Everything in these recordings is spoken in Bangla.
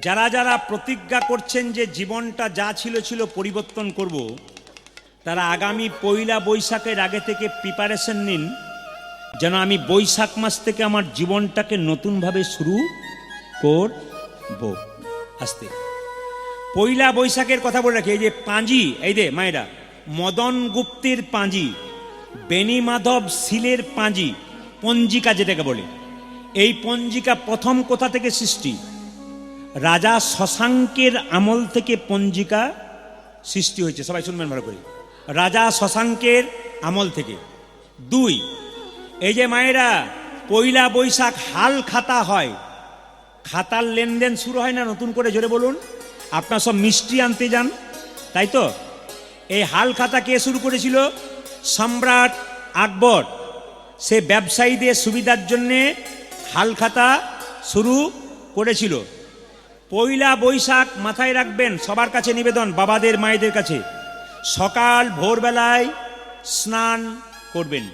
যারা যারা প্রতিজ্ঞা করছেন যে জীবনটা যা ছিল ছিল পরিবর্তন করব, তারা আগামী পয়লা বৈশাখের আগে থেকে প্রিপারেশন নিন, যেন আমি বৈশাখ মাস থেকে আমার জীবনটাকে নতুনভাবে শুরু করব। আস্তে পয়লা বৈশাখের কথা বলে রাখি। এই যে পাঁজি, এই যে মায়েরা, মদন গুপ্তের পাঁজি, বেনি মাধব শীলের পাঁজি, পঞ্জিকা যেটাকে বলে, এই পঞ্জিকা প্রথম কোথা থেকে সৃষ্টি? রাজা শশাঙ্কের আমল থেকে পঞ্জিকা সৃষ্টি হয়েছে। সবাই শুনবেন ভালো করে, রাজা শশাঙ্কের আমল থেকে। দুই, এই যে মায়েরা পয়লা বৈশাখ হাল খাতা হয়, খাতার লেনদেন শুরু হয় না নতুন করে, জোরে বলুন। আপনার সব মিষ্টি আনতে যান, তাই তো? এই হাল খাতা কে শুরু করেছিল? সম্রাট আকবর। সে ব্যবসায়ীদের সুবিধার জন্যে হাল খাতা শুরু করেছিল। পয়লা বৈশাখ মাথায় রাখবেন, সবার কাছে নিবেদন, বাবাদের মায়েদের কাছে, সকাল ভোরবেলায় স্নান করবেন।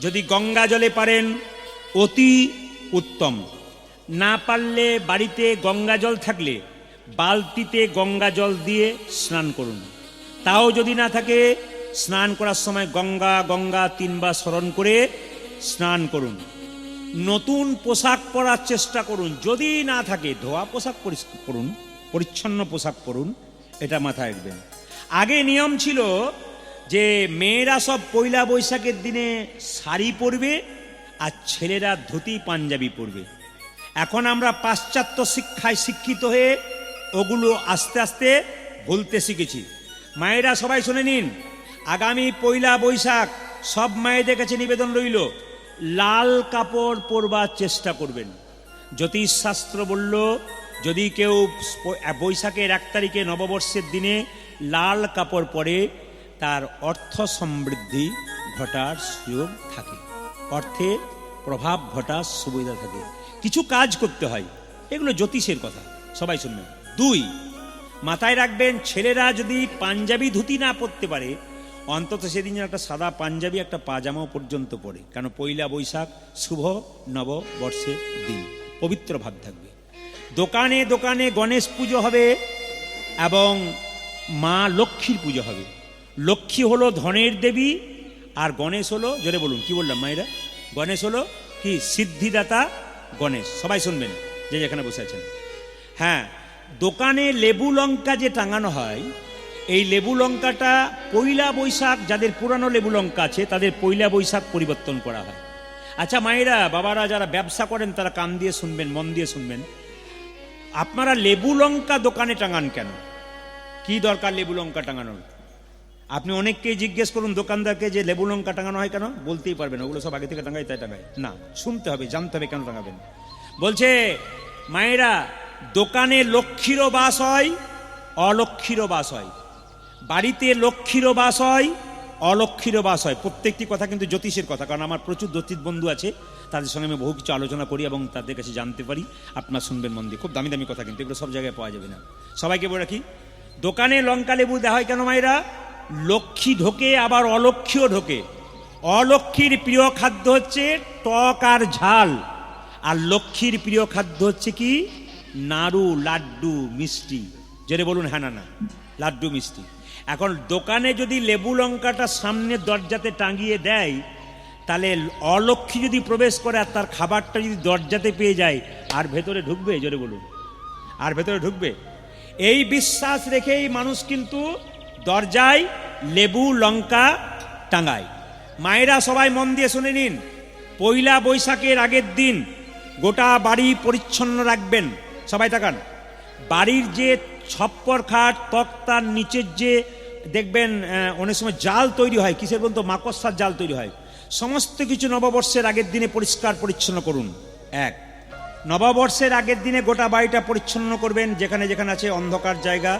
যদি গঙ্গা জলে পারেন অতি উত্তম, না পারলে বাড়িতে গঙ্গা জল থাকলে বালতিতে গঙ্গা জল দিয়ে স্নান করুন। তাও যদি না থাকে, স্নান করার সময় গঙ্গা গঙ্গা তিনবার স্মরণ করে স্নান করুন। নতুন পোশাক পরার চেষ্টা করুন, যদি না থাকে ধোয়া পোশাক পরুন, পরিচ্ছন্ন পোশাক পরুন, এটা মাথায় রাখবেন। আগে নিয়ম ছিল যে মেয়েরা সব পয়লা বৈশাখের দিনে শাড়ি পরবে আর ছেলেরা ধুতি পাঞ্জাবি পরবে। এখন আমরা পাশ্চাত্য শিক্ষায় শিক্ষিত হয়ে ওগুলো আস্তে আস্তে ভুলতে শিখেছি। মায়েরা সবাই শুনে নিন, আগামী পয়লা বৈশাখ সব মায়েদের কাছে নিবেদন রইল, লাল কাপড় পরবার চেষ্টা করবেন। জ্যোতিষশাস্ত্র বলল, যদি কেউ বৈশাখের 1 তারিখে নববর্ষের দিনে লাল কাপড় পরে, তার অর্থ সমৃদ্ধি ঘটার সুযোগ থাকে, অর্থে প্রভাব ঘটার সুবিধা থাকে। কিছু কাজ করতে হয়, এগুলো জ্যোতিষের কথা, সবাই শুনবেন। 2, মাথায় রাখবেন, ছেলেরা যদি পাঞ্জাবি ধুতি না পরতে পারে, অন্তত সেদিন একটা সাদা পাঞ্জাবি একটা পাজামাও পর্যন্ত পরে, কারণ পয়লা বৈশাখ শুভ নববর্ষের দিন, পবিত্র ভাব থাকবে। দোকানে দোকানে গণেশ পুজো হবে এবং মা লক্ষ্মীর পুজো হবে। লক্ষ্মী হলো ধনের দেবী, আর গণেশ হলো, জোরে বলুন, কি বললাম মায়েরা? গণেশ হলো কি? সিদ্ধিদাতা গণেশ। সবাই শুনবেন যে যেখানে বসে আছেন। হ্যাঁ, দোকানে লেবু লঙ্কা যে টাঙানো হয়, এই লেবু লঙ্কাটা পয়লা বৈশাখ, যাদের পুরানো লেবু লঙ্কা আছে তাদের পয়লা বৈশাখ পরিবর্তন করা হয়। আচ্ছা মায়েরা, বাবারা যারা ব্যবসা করেন তারা কান দিয়ে শুনবেন, মন দিয়ে শুনবেন। আপনারা লেবু লঙ্কা দোকানে টাঙান কেন? কি দরকার লেবু লঙ্কা টাঙানোর? আপনি অনেককেই জিজ্ঞেস করুন দোকানদারকে যে লেবু লঙ্কা টাঙানো হয় কেন, বলতেই পারবেন ওগুলো সব আগে থেকে টাঙায়, তাই টাঙায় না। শুনতে হবে, জানতে হবে কেন টাঙাবেন। বলছে মায়েরা, দোকানে লক্ষ্মীরও বাস হয়, অলক্ষ্মীরও বাস হয়। বাড়িতে লক্ষ্মীরও বাস হয়, অলক্ষ্মীরও বাস হয়। প্রত্যেকটি কথা কিন্তু জ্যোতিষের কথা, কারণ আমার প্রচুর জ্যোতিষ বন্ধু আছে, তাদের সঙ্গে আমি বহু কিছু আলোচনা করি এবং তাদের কাছে জানতে পারি। আপনার শুনবেন মন দিয়ে, খুব দামি দামি কথা, কিন্তু এগুলো সব জায়গায় পাওয়া যাবে না। সবাইকে বলে রাখি, দোকানে লঙ্কা লেবু দেওয়া হয় কেন মায়েরা? লক্ষ্মী ঢোকে, আবার অলক্ষ্মীও ঢোকে। অলক্ষ্মীর প্রিয় খাদ্য হচ্ছে টক আর ঝাল, আর লক্ষ্মীর প্রিয় খাদ্য হচ্ছে কি? নাড়ু, লাড্ডু, মিষ্টি। যেটা বলুন হ্যাঁ না না, লাড্ডু মিষ্টি। এখন দোকানে যদি লেবু লঙ্কাটা সামনে দরজাতে টাঙিয়ে দেয়, তাহলে অলক্ষ্মী যদি প্রবেশ করে আর তার খাবারটা যদি দরজাতে পেয়ে যায়, আর ভেতরে ঢুকবে? জোরে বলুন, আর ভেতরে ঢুকবে? এই বিশ্বাস রেখেই মানুষ কিন্তু দরজায় লেবু লঙ্কা টাঙায়। মায়েরা সবাই মন দিয়ে শুনে নিন, পয়লা বৈশাখের আগের দিন গোটা বাড়ি পরিচ্ছন্ন রাখবেন। সবাই তাকান, বাড়ির যে ছপ্পর খাট, তক্তার নিচের যে দেখবেন অনেক সময় জাল তৈরি হয়, কিসের বলতো? মাকড়সার জাল তৈরি হয়। সমস্ত কিছু নববর্ষের আগের দিনে পরিষ্কার পরিচ্ছন্ন করুন। 1, নববর্ষের আগের দিনে গোটা বাড়িটা পরিচ্ছন্ন করবেন। যেখানে যেখানে আছে অন্ধকার জায়গা,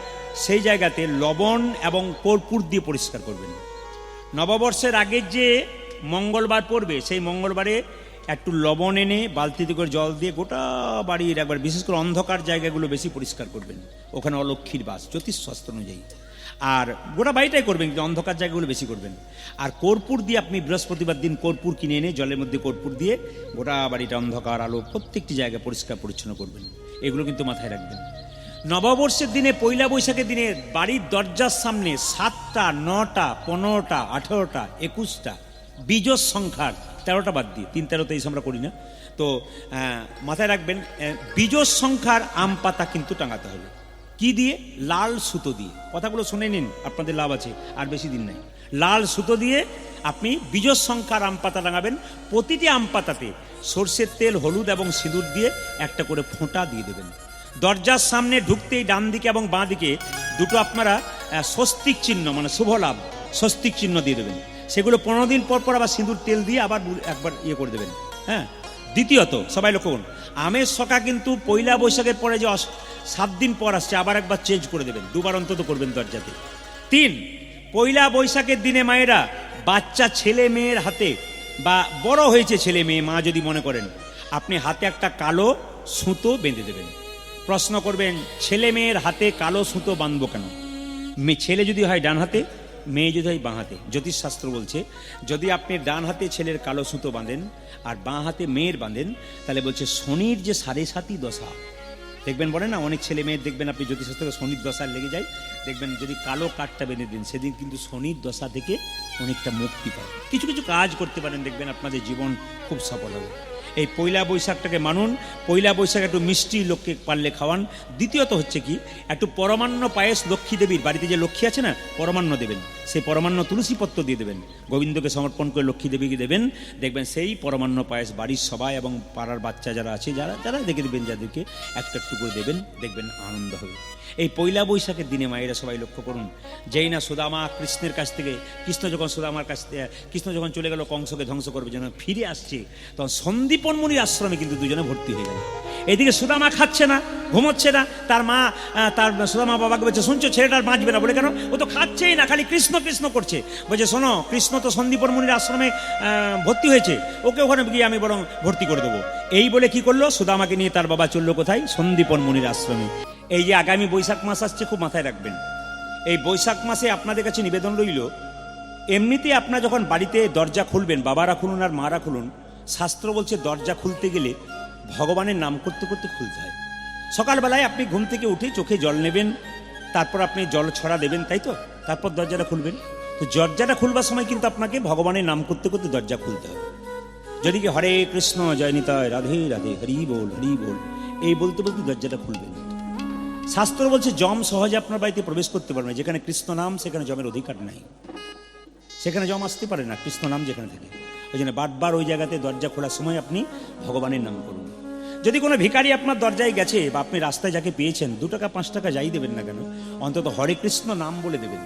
সেই জায়গাতে লবণ এবং কর্পূর দিয়ে পরিষ্কার করবেন। নববর্ষের আগের যে মঙ্গলবার পড়বে, সেই মঙ্গলবারে একটু লবণ এনে বালতিতে করে জল দিয়ে গোটা বাড়ির একবার, বিশেষ করে অন্ধকার জায়গাগুলো বেশি পরিষ্কার করবেন, ওখানে অলক্ষ্মীর বাস জ্যোতিষশাস্ত্র অনুযায়ী। আর গোটা বাড়িটাই করবেন, কিন্তু অন্ধকার জায়গাগুলো বেশি করবেন। আর কর্পূর দিয়ে, আপনি বৃহস্পতিবার দিন কর্পূর কিনে এনে জলের মধ্যে কর্পূর দিয়ে গোটা বাড়িটা অন্ধকার আলো প্রত্যেকটি জায়গা পরিষ্কার পরিচ্ছন্ন করবেন। এগুলো কিন্তু মাথায় রাখবেন। নববর্ষের দিনে, পয়লা বৈশাখের দিনে বাড়ির দরজার সামনে 7টা, 9টা, 15টা, 18টা, 21টা বিজোড় সংখ্যার, 13টা বাদ দিয়ে, 3, 13 তেইশ আমরা করি না তো, মাথায় রাখবেন বিজোড় সংখ্যার আম পাতা কিন্তু টাঙাতে হবে। কি দিয়ে? লাল সুতো দিয়ে। কথাগুলো শুনে নিন, আপনাদের লাভ আছে, আর বেশি দিন নাই। লাল সুতো দিয়ে আপনি বিজোড় সংখ্যার আম পাতা টাঙাবেন। প্রতিটি আম পাতাতে সর্ষের তেল, হলুদ এবং সিঁদুর দিয়ে একটা করে ফোঁটা দিয়ে দেবেন। দরজার সামনে ঢুকতেই ডান দিকে এবং বাঁ দিকে দুটো আপনারা স্বস্তিক চিহ্ন, মানে শুভ লাভ স্বস্তিক চিহ্ন দিয়ে দেবেন। সেগুলো 15 দিন পর পর আবার সিঁদুর তেল দিয়ে আবার একবার ইয়ে করে দেবেন। হ্যাঁ, দ্বিতীয়ত সবাই লক্ষ্য করুন, আমের শকা কিন্তু পয়লা বৈশাখের পরে যে 7 দিন পর আসছে, আবার একবার চেঞ্জ করে দেবেন, 2 বার অন্তত করবেন দরজাতে। 3, পয়লা বৈশাখের দিনে মায়েরা বাচ্চা ছেলে মেয়ের হাতে, বা বড় হয়েছে ছেলে মেয়ে, মা যদি মনে করেন, আপনি হাতে একটা কালো সুতো বেঁধে দেবেন। প্রশ্ন করবেন, ছেলে মেয়ের হাতে কালো সুতো বাঁধবো কেন? ছেলে যদি হয় ডান হাতে, মেয়ে যদি হয় বাঁ হাতে। জ্যোতিষশাস্ত্র বলছে, যদি আপনি ডান হাতে ছেলের কালো সুতো বাঁধেন আর বাঁ হাতে মেয়ের বাঁধেন, তাহলে বলছে শনির যে 7.5 দশা, দেখবেন বলে না, অনেক ছেলে মেয়ের দেখবেন আপনি জ্যোতিষশাস্ত্রে শনির দশা লেগে যায়, দেখবেন যদি কালো কাঠটা বেঁধে দিন, সেদিন কিন্তু শনির দশা থেকে অনেকটা মুক্তি পায়। কিছু কিছু কাজ করতে পারেন, দেখবেন আপনাদের জীবন খুব সফল হবে। এই পয়লা বৈশাখটাকে মানুন। পয়লা বৈশাখ একটু মিষ্টি লোককে পারলে খাওয়ান। দ্বিতীয়ত হচ্ছে কি, একটু পরমান্ন পায়েস লক্ষ্মী দেবীর বাড়িতে যে লক্ষ্মী আছে না, পরমান্ন দেবেন, সেই পরমান্ন তুলসী পত্র দিয়ে দেবেন, গোবিন্দকে সমর্পণ করে লক্ষ্মী দেবীকে দেবেন। দেখবেন সেই পরমান্ন পায়েস বাড়ির সবাই এবং পাড়ার বাচ্চা যারা আছে, যারা দেখে দেবেন, যাদেরকে একটু একটু করে দেবেন, দেখবেন আনন্দ হবে। এই পয়লা বৈশাখের দিনে মায়েরা সবাই লক্ষ্য করুন, যেই না সুদামা কৃষ্ণের কাছ থেকে, কৃষ্ণ যখন সুদামার কাছ থেকে, কৃষ্ণ যখন চলে গেল কংসকে ধ্বংস করবে, যেন ফিরে আসছে, তখন সন্দীপন মুনির আশ্রমে কিন্তু দুজনে ভর্তি হয়ে গেল। এদিকে সুদামা খাচ্ছে না, ঘুমোচ্ছে না, তার মা তার সুদামা বাবাকে বলছে, শুনছো ছেলেটার বাঁচবে না? বলে কেন? ও তো খাচ্ছেই না, খালি কৃষ্ণ কৃষ্ণ করছে। বলছে, শোনো, কৃষ্ণ তো সন্দীপন মুনির আশ্রমে ভর্তি হয়েছে, ওকে ওখানে গিয়ে আমি বরং ভর্তি করে দেবো। এই বলে কি করলো, সুদামাকে নিয়ে তার বাবা চললো কোথায়? সন্দীপন মুনির আশ্রমে। এই যে আগামী বৈশাখ মাস আসছে, খুব মাথায় রাখবেন, এই বৈশাখ মাসে আপনাদের কাছে নিবেদন রইল, এমনিতে আপনারা যখন বাড়িতে দরজা খুলবেন, বাবারা খুলুন আর মারা খুলুন, শাস্ত্র বলছে দরজা খুলতে গেলে ভগবানের নাম করতে করতে খুলতে হয়। সকালবেলায় আপনি ঘুম থেকে উঠে চোখে জল নেবেন, তারপর আপনি জল ছড়া দেবেন, তাই তো, তারপর দরজাটা খুলবেন। তো দরজাটা খুলবার সময় কিন্তু আপনাকে ভগবানের নাম করতে করতে দরজা খুলতে হবে। যদি কি হরে কৃষ্ণ জয় নিতাই রাধে রাধে হরি বল এই বলতে বলতে দরজাটা খুলবেন। শাস্ত্র বলছে যম সহজে আপনার বাড়িতে প্রবেশ করতে পারবে না। যেখানে কৃষ্ণ নাম, সেখানে যমের অধিকার নাই, সেখানে যম আসতে পারে না, কৃষ্ণ নাম যেখানে থাকে। ওই জন্য বারবার ওই জায়গাতে দরজা খোলার সময় আপনি ভগবানের নাম করুন। যদি কোনো ভিখারি আপনার দরজায় গেছে, বা আপনি রাস্তায় যাকে পেয়েছেন, 2 টাকা 5 টাকা যাই দেবেন না কেন, অন্তত হরে কৃষ্ণ নাম বলে দেবেন,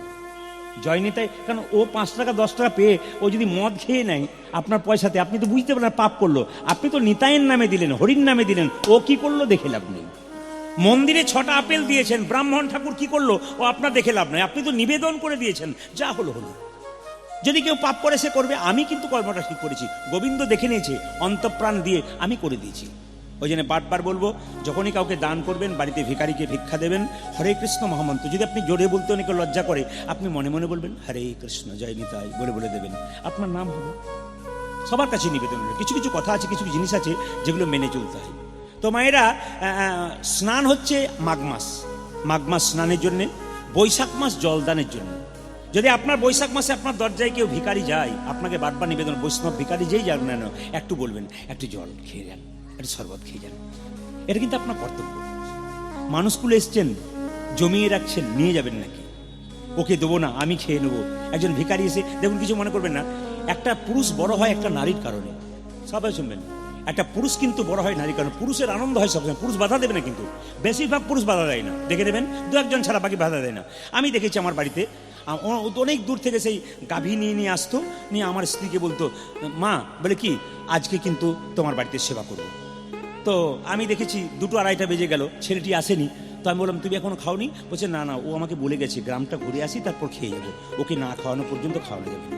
জয় নিতাই। কারণ ও 5 টাকা 10 টাকা পেয়ে ও যদি মদ খেয়ে নেয় আপনার পয়সাতে, আপনি তো বুঝতে পারেন পাপ করলো। আপনি তো নিতাইয়ের নামে দিলেন, হরির নামে দিলেন, ও কি করলো দেখে লাভ নেই। মন্দিরে 6টা আপেল দিয়েছেন, ব্রাহ্মণ ঠাকুর কি করলো, ও আপনার দেখে লাভ নাই। আপনি তো নিবেদন করে দিয়েছেন, যা হলো হলো। যদি কেউ পাপ করে সে করবে, আমি কিন্তু কর্মটা ঠিক করেছি, গোবিন্দ দেখে নিয়েছে, অন্তঃপ্রাণ দিয়ে আমি করে দিয়েছি। ওই জন্য বারবার বলবো, যখনই কাউকে দান করবেন, বাড়িতে ভিখারিকে ভিক্ষা দেবেন, হরে কৃষ্ণ মহামন্ত্র, যদি আপনি জোরে বলতে অনেকে লজ্জা করে, আপনি মনে মনে বলবেন হরে কৃষ্ণ জয় নিতাই বলে দেবেন, আপনার নাম হবে। সবার কাছে নিবেদন হবে। কিছু কিছু কথা আছে, কিছু কিছু জিনিস আছে যেগুলো মেনে চলতে হয়। তো মায়েরা, স্নান হচ্ছে মাঘ মাস স্নানের জন্যে, বৈশাখ মাস জলদানের জন্য। যদি আপনার বৈশাখ মাসে আপনার দরজায় কেউ ভিখারি যায়, আপনাকে বারবার নিবেদন, বৈষ্ণব ভিখারি যেই যান না, একটু বলবেন, একটু জল খেয়ে যান, একটু শরবত খেয়ে যান। এটা কিন্তু আপনার কর্তব্য। মানুষগুলো এসছেন, জমিয়ে রাখছেন, নিয়ে যাবেন নাকি? ওকে দেবো না, আমি খেয়ে নেবো। একজন ভিখারি এসে, দেখুন কিছু মনে করবেন না, একটা পুরুষ বড় হয় একটা নারীর কারণে, সবাই শুনবেন, একটা পুরুষ কিন্তু বড় হয় নারীর কারণে। পুরুষের আনন্দ হয় সবসময়, পুরুষ বাধা দেবে না, কিন্তু বেশিরভাগ পুরুষ বাধা দেয় না, দেখে দেবেন 2-1 ছাড়া বাকি বাধা দেয় না। আমি দেখেছি আমার বাড়িতে অনেক দূর থেকে সেই গাভী নিয়ে আসতো, নিয়ে আমার স্ত্রীকে বলতো, মা বলে কি আজকে কিন্তু তোমার বাড়িতে সেবা করবো। তো আমি দেখেছি 2-2-2:30 বেজে গেল, ছেলেটি আসেনি। তো আমি বললাম, তুমি এখনো খাওনি? বলছে না, ও আমাকে বলে গেছে গ্রামটা ঘুরে আসি তারপর খেয়ে যাবো, ওকে না খাওয়ানো পর্যন্ত খাওয়ানো যাবে না।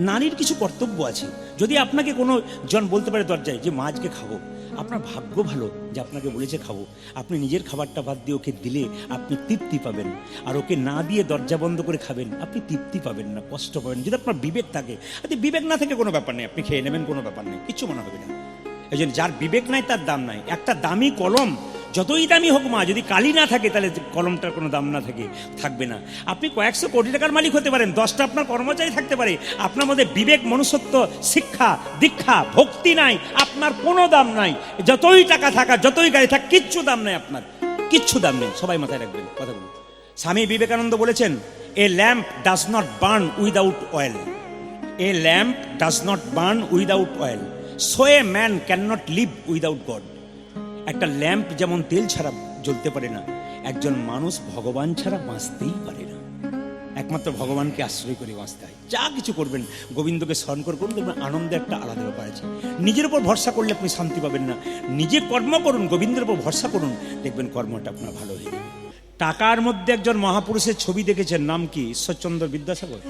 নারীর কিছু কর্তব্য আছে। যদি আপনাকে কোনো জন বলতে পারে দরজায় যে মা আজকে খাবো, আপনার ভাগ্য ভালো যে আপনাকে বলেছে খাবো। আপনি নিজের খাবারটা বাদ দিয়ে ওকে দিলে আপনি তৃপ্তি পাবেন, আর ওকে না দিয়ে দরজা বন্ধ করে খাবেন, আপনি তৃপ্তি পাবেন না, কষ্ট পাবেন। যদি আপনার বিবেক থাকে, আচ্ছা বিবেক না থাকে কোনো ব্যাপার নেই, আপনি খেয়ে নেবেন, কোনো ব্যাপার নেই, কিচ্ছু মনে হবে না। এই জন্য যার বিবেক নাই তার দাম নাই। একটা দামি কলম যতই দামি হোক মা, যদি কালি না থাকে তাহলে কলমটার কোনো দাম না থাকবে না। আপনি কয়েকশো কোটি টাকার মালিক হতে পারেন, 10টা আপনার কর্মচারী থাকতে পারে, আপনার মধ্যে বিবেক, মনুষ্যত্ব, শিক্ষা, দীক্ষা, ভক্তি নাই, আপনার কোনো দাম নাই। যতই টাকা থাকা, যতই গাড়ি থাক, কিচ্ছু দাম নাই, আপনার কিচ্ছু দাম নেই। সবাই মাথায় রাখবেন কথাগুলো। স্বামী বিবেকানন্দ বলেছেন, a lamp does not burn without oil, a lamp does not burn without oil, so a man can not live without God. একটা ল্যাম্প যেমন তেল ছাড়া জ্বলতে পারে না, একজন মানুষ ভগবান ছাড়া বাঁচতেই পারে না। একমাত্র ভগবানকে আশ্রয় করে বাঁচতে হয়। যা কিছু করবেন গোবিন্দকে স্মরণ করুন, দেখবেন আনন্দের একটা আলাদা ব্যাপার আছে। নিজের উপর ভরসা করলে আপনি শান্তি পাবেন না, নিজে কর্ম করুন, গোবিন্দের উপর ভরসা করুন, দেখবেন কর্মটা আপনার ভালো হয়ে যাবে। টাকার মধ্যে একজন মহাপুরুষের ছবি দেখেছেন, নাম কি? ঈশ্বরচন্দ্র বিদ্যাসাগর।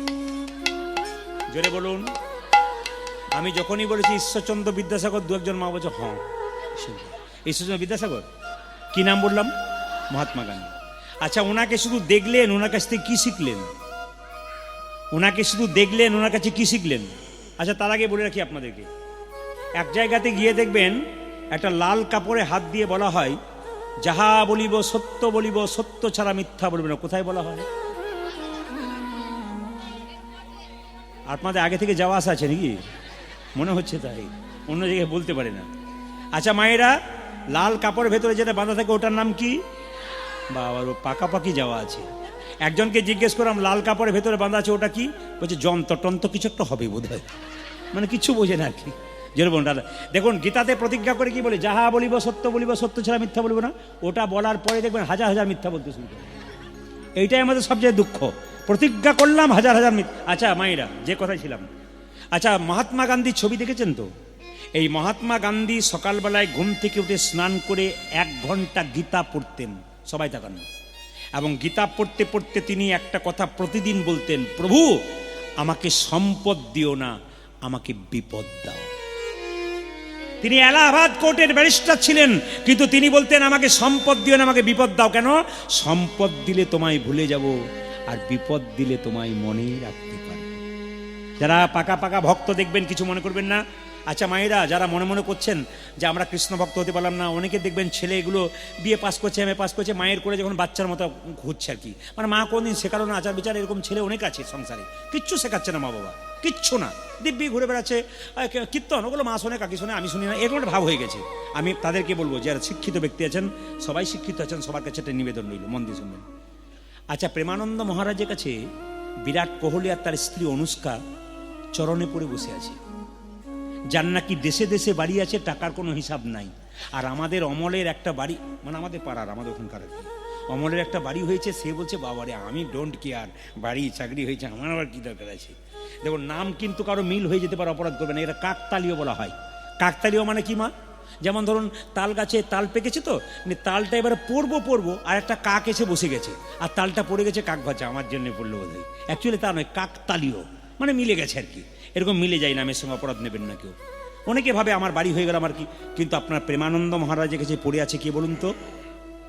জোরে বলুন। আমি যখনই বলেছি ঈশ্বরচন্দ্র বিদ্যাসাগর, দু একজন মা বলছে হ্যাঁ ঈশ্বরচন্দ্র বিদ্যাসাগর। কি নাম বললাম? মহাত্মা গান্ধী। আচ্ছা, ওনাকে শুধু দেখলেন, ওনার কাছ থেকে কি শিখলেন? ওনাকে শুধু দেখলেন, ওনার কাছে কি শিখলেন? আচ্ছা, তার আগে বলে রাখি আপনাদেরকে, এক জায়গাতে গিয়ে দেখবেন একটা লাল কাপড়ে হাত দিয়ে বলা হয়, যাহা বলিব সত্য বলিব, সত্য ছাড়া মিথ্যা বলবে না। কোথায় বলা হয়? আপনাদের আগে থেকে যাওয়া আসা আছে নাকি? মনে হচ্ছে তাই, অন্য জায়গায় বলতে পারে না। আচ্ছা মায়েরা, লাল কাপড়ের ভেতরে যেটা বাঁধা থাকে ওটার নাম কি? বাবার ও পাকাপাকি যাওয়া আছে। একজনকে জিজ্ঞেস করলাম, লাল কাপড়ের ভেতরে বাঁধা আছে ওটা কি? বলছে যন্ত্র টন্ত্র কিছু একটা হবে বোধ হয়, মানে কিছু বোঝে না আর কি। যেরকম দাদা দেখুন, গীতাতে প্রতিজ্ঞা করে কি বলে? যাহা বলিব সত্য বলিব, সত্য ছাড়া মিথ্যা বলবো না। ওটা বলার পরে দেখবেন হাজার হাজার মিথ্যা বলতে শুরু করে। এইটাই আমাদের সবচেয়ে দুঃখ, প্রতিজ্ঞা করলাম, হাজার হাজার মিথ্যা। আচ্ছা মায়েরা, যে কথাই ছিলাম, আচ্ছা মহাত্মা গান্ধীর ছবি দেখেছেন তো? এই মহাত্মা গান্ধী সকালবেলায় ঘুম থেকে উঠে স্নান করে 1 ঘন্টা গীতা পড়তেন। সবাই তাকান। এবং গীতা পড়তে পড়তে তিনি একটা কথা প্রতিদিন বলতেন, প্রভু আমাকে সম্পদ দিও না, আমাকে বিপদ দাও। তিনি এলাহাবাদ কোর্টের ব্যারিস্টার ছিলেন, কিন্তু তিনি বলতেন আমাকে সম্পদ দিও না, আমাকে বিপদ দাও। কেন? সম্পদ দিলে তোমায় ভুলে যাব, আর বিপদ দিলে তোমায় মনে রাখতে পারবো। যারা পাকা পাকা ভক্ত দেখবেন, কিছু মনে করবেন না। আচ্ছা মায়েরা, যারা মনে মনে করছেন যে আমরা কৃষ্ণ ভক্ত হতে পারলাম না, অনেকে দেখবেন ছেলে এগুলো বিয়ে পাস করছে, এমএ পাস করছে, মায়ের করে যখন বাচ্চার মতো ঘুরছে আর কি, মানে মা কোনদিন শেখালো না আচার বিচার। এরকম ছেলে অনেক আছে সংসারে, কিচ্ছু শেখাচ্ছে না মা বাবা, কিচ্ছু না, দিব্যি ঘুরে বেড়াচ্ছে। কীর্তন ওগুলো মা শোনে, কাকি শোনে, আমি শুনি না, এরকম একটা ভাব হয়ে গেছে। আমি তাদেরকে বলবো, যারা শিক্ষিত ব্যক্তি আছেন, সবাই শিক্ষিত আছেন, সবার কাছে একটা নিবেদন রইল, মন দিয়ে শুনবেন। আচ্ছা, প্রেমানন্দ মহারাজের কাছে বিরাট কোহলি আর তার স্ত্রী অনুষ্কা চরণে পড়ে বসে আছে, যার নাকি দেশে দেশে বাড়ি আছে, টাকার কোনো হিসাব নাই। আর আমাদের অমলের একটা বাড়ি, মানে আমাদের পাড়ার, আমাদের ওখানকার অমলের একটা বাড়ি হয়েছে, সে বলছে বাবারে আমি ডোন্ট কেয়ার, বাড়ি চাকরি হয়েছে, আমার আবার কী দরকার আছে। দেখুন, নাম কিন্তু কারো মিল হয়ে যেতে পারে, অপরাধ করবে না। এটা কাকতালীয় বলা হয়। কাকতালীয় মানে কি মা? যেমন ধরুন তাল গাছে তাল পেকেছে, তো তালটা এবারে পড়বো আর একটা কাক এসে বসে গেছে, আর তালটা পড়ে গেছে, কাক ভাজা আমার জন্য পড়লো বোধ হয়। অ্যাকচুয়ালি তা নয়, কাকতালীয় মানে মিলে গেছে আর কি। এরকম মিলে যায়, নামের সঙ্গে অপরাধ নেবেন না কেউ। অনেকে ভাবে আমার বাড়ি হয়ে গেল আমার কি, কিন্তু আপনার প্রেমানন্দ মহারাজের কাছে পড়ে আছে কে বলুন তো?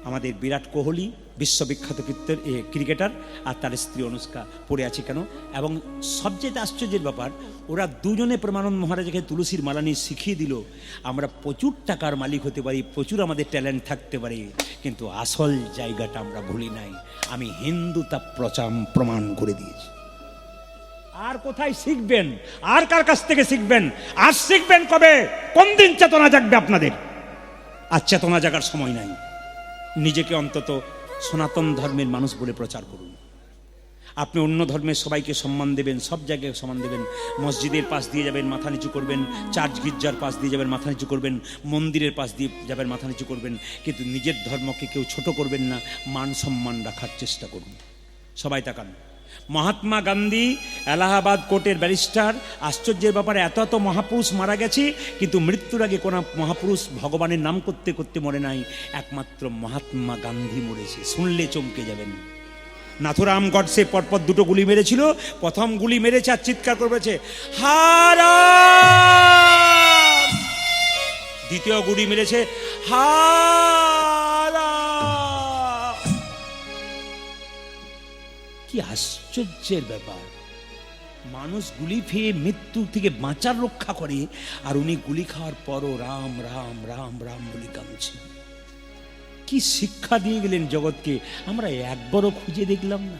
আমাদের বিরাট কোহলি, বিশ্ববিখ্যাত ক্রিকেটার, আর তার স্ত্রী অনুষ্কা পড়ে আছে। কেন? এবং সবচেয়ে আশ্চর্যের ব্যাপার, ওরা দুজনে প্রেমানন্দ মহারাজকে তুলসীর মালা নিয়ে শিখিয়ে দিল আমরা প্রচুর টাকার মালিক হতে পারি, প্রচুর আমাদের ট্যালেন্ট থাকতে পারে, কিন্তু আসল জায়গাটা আমরা ভুলি নাই। আমি হিন্দু তা প্রমাণ করে দিয়েছি। আর কোথায় শিখবেন? আর কার কাছ থেকে শিখবেন? আর শিখবেন কবে? কোন দিন চেতনা জাগবে আপনাদের? আর চেতনা জাগার সময় নাই। নিজেকে অন্তত সনাতন ধর্মের মানুষ বলে প্রচার করুন। আপনি অন্য ধর্মের সবাইকে সম্মান দেবেন, সব জায়গায় সম্মান দেবেন। মসজিদের পাশ দিয়ে যাবেন, মাথা নিচু করবেন, চার্চ গির্জার পাশ দিয়ে যাবেন, মাথা নিচু করবেন, মন্দিরের পাশ দিয়ে যাবেন, মাথা নিচু করবেন, কিন্তু নিজের ধর্মকে কেউ ছোট করবেন না, মান সম্মান রাখার চেষ্টা করুন। সবাই তাকান। মহাত্মা গান্ধী এলাহাবাদ কোর্টের ব্যারিস্টার। আশ্চর্যের ব্যাপারে এত এত মহাপুরুষ মারা গেছে, কিন্তু মৃত্যুর আগে কোনো মহাপুরুষ ভগবানের নাম করতে করতে মরে নাই, একমাত্র মহাত্মা গান্ধী মরেছে। শুনলে চমকে যাবেন। নাথুরাম গডসে পরপর 2টো গুলি মেরেছিল। প্রথম গুলি মেরেছে আর চিৎকার করেছে হারা, দ্বিতীয় গুলি মেরেছে হারা। কি আশ্চর্যের ব্যাপার! মানুষ গুলি খেয়ে মৃত্যু থেকে বাঁচার রক্ষা করে, আর উনি গুলি খাওয়ার পরও রাম রাম রাম রাম বলে কাঁদছেন। কি কি শিক্ষা দিয়ে গেলেন জগৎকে, আমরা একবারও খুঁজে দেখলাম না।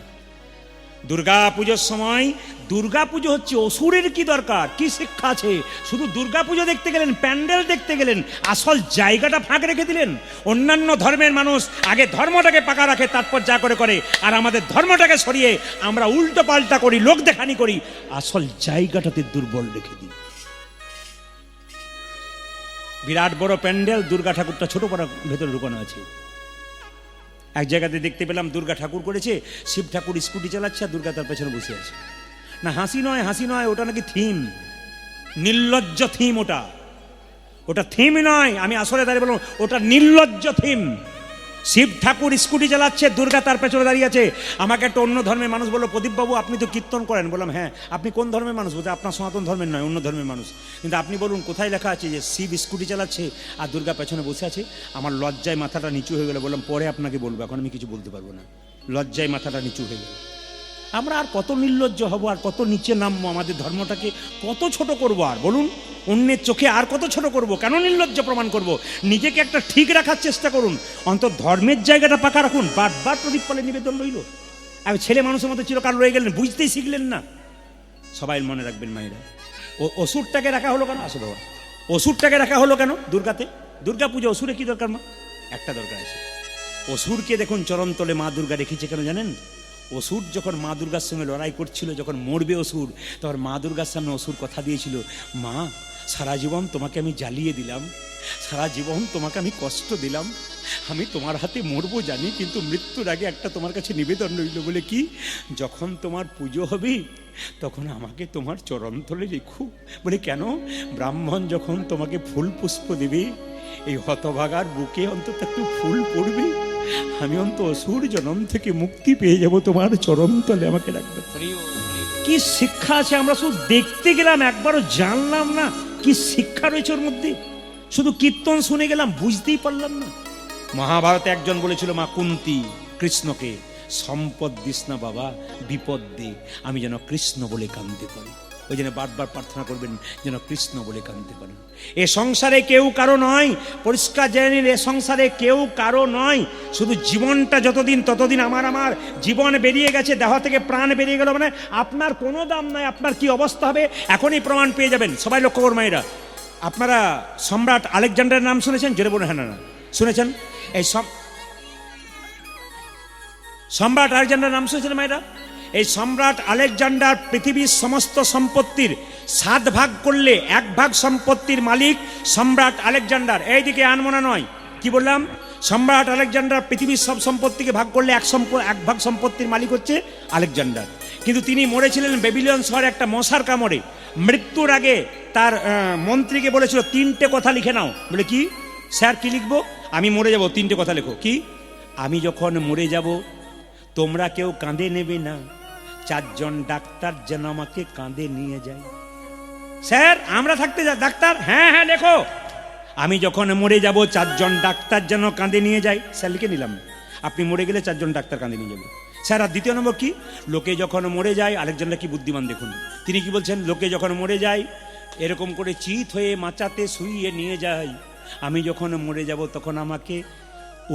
দুর্গা পুজোর সময়, দুর্গা পুজো হচ্ছে, অসুরের কি দরকার, কি শিক্ষা আছে? শুধু দুর্গা পুজো দেখতে গেলেন, প্যান্ডেল দেখতে গেলেন, আসল জায়গাটা ফাঁক রেখে দিলেন। অন্যান্য ধর্মের মানুষ আগে ধর্মটাকে পাকা রাখে, তারপর যা করে করে, আর আমাদের ধর্মটাকে সরিয়ে আমরা উল্টো পাল্টা করি, লোক দেখানি করি, আসল জায়গাটাতে দুর্বল রেখে দিই। বিরাট বড় প্যান্ডেল, দুর্গা ঠাকুরটা ছোট পড়া ভেতরে ঢুকানো আছে। এক জায়গাতে দেখতে পেলাম দুর্গা ঠাকুর করেছে, শিব ঠাকুর স্কুটি চালাচ্ছে আর দুর্গা তার পেছনে বসে আছে। না হাসি নয়, হাসি নয়, ওটা নাকি থিম, নির্লজ্জ থিম। ওটা থিম নয়, আমি আসলে দাঁড়িয়ে বললাম ওটা নির্লজ্জ থিম। শিব ঠাকুর স্কুটি চালাচ্ছে, দুর্গা তার পেছনে দাঁড়িয়ে আছে। আমাকে একটা অন্য ধর্মের মানুষ বললো, প্রদীপ বাবু আপনি তো কীর্তন করেন। বললাম হ্যাঁ। আপনি কোন ধর্মের মানুষ? বলতে আপনার সনাতন ধর্মের নয়, অন্য ধর্মের মানুষ। কিন্তু আপনি বলুন কোথায় লেখা আছে যে শিব স্কুটি চালাচ্ছে আর দুর্গা পেছনে বসে আছে? আমার লজ্জায় মাথাটা নিচু হয়ে গেল। বললাম পরে আপনাকে বলবো, এখন আমি কিছু বলতে পারবো না। লজ্জায় মাথাটা নিচু হয়ে গেল। আমরা আর কত নির্লজ্জ হব, আর কত নিচে নামবো, আমাদের ধর্মটাকে কত ছোট করব? আর বলুন, অন্যের চোখে আর কত ছোট করব? কেন নির্লজ্জ প্রমাণ করব? নিজেকে একটা ঠিক রাখার চেষ্টা করুন, অন্তত ধর্মের জায়গাটা পাকা রাখুন। বারবার প্রদীপ পালে নিবেদন রইল, আমি ছেলে মানুষের মতো চিরকাল রয়ে গেলেন, বুঝতেই শিখলেন না। সবাই মনে রাখবেন মায়েরা, অসুরটাকে রাখা হলো কেন? আসো বাবা, অসুরটাকে রাখা হলো কেন দুর্গাতে? দুর্গা পুজো অসুরে কি দরকার? মা একটা দরকার আছে। অসুরকে দেখুন চরণতলে মা দুর্গা রেখেছে কেন জানেন? অসুর যখন মা দুর্গার সঙ্গে লড়াই করছিল, যখন মরবে অসুর, তখন মা দুর্গার সামনে অসুর কথা দিয়েছিল, মা সারা জীবন তোমাকে আমি জ্বালিয়ে দিলাম, সারা জীবন তোমাকে আমি কষ্ট দিলাম, আমি তোমার হাতে মরবো জানি, কিন্তু মৃত্যুর আগে একটা তোমার কাছে নিবেদন রইল। বলে কি? যখন তোমার পুজো হবে তখন আমাকে তোমার চরণতলে রেখো। বলে কেন? ব্রাহ্মণ যখন তোমাকে ফুল পুষ্প দেবে, এই হতভাগার বুকে অন্তত একটু ফুল পড়বে, আমি অন্ত অসুর জনম থেকে মুক্তি পেয়ে যাব, তোমার চরণতলে আমাকে রাখবে। কি শিক্ষা আছে? আমরা শুধু দেখতে গেলাম, একবারও জানলাম না কি শিক্ষা রয়েছে ওর মধ্যে। শুধু কীর্তন শুনে গেলাম, বুঝতেই পারলাম না। মহাভারতে একজন বলেছিল মা কুন্তী কৃষ্ণকে, সম্পদ দিস না বাবা, বিপদ দে, আমি যেন কৃষ্ণ বলে কাঁদতে পারি। ওই জন্য বারবার প্রার্থনা করবেন যেন কৃষ্ণ বলে কাঁদতে পারেন। এ সংসারে কেউ কারো নয়, পরিষ্কার জেনে নিন, এ সংসারে কেউ কারো নয়। শুধু জীবনটা যতদিন ততদিন আমার জীবন বেরিয়ে গেছে, দেহ থেকে প্রাণ বেরিয়ে গেল মানে আপনার কোনো দাম নাই। আপনার কি অবস্থা হবে এখনই প্রমাণ পেয়ে যাবেন। সবাই লক্ষ্য করুন মায়েরা, আপনারা সম্রাট আলেকজান্ডারের নাম শুনেছেন? জোরে বলুন হ্যাঁ না শুনেছেন? এই সম্রাট আলেকজান্ডারের নাম শুনেছেন মায়েরা? এই সম্রাট আলেকজান্ডার পৃথিবীর সমস্ত সম্পত্তির 7 ভাগ করলে 1 ভাগ সম্পত্তির মালিক সম্রাট আলেকজান্ডার। এইদিকে আনমনা নয়, কি বললাম? সম্রাট আলেকজান্ডার পৃথিবীর সব সম্পত্তিকে ভাগ করলে 1 ভাগ সম্পত্তির মালিক হচ্ছে আলেকজান্ডার। কিন্তু তিনি মরেছিলেন বেবিলন শহরে একটা মশার কামড়ে। মৃত্যুর আগে তার মন্ত্রীকে বলেছিল 3টে কথা লিখে নাও। বলে কি? স্যার কি লিখবো? আমি মরে যাব, 3টে কথা লেখো। কি? আমি যখন মরে যাব তোমরা কেউ কাঁধে নেবে না, 4 জন ডাক্তার যেন আমাকে কাঁধে নিয়ে যায়। স্যার আমরা থাকতে ডাক্তার? হ্যাঁ হ্যাঁ লেখো। আমি যখন মরে যাব 4 জন ডাক্তার যেন কাঁধে নিয়ে যায়। স্যার লিখে নিলাম। আপনি মরে গেলে 4 জন ডাক্তার কাঁধে নিয়ে যাবে। স্যার আর 2য় নম্বর কি? লোকে যখন মরে যায়, আলেকজান্ডার কি বুদ্ধিমান দেখুন, তিনি কি বলছেন? লোকে যখন মরে যায় এরকম করে চিত হয়ে মাচাতে শুইয়ে নিয়ে যায়, আমি যখন মরে যাব তখন আমাকে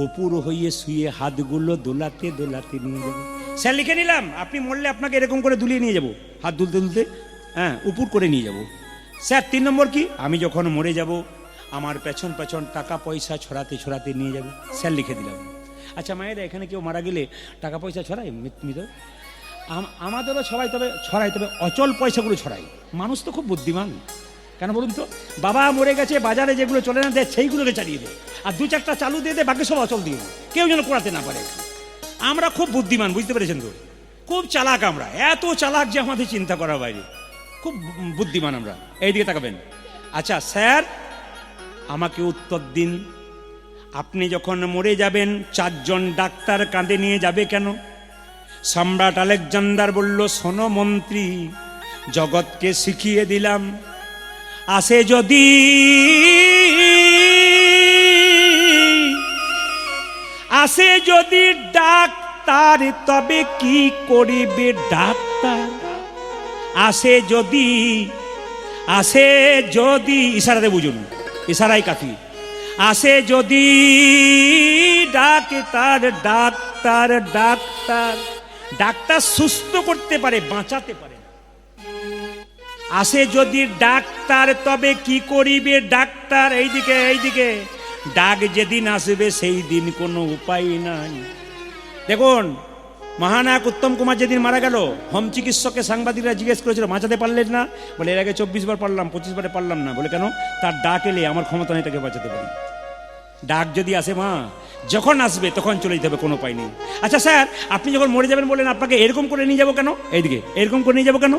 অপুর হইয়ে শুয়ে হাতগুলো দোলাতে দোলাতে নিয়ে যাবে। স্যার লিখে নিলাম। আপনি মরলে আপনাকে এরকম করে দুলিয়ে নিয়ে যাব, হাত দুলতে দুলতে, হ্যাঁ উপুর করে নিয়ে যাব। স্যার 3 নম্বর কি? আমি যখন মরে যাব আমার পেছন পেছন টাকা পয়সা ছড়াতে ছড়াতে নিয়ে যাব। স্যার লিখে দিলাম। আচ্ছা মায়েরা, এখানে কেউ মারা গেলে টাকা পয়সা ছড়ায়? মৃত আমাদেরও সবাই, তবে ছড়াই, তবে অচল পয়সাগুলো ছড়াই। মানুষ তো খুব বুদ্ধিমান, কেন বলুন তো? বাবা মরে গেছে, বাজারে যেগুলো চলে না দেয় সেইগুলোকে চালিয়ে দেয়, আর 2-4টা চালু দিয়ে দেয়, বাকি সব অচল দিয়ে দেয়, কেউ যেন কুড়াতে না পারে। আমরা খুব বুদ্ধিমান, বুঝতে পেরেছেন তো? খুব চালাক আমরা, এত চালাক যে আমাদের চিন্তা করার বাইরে। খুব বুদ্ধিমান আমরা। এইদিকে তাকাবেন। আচ্ছা স্যার আমাকে উত্তর দিন, আপনি যখন মরে যাবেন 4 জন ডাক্তার কাঁধে নিয়ে যাবে কেন? সম্রাট আলেকজান্ডার বলল, শোনো মন্ত্রী, জগৎকে শিখিয়ে দিলাম, আসে যদি ডাক্তার তবে কি করিবে ডাক্তার? আসে যদি ইশারাতে বুঝুন, ইশারাই কাফি। আসে যদি ডাক্তার ডাক্তার ডাক্তার, ডাক্তার সুস্থ করতে পারে, বাঁচাতে পারে। আসে যদি ডাক্তার তবে কি করিবে ডাক্তার? এইদিকে এইদিকে, ডাক যেদিন আসবে সেই দিন কোনো উপায় নাই। দেখুন, মহানায়ক উত্তম কুমার যেদিন মারা গেল, হোম চিকিৎসককে সাংবাদিকরা জিজ্ঞেস করেছিল বাঁচাতে পারলেন না? বলে এর আগে 24 বার পারলাম, 25 বারে পারলাম না। বলে কেন? তার ডাক এলে আমার ক্ষমতা নেই তাকে বাঁচাতে পারি। ডাক যদি আসে মা, যখন আসবে তখন চলে যেতে হবে, কোনো উপায় নেই। আচ্ছা স্যার, আপনি যখন মরে যাবেন বলেন, আপনাকে এরকম করে নিয়ে যাবো কেন? এইদিকে এরকম করে নিয়ে যাবো কেন?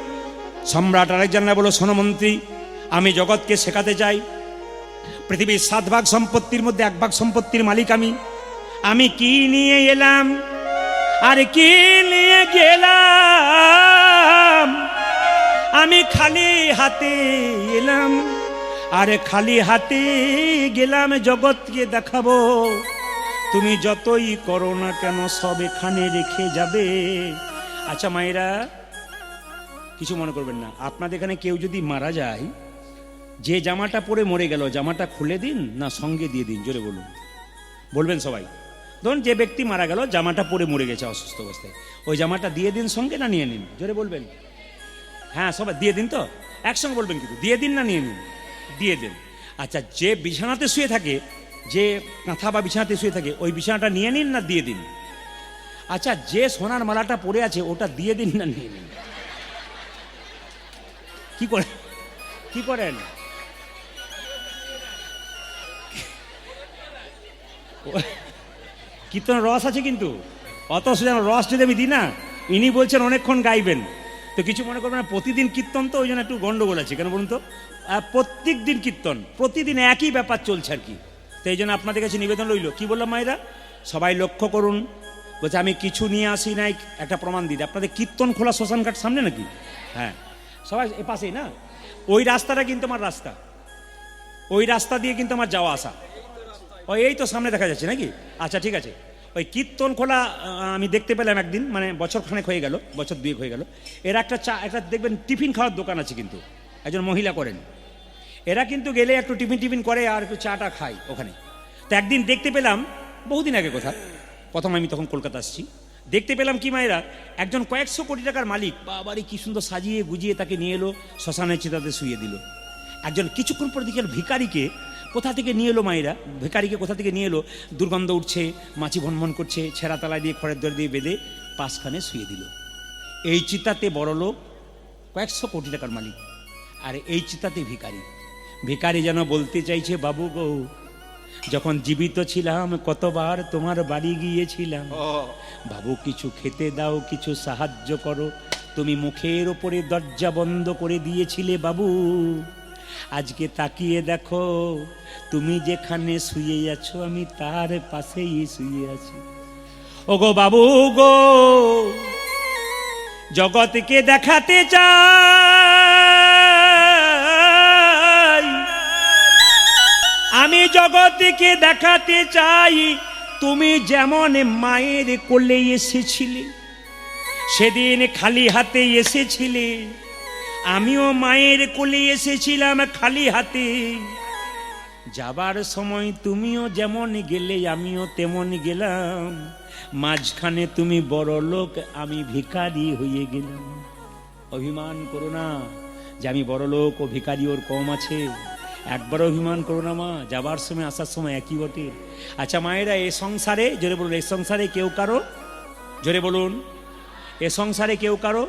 সম্রাট আলেকজান্ডার বলো, শোনো মন্ত্রী, আমি জগৎকে শেখাতে চাই পৃথিবীর 7 ভাগ সম্পত্তির মধ্যে 1 ভাগ সম্পত্তির মালিক আমি কি নিয়ে এলাম আর কি নিয়ে গেলাম? আমি খালি হাতে এলাম আর খালি হাতে গেলাম, জগৎকে দেখাবো তুমি যতই করো না কেন সব এখানে রেখে যাবে। আচ্ছা মায়েরা, কিছু মনে করবেন না, আপনাদের এখানে কেউ যদি মারা যায়, যে জামাটা পরে মরে গেল, জামাটা খুলে দিন না সঙ্গে দিয়ে দিন? জোরে বলুন, বলবেন সবাই। ধরুন যে ব্যক্তি মারা গেল, জামাটা পরে মরে গেছে অসুস্থ অবস্থায়, ওই জামাটা দিয়ে দিন সঙ্গে না নিয়ে নিন? জোরে বলবেন। হ্যাঁ সবাই দিয়ে দিন তো, একসঙ্গে বলবেন কিন্তু, দিয়ে দিন না নিয়ে নিন? দিয়ে দিন। আচ্ছা, যে বিছানাতে শুয়ে থাকে, যে কাঁথা বা বিছানাতে শুয়ে থাকে, ওই বিছানাটা নিয়ে নিন না দিয়ে দিন? আচ্ছা, যে সোনার মালাটা পরে আছে ওটা দিয়ে দিন না নিয়ে নিন? কি করেন? কি করেন? কীর্তন রস আছে কিন্তু, অত রস যদি আমি দিই না, ইনি বলছেন অনেকক্ষণ গাইবেন, তো কিছু মনে করবেন না। প্রতিদিন কীর্তন তো, ওই জন্য একটু গন্ডগোল আছে। কেন বলুন তো? প্রত্যেক দিন কীর্তন, প্রতিদিন একই ব্যাপার চলছে আর কি। তো এই জন্য আপনাদের কাছে নিবেদন রইল, কি বললাম মায়েরা, সবাই লক্ষ্য করুন। বলছে আমি কিছু নিয়ে আসি নাই, একটা প্রমাণ দিই। আপনাদের কীর্তন খোলা শ্মশান ঘাট সামনে নাকি? হ্যাঁ, সবাই এ পাশেই না? ওই রাস্তাটা কিন্তু আমার রাস্তা, ওই রাস্তা দিয়ে কিন্তু আমার যাওয়া আসা। ওই এই তো সামনে দেখা যাচ্ছে নাকি? আচ্ছা ঠিক আছে। ওই কীর্তন খোলা আমি দেখতে পেলাম একদিন, মানে বছর খানেক হয়ে গেল, বছর 2 হয়ে গেল। এরা একটা দেখবেন টিফিন খাওয়ার দোকান আছে কিন্তু, একজন মহিলা করেন। এরা কিন্তু গেলে একটু টিফিন করে আর একটু চাটা খায় ওখানে। তো একদিন দেখতে পেলাম, বহুদিন আগে কথা, প্রথম আমি তখন কলকাতা আসছি, দেখতে পেলাম কি মায়েরা, একজন কয়েকশো কোটি টাকার মালিক, বাবারই কি সুন্দর সাজিয়ে গুজিয়ে তাকে নিয়ে এলো, শ্মশানের চিতাতে শুয়ে দিল। একজন কিছুক্ষণ পর দিকে ভিখারিকে কোথা থেকে নিয়ে এলো মায়েরা, ভিখারিকে কোথা থেকে নিয়ে এলো, দুর্গন্ধ উঠছে, মাছি ভনভন করছে, ছেঁড়া তালা দিয়ে খড়ের দর দিয়ে বেঁধে পাশখানে শুয়ে দিল। এই চিতাতে বড় লোক, কয়েকশো কোটি টাকার মালিক, আর এই চিতাতে ভিখারি। ভিখারি যেন বলতে চাইছে, বাবু গো, যখন জীবিত ছিলাম কতবার তোমার বাড়ি গিয়েছিলাম, বাবু কিছু খেতে দাও, কিছু সাহায্য করো, তুমি মুখের ওপরে দরজা বন্ধ করে দিয়েছিলে বাবু। আজকে তাকিয়ে দেখো, তুমি যেখানে শুয়ে আছো আমি তার পাশেই শুয়ে আছি। ও গো বাবু গো, জগৎকে দেখাতে চাই, আমি জগৎকে দেখাতে চাই, তুমি যেমন মায়ের কোলে এসেছিলে, সেদিন খালি হাতে এসেছিলে, আমিও মায়ের কোলে এসেছিলাম খালি হাতে। যাবার সময় তুমিও যেমন গেলে আমিও তেমন গেলাম, মাঝখানে তুমি বড় লোক আমি ভিখারি হয়ে গেলাম। অভিমান করো না যে আমি বড় লোক ও ভিখারি ওর কম আছে, একবার অভিমান করো না মা, যাবার সময় আসার সময় একই বটে। আচ্ছা মায়েরা, এ সংসারে, জোরে বলুন, এ সংসারে কেউ কারো, জোরে বলুন, এ সংসারে কেউ কারো।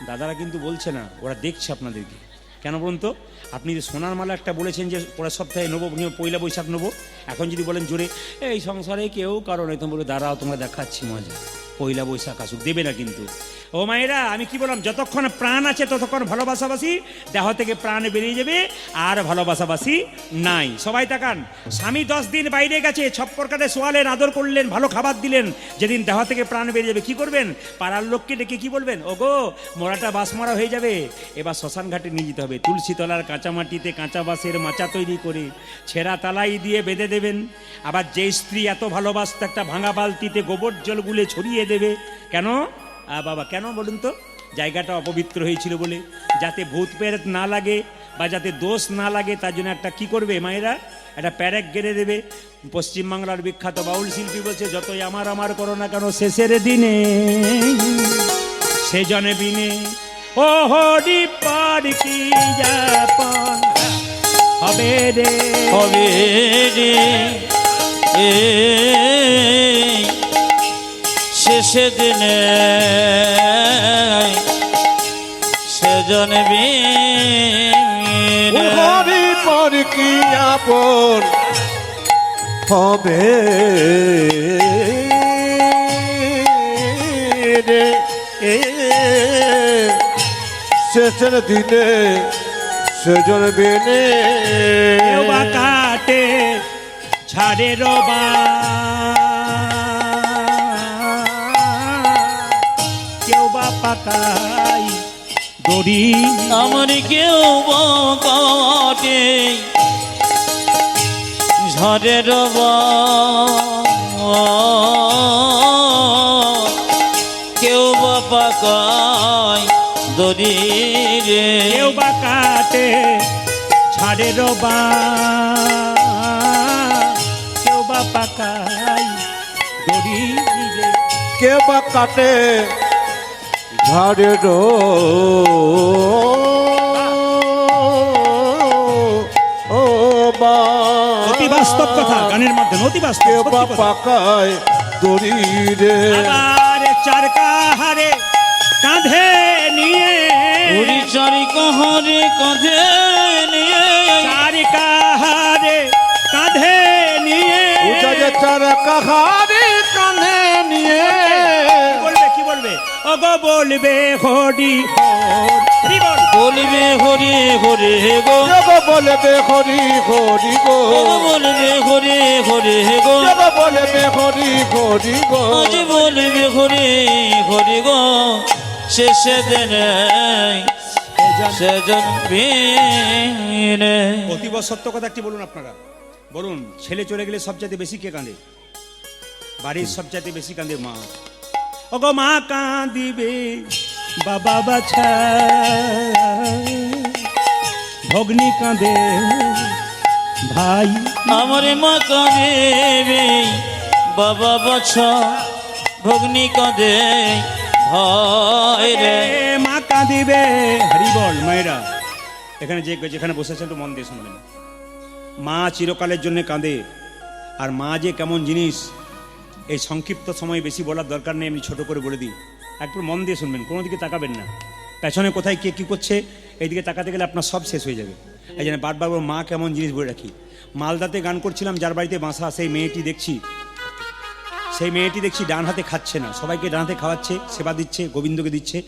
দাদারা কিন্তু বলছে না, ওরা দেখছে আপনাদেরকে। কেন বলুন তো? আপনি যে সোনার মালা একটা বলেছেন যে পরের সপ্তাহে নেবো, পয়লা বৈশাখ নেবো, এখন যদি বলেন জোরে এই সংসারে কেউ কারণ, তুমি বলে দাঁড়াও তোমরা দেখাচ্ছি মজা, পয়লা বৈশাখ আসুক, দেবে না কিন্তু। ও মায়েরা, আমি কি বললাম, যতক্ষণ প্রাণ আছে ততক্ষণ ভালোবাসাবাসি, দেহ থেকে প্রাণ বেরিয়ে যাবে আর ভালোবাসাবাসি নাই। সবাই তাকান, স্বামী 10 দিন বাইরে গেছে, ছপ্পর কাটে শোয়ালেন, আদর করলেন, ভালো খাবার দিলেন, যেদিন দেহ থেকে প্রাণ বেরিয়ে যাবে কি করবেন? পাড়ার লোককে ডেকে কি বলবেন? ও গো, মোড়াটা বাস মারা হয়ে যাবে, এবার শ্মশান ঘাটে নিয়ে যেতে হবে, তুলসী তলার কাঁচা মাটিতে কাঁচা বাঁশের মাচা তৈরি করে ছেঁড়া তালাই দিয়ে বেঁধে দেবেন। আবার যে স্ত্রী এত ভালোবাসত, একটা ভাঙা বালতিতে গোবর জল গুলে ছড়িয়ে দেবে। কেন বাবা, কেন বলুন তো? জায়গাটা অপবিত্র হয়েছিল বলে, যাতে ভূত প্রেত না লাগে বা যাতে দোষ না লাগে, তার জন্য একটা কি করবে মায়েরা, একটা প্যারেক গেড়ে দেবে। পশ্চিমবাংলার বিখ্যাত বাউল শিল্পী বলছে, যতই আমার আমার করো না কেন, শেষের দিনে সে জনে বিনে ও হরি পার কি যাপন হবে রে, হবে রে শেষে দিনে সেজন হরি পর কি আপন হবে রে শেষের দিনে সেজন বিনে কেউ বা কাটে ঝাড়ে রবা, কেউ বা পাকাই দড়ি, আমার কেউ কাটে ঝড়ে রবা, কেউ বা পাকায় দড়ি রে, কেউ বা কাটে ঝাড়ে রবা, কেউ বা পাকাই দড়ি রে। কে বা কাটে ঝাড়ে ও বা অতি বাস্তব কথা গানের মাধ্যমে, অতি বাস্তব, কে সত্যি বা কথা। পাকায় দড়ি রে আবার চারকাহারে কাঁধে নিয়ে, উড়ি চারি কহরে কাঁধে নিয়ে, চারকাহারে কাঁধে নিয়ে, উঠা যে চার কাহারি কানে নিয়ে কি বলবে ওগো বলবে হরি হরি বল, বলবে হরে হরে গো, জগ বলবে হরি হরি গো বলবে হরে হরে গো, জগ বলবে হরি হরি গো আজ বলবে হরে হরে গো, শেষে দিনে সেজন বিনে। অতীব সত্য কথা একটি বলুন আপনারা, বলুন ছেলে চলে গেলে সবচাইতে বেশি কে কাঁদে? বাড়ির সবচাইতে বেশি কাঁদে মা। ওগো মা কাঁদিবে বাবা বাছা, ভগ্নি কাঁদে ভাই, আমার মা কাঁদে বাবা বাছা, ভগ্নি কাঁদে ভাই রে, মা কাঁদিবে হরি বল। মায়েরা এখানে যেখানে বসেছেন একটু মন দিয়ে শুনবেন, মা চিরকালের জন্য কাঁদে। আর মা যে কেমন জিনিস এই সংক্ষিপ্ত সময় বেশি বলার দরকার নেই, আমি ছোট করে বলে দিই, একটু মন দিয়ে শুনবেন, কোনো দিকে তাকাবেন না। পেছনে কোথায় কে কী করছে এইদিকে তাকাতে গেলে আপনার সব শেষ হয়ে যাবে। এই জন্য বারবার মা কেমন জিনিস বলে রাখি। মালদাতে গান করছিলাম, যার বাড়িতে বাসা সেই মেয়েটি দেখছি ডান হাতে খাচ্ছে না, সবাইকে ডান হাতে খাওয়াচ্ছে, সেবা দিচ্ছে, গোবিন্দকে দিচ্ছে,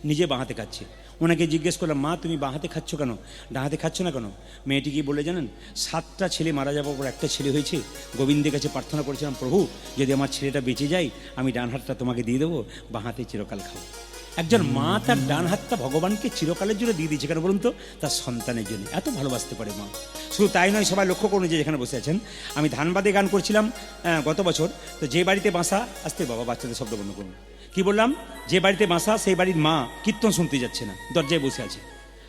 নিজে বাঁ হাতে খাচ্ছে। ওনাকে জিজ্ঞেস করলাম, মা তুমি বাঁ হাতে খাচ্ছ কেন, ডান হাতে খাচ্ছ না কেন? মেয়েটি কি বলে জানেন, 7টা ছেলে মারা যাওয়ার পর একটা ছেলে হয়েছে, গোবিন্দের কাছে প্রার্থনা করেছিলাম, প্রভু যদি আমার ছেলেটা বেঁচে যায় আমি ডান হাতটা তোমাকে দিয়ে দেবো, বাঁ হাতে চিরকাল খাবো। একজন মা তার ডান হাতটা ভগবানকে চিরকালের জন্য দিয়ে দিয়েছে, কেন বলুন তো? তার সন্তানের জন্য। এত ভালোবাসতে পারে মা। শুধু তাই নয়, সবাই লক্ষ্য করুন যে যেখানে বসে আছেন, আমি ধানবাদে গান করছিলাম গত বছর, তো যে বাড়িতে বাসা, আসতে বাবা বাচ্চাদের শব্দ বন্ধ করুন, কি বললাম, যে বাড়িতে বাসা সেই বাড়ির মা কীর্তন শুনতে যাচ্ছে না, দরজায় বসে আছে।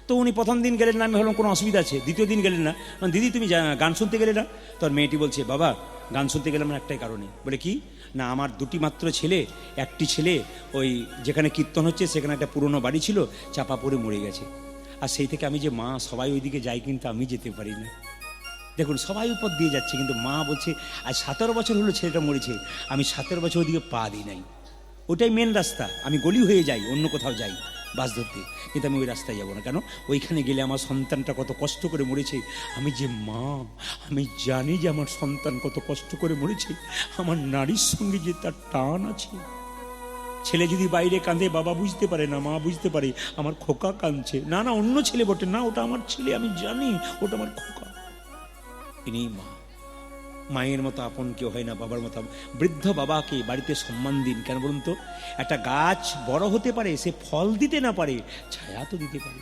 তো উনি প্রথম দিন গেলেন না, আমি ভাবলাম কোনো অসুবিধা আছে। দ্বিতীয় দিন গেলেন না, দিদি তুমি গান শুনতে গেলে না? তোর মেয়েটি বলছে, বাবা গান শুনতে গেলাম না একটাই কারণে। বলে কি না, আমার 2টি মাত্র ছেলে, একটি ছেলে ওই যেখানে কীর্তন হচ্ছে সেখানে একটা পুরনো বাড়ি ছিল, চাপা পড়ে মরে গেছে। আর সেই থেকে আমি যে মা সবাই ওইদিকে যাই, কিন্তু আমি যেতে পারি না। দেখুন সবাই উপর দিয়ে যাচ্ছে, কিন্তু মা বলছে আজ 17 বছর হলো ছেলেটা মরেছে, আমি 17 বছর ওইদিকে পা দিই নাই। ওটাই মেন রাস্তা, আমি গলি হয়ে যাই, অন্য কোথাও যাই বাস ধরতে, কিন্তু আমি ওই রাস্তায় যাবো না। কেন? ওইখানে গেলে আমার সন্তানটা কত কষ্ট করে মরেছে, আমি যে মা, আমি জানি যে আমার সন্তান কত কষ্ট করে মরেছে, আমার নারীর সঙ্গে যে তার টান আছে। ছেলে যদি বাইরে কাঁদে বাবা বুঝতে পারে না, মা বুঝতে পারে আমার খোকা কাঁদছে, না না অন্য ছেলে বটে, না ওটা আমার ছেলে, আমি জানি ওটা আমার খোকা। ইনি মা। মায়ের মতো আপন কেউ হয় না, বাবার মতো। বৃদ্ধ বাবাকে বাড়িতে সম্মান দিন। কেন বলুন তো? একটা গাছ বড় হতে পারে, সে ফল দিতে না পারে, ছায়া তো দিতে পারে।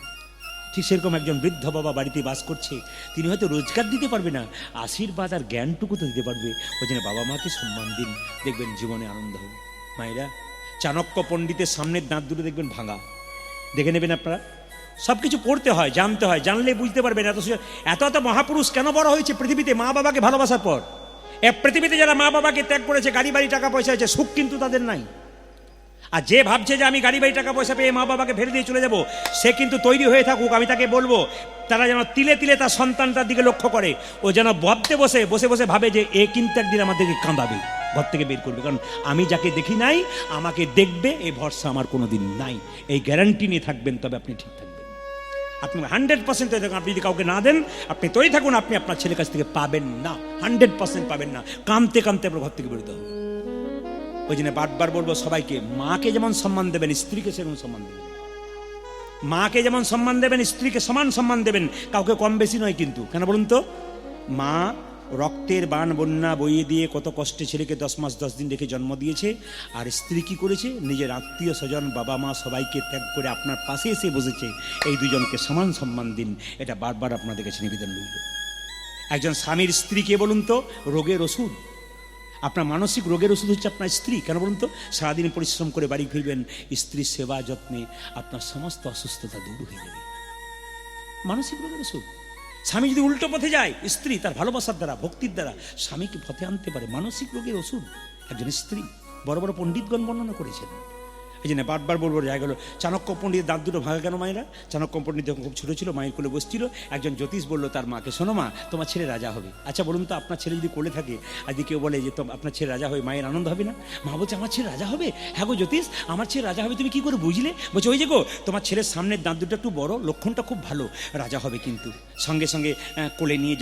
ঠিক সেরকম একজন বৃদ্ধ বাবা বাড়িতে বাস করছে, তিনি হয়তো রোজগার দিতে পারবে না, আশীর্বাদ আর জ্ঞানটুকু তো দিতে পারবে। ওই জন্য বাবা মাকে সম্মান দিন, দেখবেন জীবনে আনন্দ হবে। মায়েরা, চাণক্য পণ্ডিতের সামনের দাঁত দুটো দেখবেন ভাঙা, দেখে নেবেন আপনারা। সব কিছু পড়তে হয়, জানতে হয়, জানলে বুঝতে পারবেন এত এত মহাপুরুষ কেন বড় হয়েছে পৃথিবীতে মা বাবাকে ভালোবাসার পর। এ পৃথিবীতে যারা মা বাবাকে ত্যাগ করেছে, গাড়ি বাড়ি টাকা পয়সা আছে, সুখ কিন্তু তাদের নাই। আর যে ভাবছে যে আমি গাড়ি বাড়ি টাকা পয়সা পেয়ে মা বাবাকে ফেলে দিয়ে চলে যাব, সে কিন্তু তৈরি হয়ে থাকুক। আমি তাকে বলবো তারা যেন তিলে তিলে তার সন্তানটার দিকে লক্ষ্য করে। ও যেন ভাবতে বসে বসে বসে ভাবে যে এ কিন্তু একদিন আমাদেরকে কাঁদাবে, ঘর থেকে বের করবে। কারণ আমি যাকে দেখি নাই আমাকে দেখবে, এই ভরসা আমার কোনো দিন নাই। এই গ্যারান্টি নিয়ে থাকবেন, তবে আপনি ঠিক থাকবেন। আপনি 100% তৈরি থাকুন। আপনি যদি কাউকে না দেন, আপনি তৈরি থাকুন, আপনি আপনার ছেলের কাছ থেকে পাবেন না, 100% পাবেন না। কামতে কামতে আপনার ঘর থেকে বেরোতে হবে। ওই জন্য বারবার বলবো সবাইকে, মাকে যেমন সম্মান দেবেন স্ত্রীকে সেরকম সম্মান দেবেন। মাকে যেমন সম্মান দেবেন স্ত্রীকে সমান সম্মান দেবেন, কাউকে কম বেশি নয় কিন্তু। কেন বলুন তো? মা রক্তের বান বন্যা বইয়ে দিয়ে কত কষ্টে ছেলেকে 10 মাস 10 দিন রেখে জন্ম দিয়েছে। আর স্ত্রী কি করেছে? নিজের আত্মীয় স্বজন বাবা মা সবাইকে ত্যাগ করে আপনার পাশে এসে বসেছে। এই দুজনকে সমান সম্মান দিন, এটা বারবার আপনাদের কাছে নিবেদন রইল। একজন স্বামীর স্ত্রী কে বলুন তো? রোগের ওষুধ। আপনার মানসিক রোগের ওষুধ হচ্ছে আপনার স্ত্রী। কেন বলুন তো? সারাদিন পরিশ্রম করে বাড়ি ফিরবেন, স্ত্রীর সেবা যত্নে আপনার সমস্ত অসুস্থতা দূর হয়ে যাবে। মানসিক রোগের ওষুধ। স্বামী যদি উল্টো পথে যায়, স্ত্রী তার ভালোবাসার দ্বারা ভক্তির দ্বারা স্বামীকে পথে আনতে পারে। মানসিক রোগের ওষুধ একজন স্ত্রী। বড় বড় পণ্ডিতগণ বর্ণনা করেছেন। এই জন্য বারবার বলবো, দেখা গেল চাণক্য পণ্ডিতের দাঁত দুটো ভাঙা কেন মায়েরা? চাণক্য পণ্ডিত যখন খুব ছোটো ছিল, মায়ের কোলে বসছিল, একজন জ্যোতিষ বললো তার মাকে, শোনো মা, তোমার ছেলে রাজা হবে। আচ্ছা বলুন তো, আপনার ছেলে যদি কোলে থাকে, আজকে কেউ বলে যে আপনার ছেলে রাজা হবে, মায়ের আনন্দ হবে না? মা বলছে আমার ছেলে রাজা হবে। হ্যাঁ গো জ্যোতিষ, আমার ছেলে রাজা হবে, তুমি কি করে বুঝলে? বলছে ওই যে গো, তোমার ছেলের সামনের দাঁত দুটো একটু বড়, লক্ষণটা খুব ভালো, রাজা হবে কিন্তু। সঙ্গে সঙ্গে কোলে নিয়ে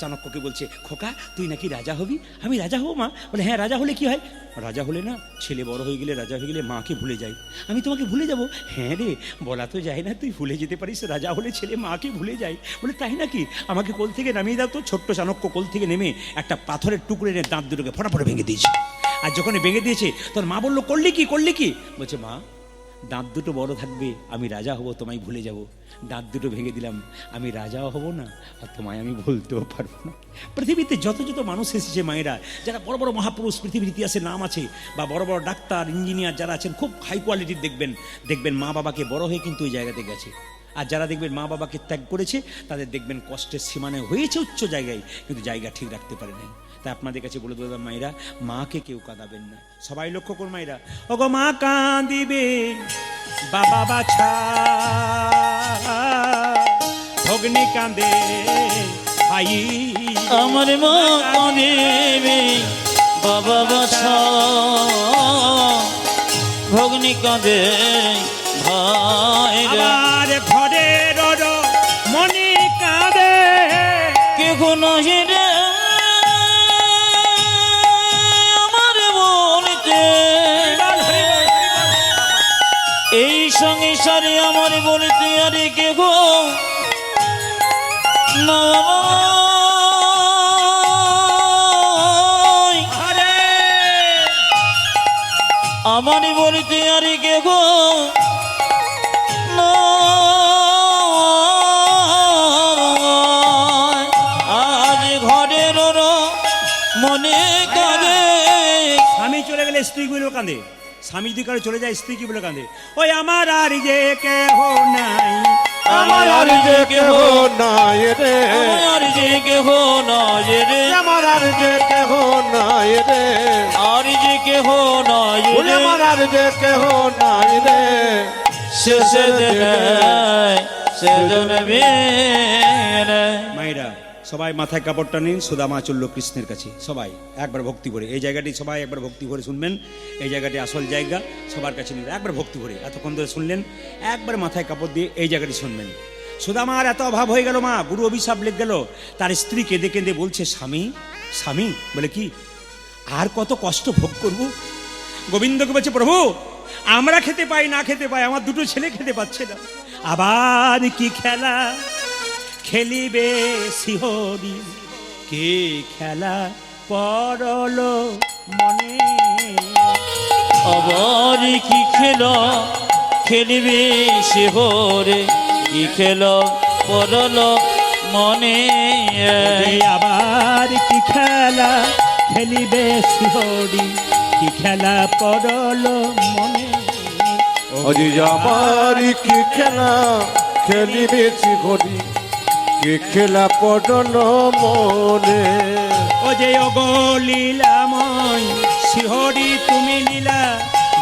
চাণক্যকে বলছে, খোকা তুই নাকি রাজা হবি? আমি রাজা হবো মা? বলে হ্যাঁ, রাজা হলে কি হয়? রাজা হলে না, ছেলে বড় হয়ে গেলে, রাজা হয়ে গেলে মাকে ভুলে যায়। আমি তোমাকে ভুলে যাব? হ্যাঁ রে, বলা তো যায় না, তুই ভুলে যেতে পারিস, রাজা হলে ছেলে মাকে ভুলে যায়। বলে তাই নাকি? আমাকে কোল থেকে নামিয়ে দাও তো। ছোট্ট চাণক্য কোল থেকে নেমে একটা পাথরের টুকরে এনে দাঁত দুটোকে ফটাফট ভেঙে দিয়েছে। আর যখন ভেঙে দিয়েছে, তোর মা বললো করলি কি করলি কি? বলছে মা, দাঁত দুটো বড় থাকবে, আমি রাজা হব, তোমায় ভুলে যাব। দাঁত দুটো ভেঙে দিলাম, আমি রাজাও হব না, আর তোমায় আমি ভুলতেও পারবো না। পৃথিবীতে যত যত মানুষ এসেছে মায়েরা, যারা বড় বড় মহাপুরুষ পৃথিবীর ইতিহাসে নাম আছে, বা বড় বড় ডাক্তার ইঞ্জিনিয়ার যারা আছেন, খুব হাই কোয়ালিটির দেখবেন মা বাবাকে বড় হয়ে কিন্তু ওই জায়গাতে গেছে। আর যারা দেখবেন মা বাবাকে ত্যাগ করেছে, তাদের দেখবেন কষ্টের সীমানায় হয়েছে উচ্চ জায়গায়, কিন্তু জায়গা ঠিক রাখতে পারে নাই। তাই আপনাদের কাছে বলে দেবেন মায়েরা, মাকে কেউ কাঁদাবেন না। সবাই লক্ষ্য করুন মায়েরা, ওগো মা কাঁদিবে বাবা বাছা, ভগ্নি কাঁদে ভাই, আমার মা কাঁদিবে বাবা বাছা, ভগ্নি কাঁদে ভাই। আমার ঘরের মনে কাঁদে কে নহে রে আমার বলতে, এই সংসারে আমার বলতে আরে কে গো না, আমার বলতে আরে কে গো না, আজ ঘরের মনে কাঁদে। স্বামী চলে গেলে স্ত্রী গুলো কাঁদে। স্বামী যদি কারো চলে যায়, স্ত্রী কি বলে কাঁদে? ওই আমার আর যে কেহ নাই, আমার আর যে কেহ নাই রে, আমার আর যে কেহ নাই রে, আমার আর যে কেহ নাই রে, আর যে কেহ নাই রে, আমার আর যে কেহ নাই রে, শেষে দিনে সেজন বেরে। মায়েরা সবাই মাথায় কাপড়টা নিন। সুদামা চলল কৃষ্ণের কাছে, সবাই একবার ভক্তি করে। এই জায়গাটি সবাই একবার ভক্তি করে শুনবেন। এই জায়গাটি আসল জায়গা, সবার কাছে নিন একবার ভক্তি করে। এতক্ষণ ধরে শুনলেন, একবার মাথায় কাপড় দিয়ে এই জায়গাটি শুনবেন। সুদামার এত অভাব হয়ে গেল, মা গুরু অভিশাপ লেগে গেল। তার স্ত্রী কেঁদে কেঁদে বলছে, স্বামী স্বামী, বলে কি আর কত কষ্ট ভোগ করব? গোবিন্দকে বলছে, প্রভু আমরা খেতে পাই না খেতে পাই, আমার দুটো ছেলে খেতে পাচ্ছে না। আবার কি খেলা খেলিবে শিহরি, কে খেলা পড়ল মনে, আবার কি খেলা খেলিবে শিহরে, কি খেলা পড়ল মনে, আবার কি খেলা খেলিবে শিহরি, কি খেলা পড়ল মনে। অজি আমার কি খেলা খেলিবেছি ঘড়ি কে খেলা পড়ল মনে ও যে অগো লীলাময় শিহরি তুমি লীলা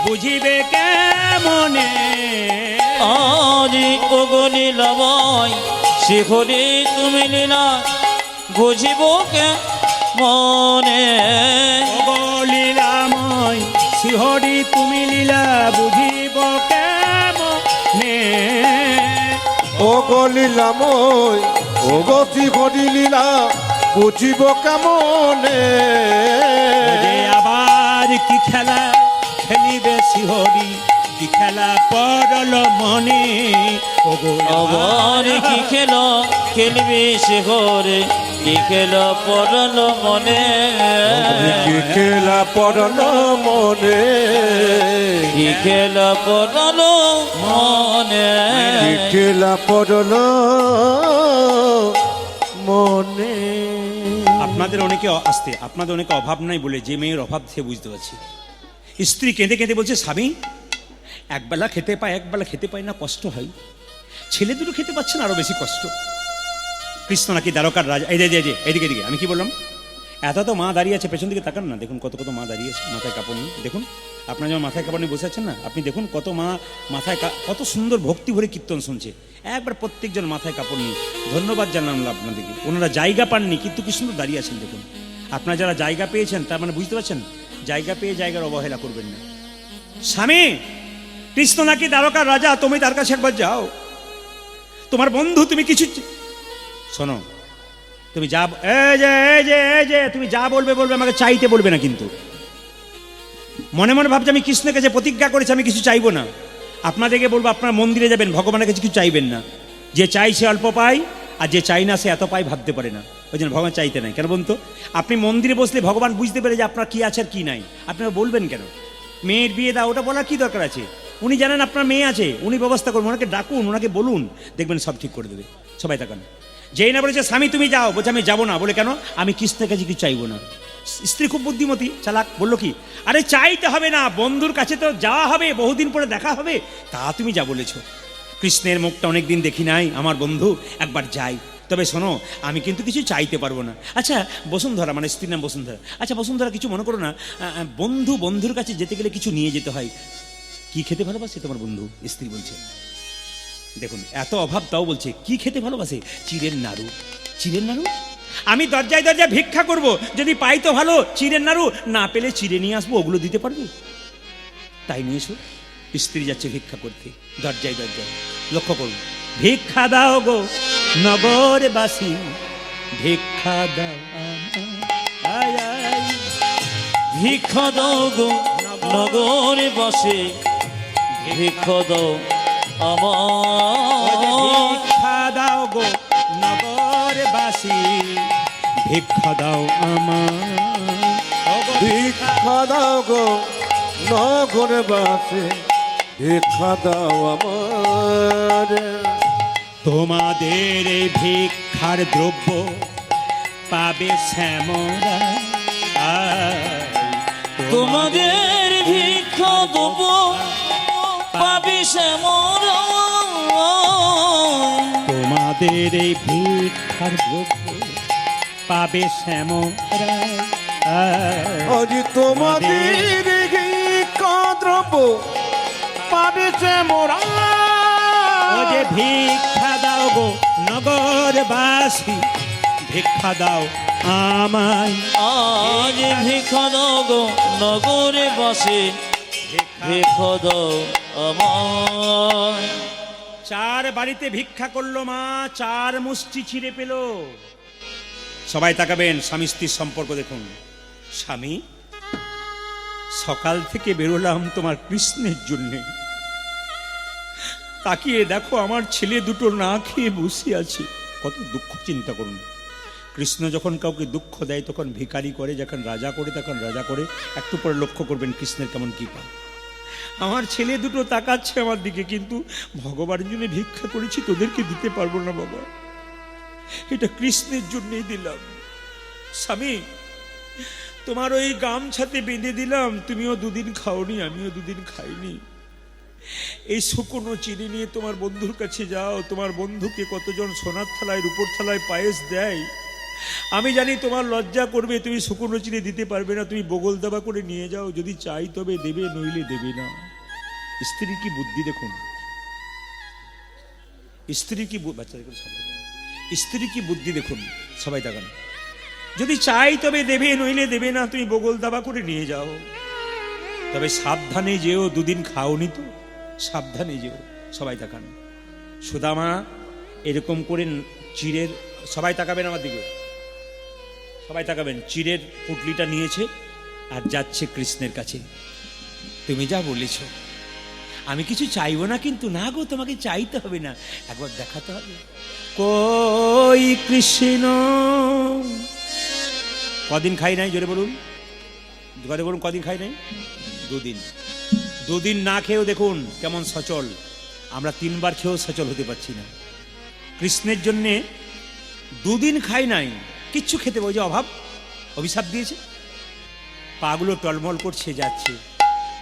বুঝিবে কেমনে আজি ওগনি লবয় শিখরে তুমি লীলা বুঝিব কে মনে অগো লীলাময় শিহরি তুমি লীলা বুঝিব কেমনে ও গলিলাময় ও গতি ঘড়ি লীলা বুঝিব কেমনে ও যে আবার কি খেলা খেলিবে শিহরি কি খেলা পড়ল মনে ওগো আবার কি খেলো খেলবে শিখরে কি খেলো পড়ল মনে কি খেলা পড়ল মনে কি খেলো পড়ল মনে কি খেলা পড়ল মনে আপনাদের অনেকে আসতে আপনাদের অনেকে অভাব নাই বলে যে মেয়ের অভাব সে বুঝতে পারছি স্ত্রী কেঁদে কেঁদে বলছে স্বামী একবেলা খেতে পায় একবেলা খেতে পায় না কষ্ট হয় ছেলে দুটো খেতে পাচ্ছে না আরো বেশি কষ্ট কৃষ্ণ নাকি দ্বারকার রাজা এই যে এদিকে এদিকে আমি কি বললাম এত তো মা দাঁড়িয়ে আছে পেছন দিকে তাকান না দেখুন কত কত মা দাঁড়িয়ে আছে মাথায় কাপড় নিয়ে দেখুন আপনার যেমন মাথায় কাপড় নিয়ে বসে আছেন না আপনি দেখুন কত মা মাথায় কত সুন্দর ভক্তি ভরে কীর্তন শুনছে একবার প্রত্যেকজন মাথায় কাপড় নিয়ে ধন্যবাদ জানালাম আপনাদেরকে ওনারা জায়গা পাননি কিন্তু কি সুন্দর দাঁড়িয়ে আছেন দেখুন আপনারা যারা জায়গা পেয়েছেন তার মানে বুঝতে পারছেন জায়গা পেয়ে জায়গার অবহেলা করবেন না স্বামী কৃষ্ণ নাকি দ্বারকার রাজা তুমি তার কাছে একবার যাও তোমার বন্ধু তুমি কিছু শোনো তুমি যা এই যে তুমি যা বলবে আমাকে চাইতে বলবে না কিন্তু মনে মনে ভাবছে আমি কৃষ্ণের কাছে প্রতিজ্ঞা করেছি আমি কিছু চাইবো না আপনাদেরকে বলবো আপনারা মন্দিরে যাবেন ভগবানের কাছে কিছু চাইবেন না যে চাই সে অল্প পায় আর যে চাই না সে এত পায় ভাবতে পারে না ওই জন্য ভগবান চাইতে নাই কেন বলতো আপনি মন্দিরে বসলে ভগবান বুঝতে পারে যে আপনার কি আছে আর কি নাই আপনারা বলবেন কেন মেয়ের বিয়ে দাও ওটা বলার কি দরকার আছে উনি জানেন আপনার মেয়ে আছে উনি ব্যবস্থা করবেন ওনাকে ডাকুন ওনাকে বলুন দেখবেন সব ঠিক করে দেবে সবাই তাকান যেই না বলেছে স্বামী তুমি যাও বলছে আমি যাবো না বলে কেন আমি কৃষ্ণের কাছে কিছু চাইবো না স্ত্রী খুব বুদ্ধিমতী চালাক বললো কি আরে চাইতে হবে না বন্ধুর কাছে তো যাওয়া হবে বহুদিন পরে দেখা হবে তা তুমি যা বলেছো কৃষ্ণের মুখটা অনেকদিন দেখি নাই আমার বন্ধু একবার যাই তবে শোনো আমি কিন্তু কিছু চাইতে পারবো না আচ্ছা বসুন্ধরা মানে স্ত্রীর নাম বসুন্ধরা আচ্ছা বসুন্ধরা কিছু মনে করো না বন্ধুর কাছে যেতে গেলে কিছু নিয়ে যেতে হয় কি খেতে ভালোবাসে তোমার বন্ধু স্ত্রী বলছে দেখুন এত অভাব তাও বলছে কি খেতে ভালোবাসে চিড়ের নাড়ু আমি দরজায় ভিক্ষা করব যদি পাই তো ভালো চিড়ের নাড়ু না পেলে চিড়ে নিয়ে আসবো ওগুলো দিতে পারবে তাই নিয়ে এসো স্ত্রী যাচ্ছে ভিক্ষা করতে দরজায় লক্ষ্য করুন ভিক্ষা দাও গো নগরবাসী ভিক্ষা দাও আয় আয় ভিক্ষা দাও গো নগরে বসে ভিক্ষা দাও আমার ভিক্ষা দাও গো নগরবাসী ভিক্ষা দাও আমার ভিক্ষা দাও গো নগরে বাসে ভিক্ষা দাও আমার তোমাদের এই ভিক্ষার দ্রব্য পাবে শ্যামরা তোমাদের ভিক্ষা দেব পাবি শ্যামল তোমাদের এই ভিক্ষার দ্রব্য পাবে শ্যামরা আজি তোমাদের ভিক্ষা দ্রব্য পাবে সে মোরা ও যে ভিক্ষা দাও গো নগরবাসী ভিক্ষা দাও আমায় আজ ভিক্ষা দাও গো নগরে বসে ভিক্ষা দাও আমায় চার বাড়িতে ভিক্ষা করলো মা চার মুষ্টি ছিঁড়ে পেল সবাই তাকাবেন স্বামী স্ত্রীর সম্পর্ক দেখুন স্বামী সকাল থেকে বেরোলাম তোমার কৃষ্ণের জন্যে তাকিয়ে দেখো আমার ছেলে দুটো না খেয়ে বসে আছে কত দুঃখ চিন্তা করুন কৃষ্ণ যখন কাউকে দুঃখ দেয় তখন ভিখারি করে যখন রাজা করে তখন রাজা করে একটু পরে লক্ষ্য করবেন কৃষ্ণের কেমন কৃপা আমার ছেলে দুটো তাকাচ্ছে আমার দিকে কিন্তু ভগবানের জন্য ভিক্ষা করেছি তোদেরকে দিতে পারবো না বাবা এটা কৃষ্ণের জন্যই দিলাম স্বামী তোমার ওই গামছাতে বেঁধে দিলাম তুমিও দুদিন খাওনি আমিও দুদিন খাইনি এই শুকনো চিনি নিয়ে তোমার বন্ধুর কাছে যাও, তোমার বন্ধুকে কতজন সোনার থালায় রূপোর থালায় পায়েস দেয়। আমি জানি তোমার লজ্জা করবে, তুমি শুকনো চিনি দিতে পারবে না, তুমি বগল দাবা করে নিয়ে যাও, যদি চাই তবে দেবে, নইলে দেবে না। স্ত্রী কি বুদ্ধি দেখুন, স্ত্রী কি বাচ্চাদের স্ত্রী কি বুদ্ধি দেখুন, সবাই তাকান। যদি চাই তবে দেবে, নইলে দেবে না, তুমি বগল দাবা করে নিয়ে যাও, তবে সাবধানে যেও, দুদিন খাওনি তো, সাবধানে যেও। সবাই তাকান। সুদামা এরকম করে চিড়ের, সবাই তাকাবেন আমার দিকে, সবাই তাকাবেন, চিড়ের পুটলিটা নিয়েছে আর যাচ্ছে কৃষ্ণের কাছে। তুমি যা বলেছ, আমি কিছু চাইবো না, কিন্তু না গো, তোমাকে চাইতে হবে না, একবার দেখাতে হবে। কই কৃষ্ণ, কদিন খাই নাই, জোরে বলুন, জোরে বলুন, কদিন খাই নাই? দুদিন। দুদিন না খেয়েও দেখুন কেমন সচল। আমরা 3 বার খেয়েও সচল হতে পারছি না। কৃষ্ণের জন্যে দুদিন খাই নাই, কিচ্ছু খেতে, ওই যে অভাব, অভিশাপ দিয়েছে, পাগুলো টলমল করছে, যাচ্ছে।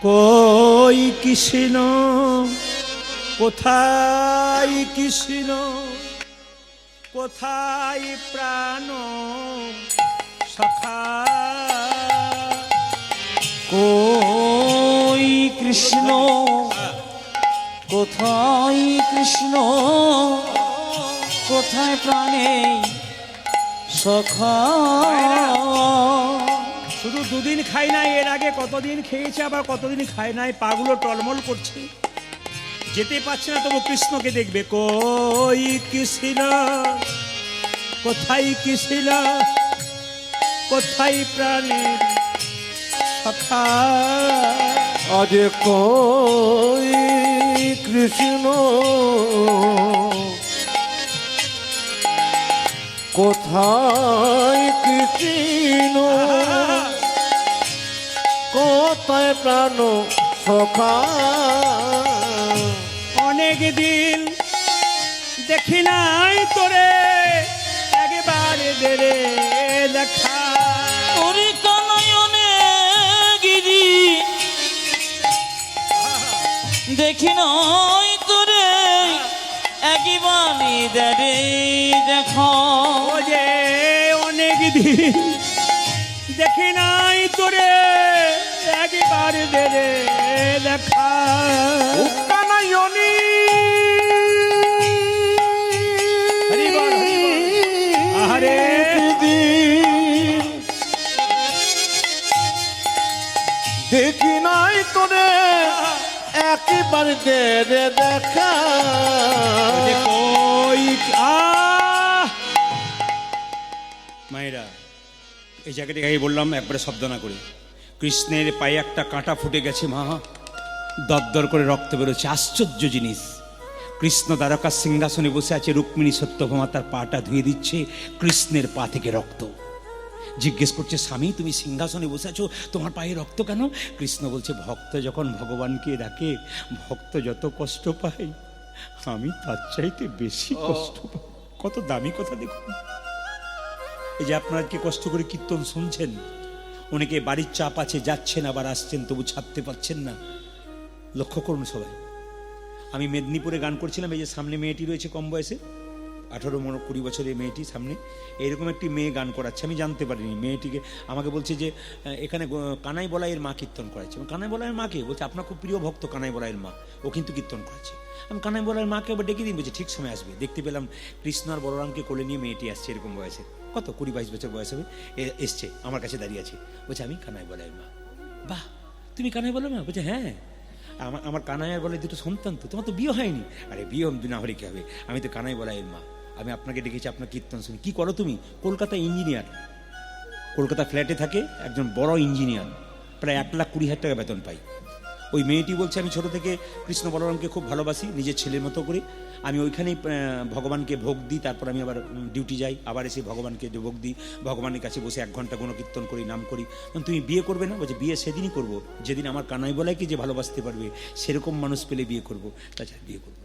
কই কৃষ্ণ, কোথায় কৃষ্ণ, কোথায় প্রাণ সখা, কই কৃষ্ণ, কোথায় কৃষ্ণ, কোথায় প্রাণে সখা। শুধু দুদিন খাই নাই, এর আগে কতদিন খেয়েছে, আবার কতদিন খায় নাই, পাগুলো টলমল করছে, যেতে পারছে না, তবু কৃষ্ণকে দেখবে। কই কৃষ্ণ, কোথায় কৃষ্ণ, কোথায় প্রাণের সখা। আজ কই কৃষ্ণ, কোথায় কৃষ্ণ, কোথায় প্রাণ সখা। অনেক দিন দেখি নাই তোরে, একবারে দেরে দেখা। ওরে কানায়নে গিরি দেখি নয় তোরে, একবারে দেরে দেখা। ও যে অনেক দিন দেখি নাই তোরে, একবারে দেরে দেখা। কানায়নি হরি বল, হরি বল। আহারে দেখি নাই তোরে, একেবারে দেরে দেখা। যে কই মায়েরা, এই জায়গাটি গাই বললাম একবারে শব্দ না করে। কৃষ্ণের পায়ে একটা কাঁটা ফুটে গেছে, মা, দরদর করে রক্ত বেরোচ্ছে। আশ্চর্য জিনিস, কৃষ্ণ দ্বারকার সিংহাসনে বসে আছে, রুক্মিণী সত্যভামা তার পাটা ধুয়ে দিচ্ছে, কৃষ্ণের পা থেকে রক্ত। জিজ্ঞেস করছে, স্বামী তুমি সিংহাসনে বসে আছো, তোমার পায়ে রক্ত কেন? কৃষ্ণ বলছে, ভক্ত যখন ভগবানকে ডাকে, ভক্ত যত কষ্ট পায়, আমি তার চাইতে বেশি কষ্ট পাই। কত দামি কথা দেখুন। এই যে আপনারা কি কষ্ট করে কীর্তন শুনছেন, অনেকে বাড়ির চাপ আছে, যাচ্ছেন আবার আসছেন, তবু ছাড়তে পারছেন না। লক্ষ্য করুন সবাই। আমি মেদিনীপুরে গান করছিলাম, এই যে সামনে মেয়েটি রয়েছে কম বয়সে, 18-20 বছরের মেয়েটি সামনে, এরকম একটি মেয়ে গান করাচ্ছে। আমি জানতে পারিনি, মেয়েটিকে আমাকে বলছে যে এখানে কানাই বলাইয়ের মা কীর্তন করাচ্ছে। কানাই বলাইয়ের মাকে বলছে, আপনার খুব প্রিয় ভক্ত কানাই বলাইয়ের মা, ও কিন্তু কীর্তন করাচ্ছে। আমি কানাই বলাইয়ের মাকে আবার ডেকে দিন, বলছে ঠিক সময় আসবে। দেখতে পেলাম কৃষ্ণ আর বলরামকে কোলে নিয়ে মেয়েটি আসছে, এরকম বয়সে, কত 20-22 বছর বয়স হবে, এসছে, আমার কাছে দাঁড়িয়ে আছে, বলছে আমি কানাই বলাইয়ের মা। বাহ, তুমি কানাই বলার মা? বলছে হ্যাঁ, আমার কানাই আর বলে দুটো সন্তান, তো তোমার তো বিয়ে হয়নি। আরে বিয়ে না হলে কি হবে, আমি তো কানাই বলাইয়ের মা। আমি আপনাকে ডেকেছি আপনার কীর্তন শুনি। কি করো তুমি? কলকাতা ইঞ্জিনিয়ার, কলকাতা ফ্ল্যাটে থাকে, একজন বড় ইঞ্জিনিয়ার, প্রায় 1,20,000 টাকা বেতন পাই। ওই মেয়েটি বলছে, আমি ছোট থেকে কৃষ্ণ বলরামকে খুব ভালোবাসি, নিজের ছেলের মতো করি। আমি ওইখানেই ভগবানকে ভোগ দিই, তারপর আমি আবার ডিউটি যাই, আবার এসে ভগবানকে ভোগ দিই, ভগবানের কাছে বসে 1 ঘন্টা কোনো কীর্তন করি, নাম করি। তুমি বিয়ে করবে না? বলছে বিয়ে সেদিনই করবো যেদিন আমার কানাই বলাইকে যে ভালোবাসতে পারবে, সেরকম মানুষ পেলে বিয়ে করবো, তাছাড়া বিয়ে করবো।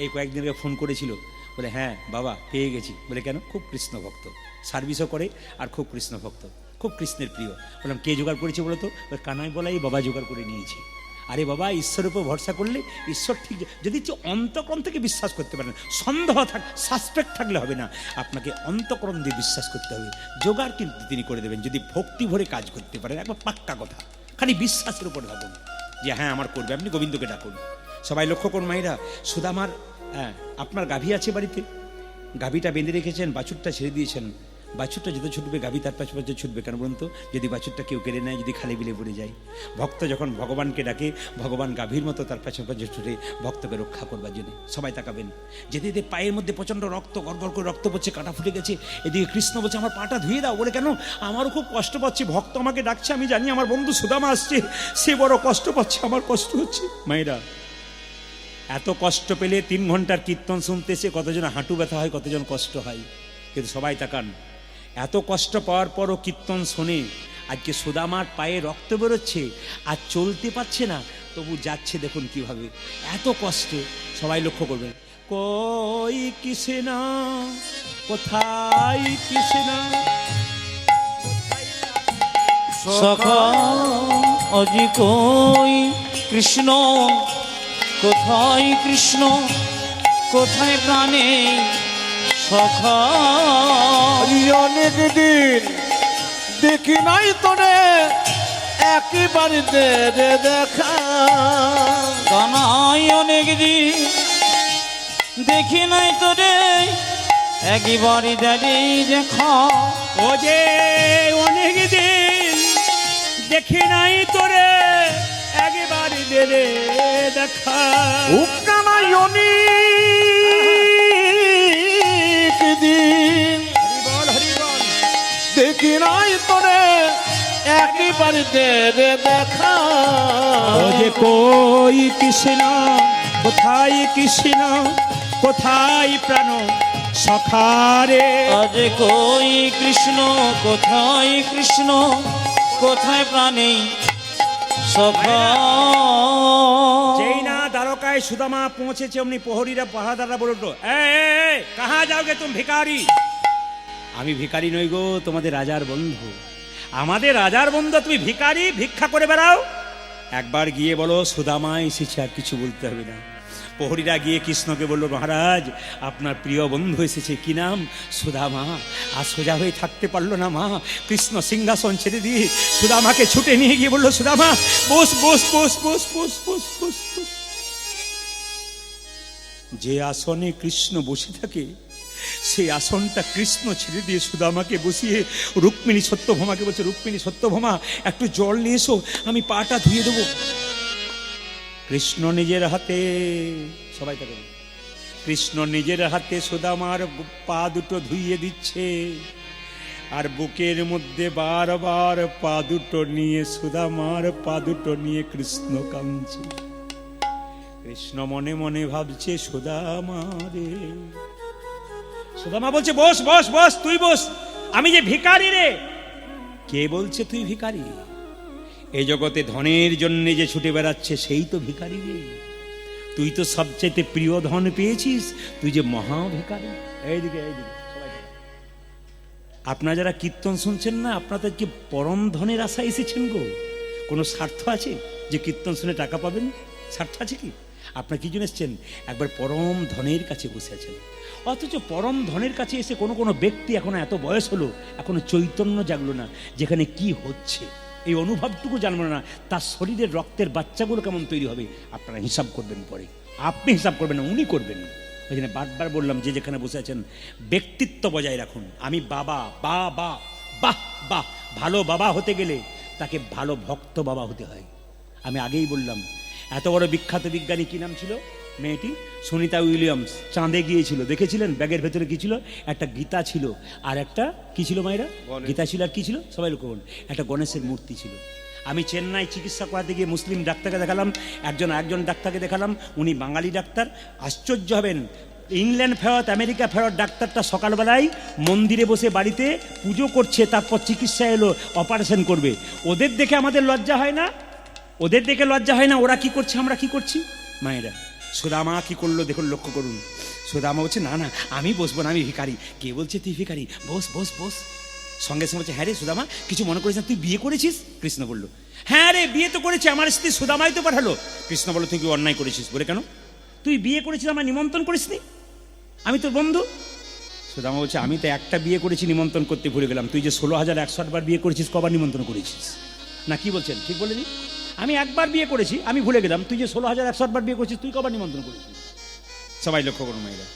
এই কয়েকদিন আগে ফোন করেছিল, বলে হ্যাঁ বাবা পেয়ে গেছি। বলে কেন? খুব কৃষ্ণ ভক্ত, সার্ভিসও করে আর খুব কৃষ্ণ ভক্ত, খুব কৃষ্ণের প্রিয়। বললাম কে জোগাড় করেছে বলো তো? কানাই বলাই বাবা জোগাড় করে নিয়েছি। আরে বাবা, ঈশ্বরের উপর ভরসা করলে ঈশ্বর ঠিক, যদি অন্তঃকরণ থেকে বিশ্বাস করতে পারেন, সন্দেহ সাসপেক্ট থাকলে হবে না, আপনাকে অন্তঃকরণ দিয়ে বিশ্বাস করতে হবে। জোগাড় কিন্তু তিনি করে দেবেন যদি ভক্তি ভরে কাজ করতে পারেন। একবার পাক্কা কথা, খালি বিশ্বাসের উপর ভাবুন যে হ্যাঁ আমার করবে। আপনি গোবিন্দকে ডাকুন। সবাই লক্ষ্য করুন মায়েরা, সুদামার আপনার গাভী আছে বাড়িতে, গাভীটা বেঁধে রেখেছেন, বাছুরটা ছেড়ে দিয়েছেন। বাছুরটা যত ছুটবে গাভী তার পাশে পাশে ছুটবে। কেন বলুন তো? যদি বাছুরটা কেউ কেড়ে নেয়, যদি খালি বিলে পড়ে যায়। ভক্ত যখন ভগবানকে ডাকে, ভগবান গাভীর মতো তার পাশে পাশে ছুটে ভক্তকে রক্ষা করবার জন্য। সবাই তাকাবেন। যেতে যেতে পায়ের মধ্যে প্রচণ্ড রক্ত, গড়গড় করে রক্ত পড়ছে, কাটা ফুটে গেছে। এদিকে কৃষ্ণ বলছে আমার পাটা ধুয়ে দাও। বলে কেন? আমারও খুব কষ্ট পাচ্ছি, ভক্ত আমাকে ডাকছে, আমি জানি আমার বন্ধু সুদামা আসছে, সে বড় কষ্ট পাচ্ছে, আমার কষ্ট হচ্ছে। মায়েরা, এত কষ্ট পেলে 3 ঘন্টার কীর্তন শুনতে এসে কতজন হাঁটু ব্যথা হয়, কতজন কষ্ট হয়। কিন্তু সবাই তাকান, এত কষ্ট পাওয়ার পরও কীর্তন শোনে। আজকে সুদামার পায়ে রক্ত বেরোচ্ছে আর চলতে পারছে না, তবু যাচ্ছে। দেখুন কিভাবে, এত কষ্টে। সবাই লক্ষ্য করবেন। কই কৃষ্ণ কোথায়, কৃষ্ণ সখা আজি কই কৃষ্ণ কোথায়, কৃষ্ণ কোথায় প্রাণে সখা। অনেক দিন দেখি নাই তোরে, একই বাড়িতে রে দেখা। কানাই অনেক দিন দেখি নাই তোরে, একবারই দাঁড়িয়ে দেখা। ও যে অনেক দিন দেখি নাই তোরে, একবার দেরে দেখা। উকানাই অনেক দিন হরিবল হরিবল, দেখি নাই তোরে, একই বাড়িতে রে দেখা। ও যে কই কৃষ্ণ কোথায়, কৃষ্ণ কোথায় প্রাণ সখারে। আজ কই কৃষ্ণ কোথায়, কৃষ্ণ কোথায় প্রাণে সখা। যেই না দ্বারকায় সুদামা পৌঁছেছে, অমনি প্রহরীরা পাহারাদাররা বলল, কাহা যাওগে তুমি ভিখারি। আমি ভিখারি নই গো, তোমাদের রাজার বন্ধু। আমাদের রাজার বন্ধু, তুমি ভিখারি, ভিক্ষা করে বেড়াও। একবার গিয়ে বলো সুদামা এসেছে, আর কিছু বলতে হবে না। প্রহরীরা গিয়ে কৃষ্ণকে বলল, মহারাজ আপনার প্রিয় বন্ধু এসেছে। কি নাম? সুদামা। আর সোজা হয়ে থাকতে পারলো না মা, কৃষ্ণ সিংহাসন ছেড়ে দিয়ে সুদামাকে ছুটে নিয়ে গিয়ে বললো, সুদামা বস বস বস বস বস বস বস বস। যে আসনে কৃষ্ণ বসে থাকে, সেই আসনটা কৃষ্ণ ছেড়ে দিয়ে সুদামাকে বসিয়ে রুক্মিণী সত্যভামাকে বলছে, রুক্মিণী সত্যভামা একটু জল নিয়ে এসো, আমি পাটা ধুয়ে দেবো। কৃষ্ণ নিজের হাতে, সবাই থাকে, কৃষ্ণ নিজের হাতে সুদামার পা দুটো ধুইয়ে দিচ্ছে, আর বুকের মধ্যে বারবার পা দুটো নিয়ে, সুদামার পা দুটো নিয়ে কৃষ্ণ কাঁদছে। কৃষ্ণ মনে মনে ভাবছে, সুদামা রে। সুদামা বলছে, বস বস বস, তুই বস, আমি যে ভিখারি রে। কে বলছে তুই ভিখারি? এই জগতে ধনের জন্য যে ছুটে বেড়াচ্ছে সেই তো ভিখারি রে। তুই তো সবচেয়ে প্রিয় ধন পেয়েছিস, তুই যে মহা ভিখারি। এইদিকে এইদিকে সবাই, আপনারা যারা কীর্তন শুনছেন না, আপনাদের কি পরম ধনের আশা এসেছেন গো? কোনো স্বার্থ আছে যে কীর্তন শুনে টাকা পাবেন? স্বার্থ আছে কি? আপনারা কি জন্য এসছেন? একবার পরম ধনের কাছে বসে আছেন। অথচ পরম ধনের কাছে এসে কোনো কোনো ব্যক্তি এখনো এত বয়স হলো, এখনো চৈতন্য জাগলো না, যেখানে কি হচ্ছে এই অনুভবটুকু জানবো না, তার শরীরের রক্তের বাচ্চাগুলো কেমন তৈরি হবে আপনারা হিসাব করবেন পরে। আপনি হিসাব করবেন না, উনি করবেন। ওই জন্য বারবার বললাম, যে যেখানে বসে আছেন ব্যক্তিত্ব বজায় রাখুন। আমি বাবা, বাবা, বাহ বাহ। ভালো বাবা হতে গেলে তাকে ভালো ভক্ত বাবা হতে হয়। আমি আগেই বললাম, এত বড় বিখ্যাত বিজ্ঞানী, কি নাম ছিল মেয়েটি? সুনিতা উইলিয়ামস। চাঁদে গিয়েছিল, দেখেছিলেন ব্যাগের ভেতরে কি ছিল? একটা গীতা ছিল, আর একটা কি ছিল মায়েরা? গীতা ছিল, আর কি ছিল সবাই লক্ষ্য করুন, একটা গণেশের মূর্তি ছিল। আমি চেন্নাই চিকিৎসা করাতে গিয়ে মুসলিম ডাক্তারকে দেখালাম, একজন ডাক্তারকে দেখালাম, উনি বাঙালি ডাক্তার। আশ্চর্য হবেন, ইংল্যান্ড ফেরত, আমেরিকা ফেরত ডাক্তারটা সকালবেলায় মন্দিরে বসে বাড়িতে পুজো করছে, তারপর চিকিৎসা এলো, অপারেশন করবে। ওদের দেখে আমাদের লজ্জা হয় না? ওদের দেখে লজ্জা হয় না? ওরা কি করছে, আমরা কি করছি? মায়েরা, সুদামা কি করলো দেখুন, লক্ষ্য করুন। সুদামা বলছে, না না আমি বসবো না, আমি ভিখারি। কে বলছে তুই ভিখারি? বস বস বস। সঙ্গে সঙ্গে বলছে, হ্যাঁ রে সুদামা, কিছু মনে করিস না, তুই বিয়ে করেছিস? কৃষ্ণ বলল, হ্যাঁ রে বিয়ে তো করেছি, আমার স্ত্রী সুদামাই তো পাঠালো। কৃষ্ণ বলল, তুই কি অন্যায় করেছিস? বলে, কেন? তুই বিয়ে করেছিস, আমার নিমন্ত্রণ করিসনি, আমি তোর বন্ধু। সুদামা বলছে, আমি তো একটা বিয়ে করেছি, নিমন্ত্রণ করতে ভুলে গেলাম। তুই যে 16,108 বার বিয়ে করেছিস, কবার নিমন্ত্রণ করেছিস? না কি বলছেন, ঠিক বলেনি? আমি একবার বিয়ে করেছি, আমি ভুলে গেলাম। তুই যে 16,108 বার বিয়ে করেছিস, তুই কবার নিমন্ত্রণ করেছিস? সবাই লক্ষ্য করুন মেয়েরা,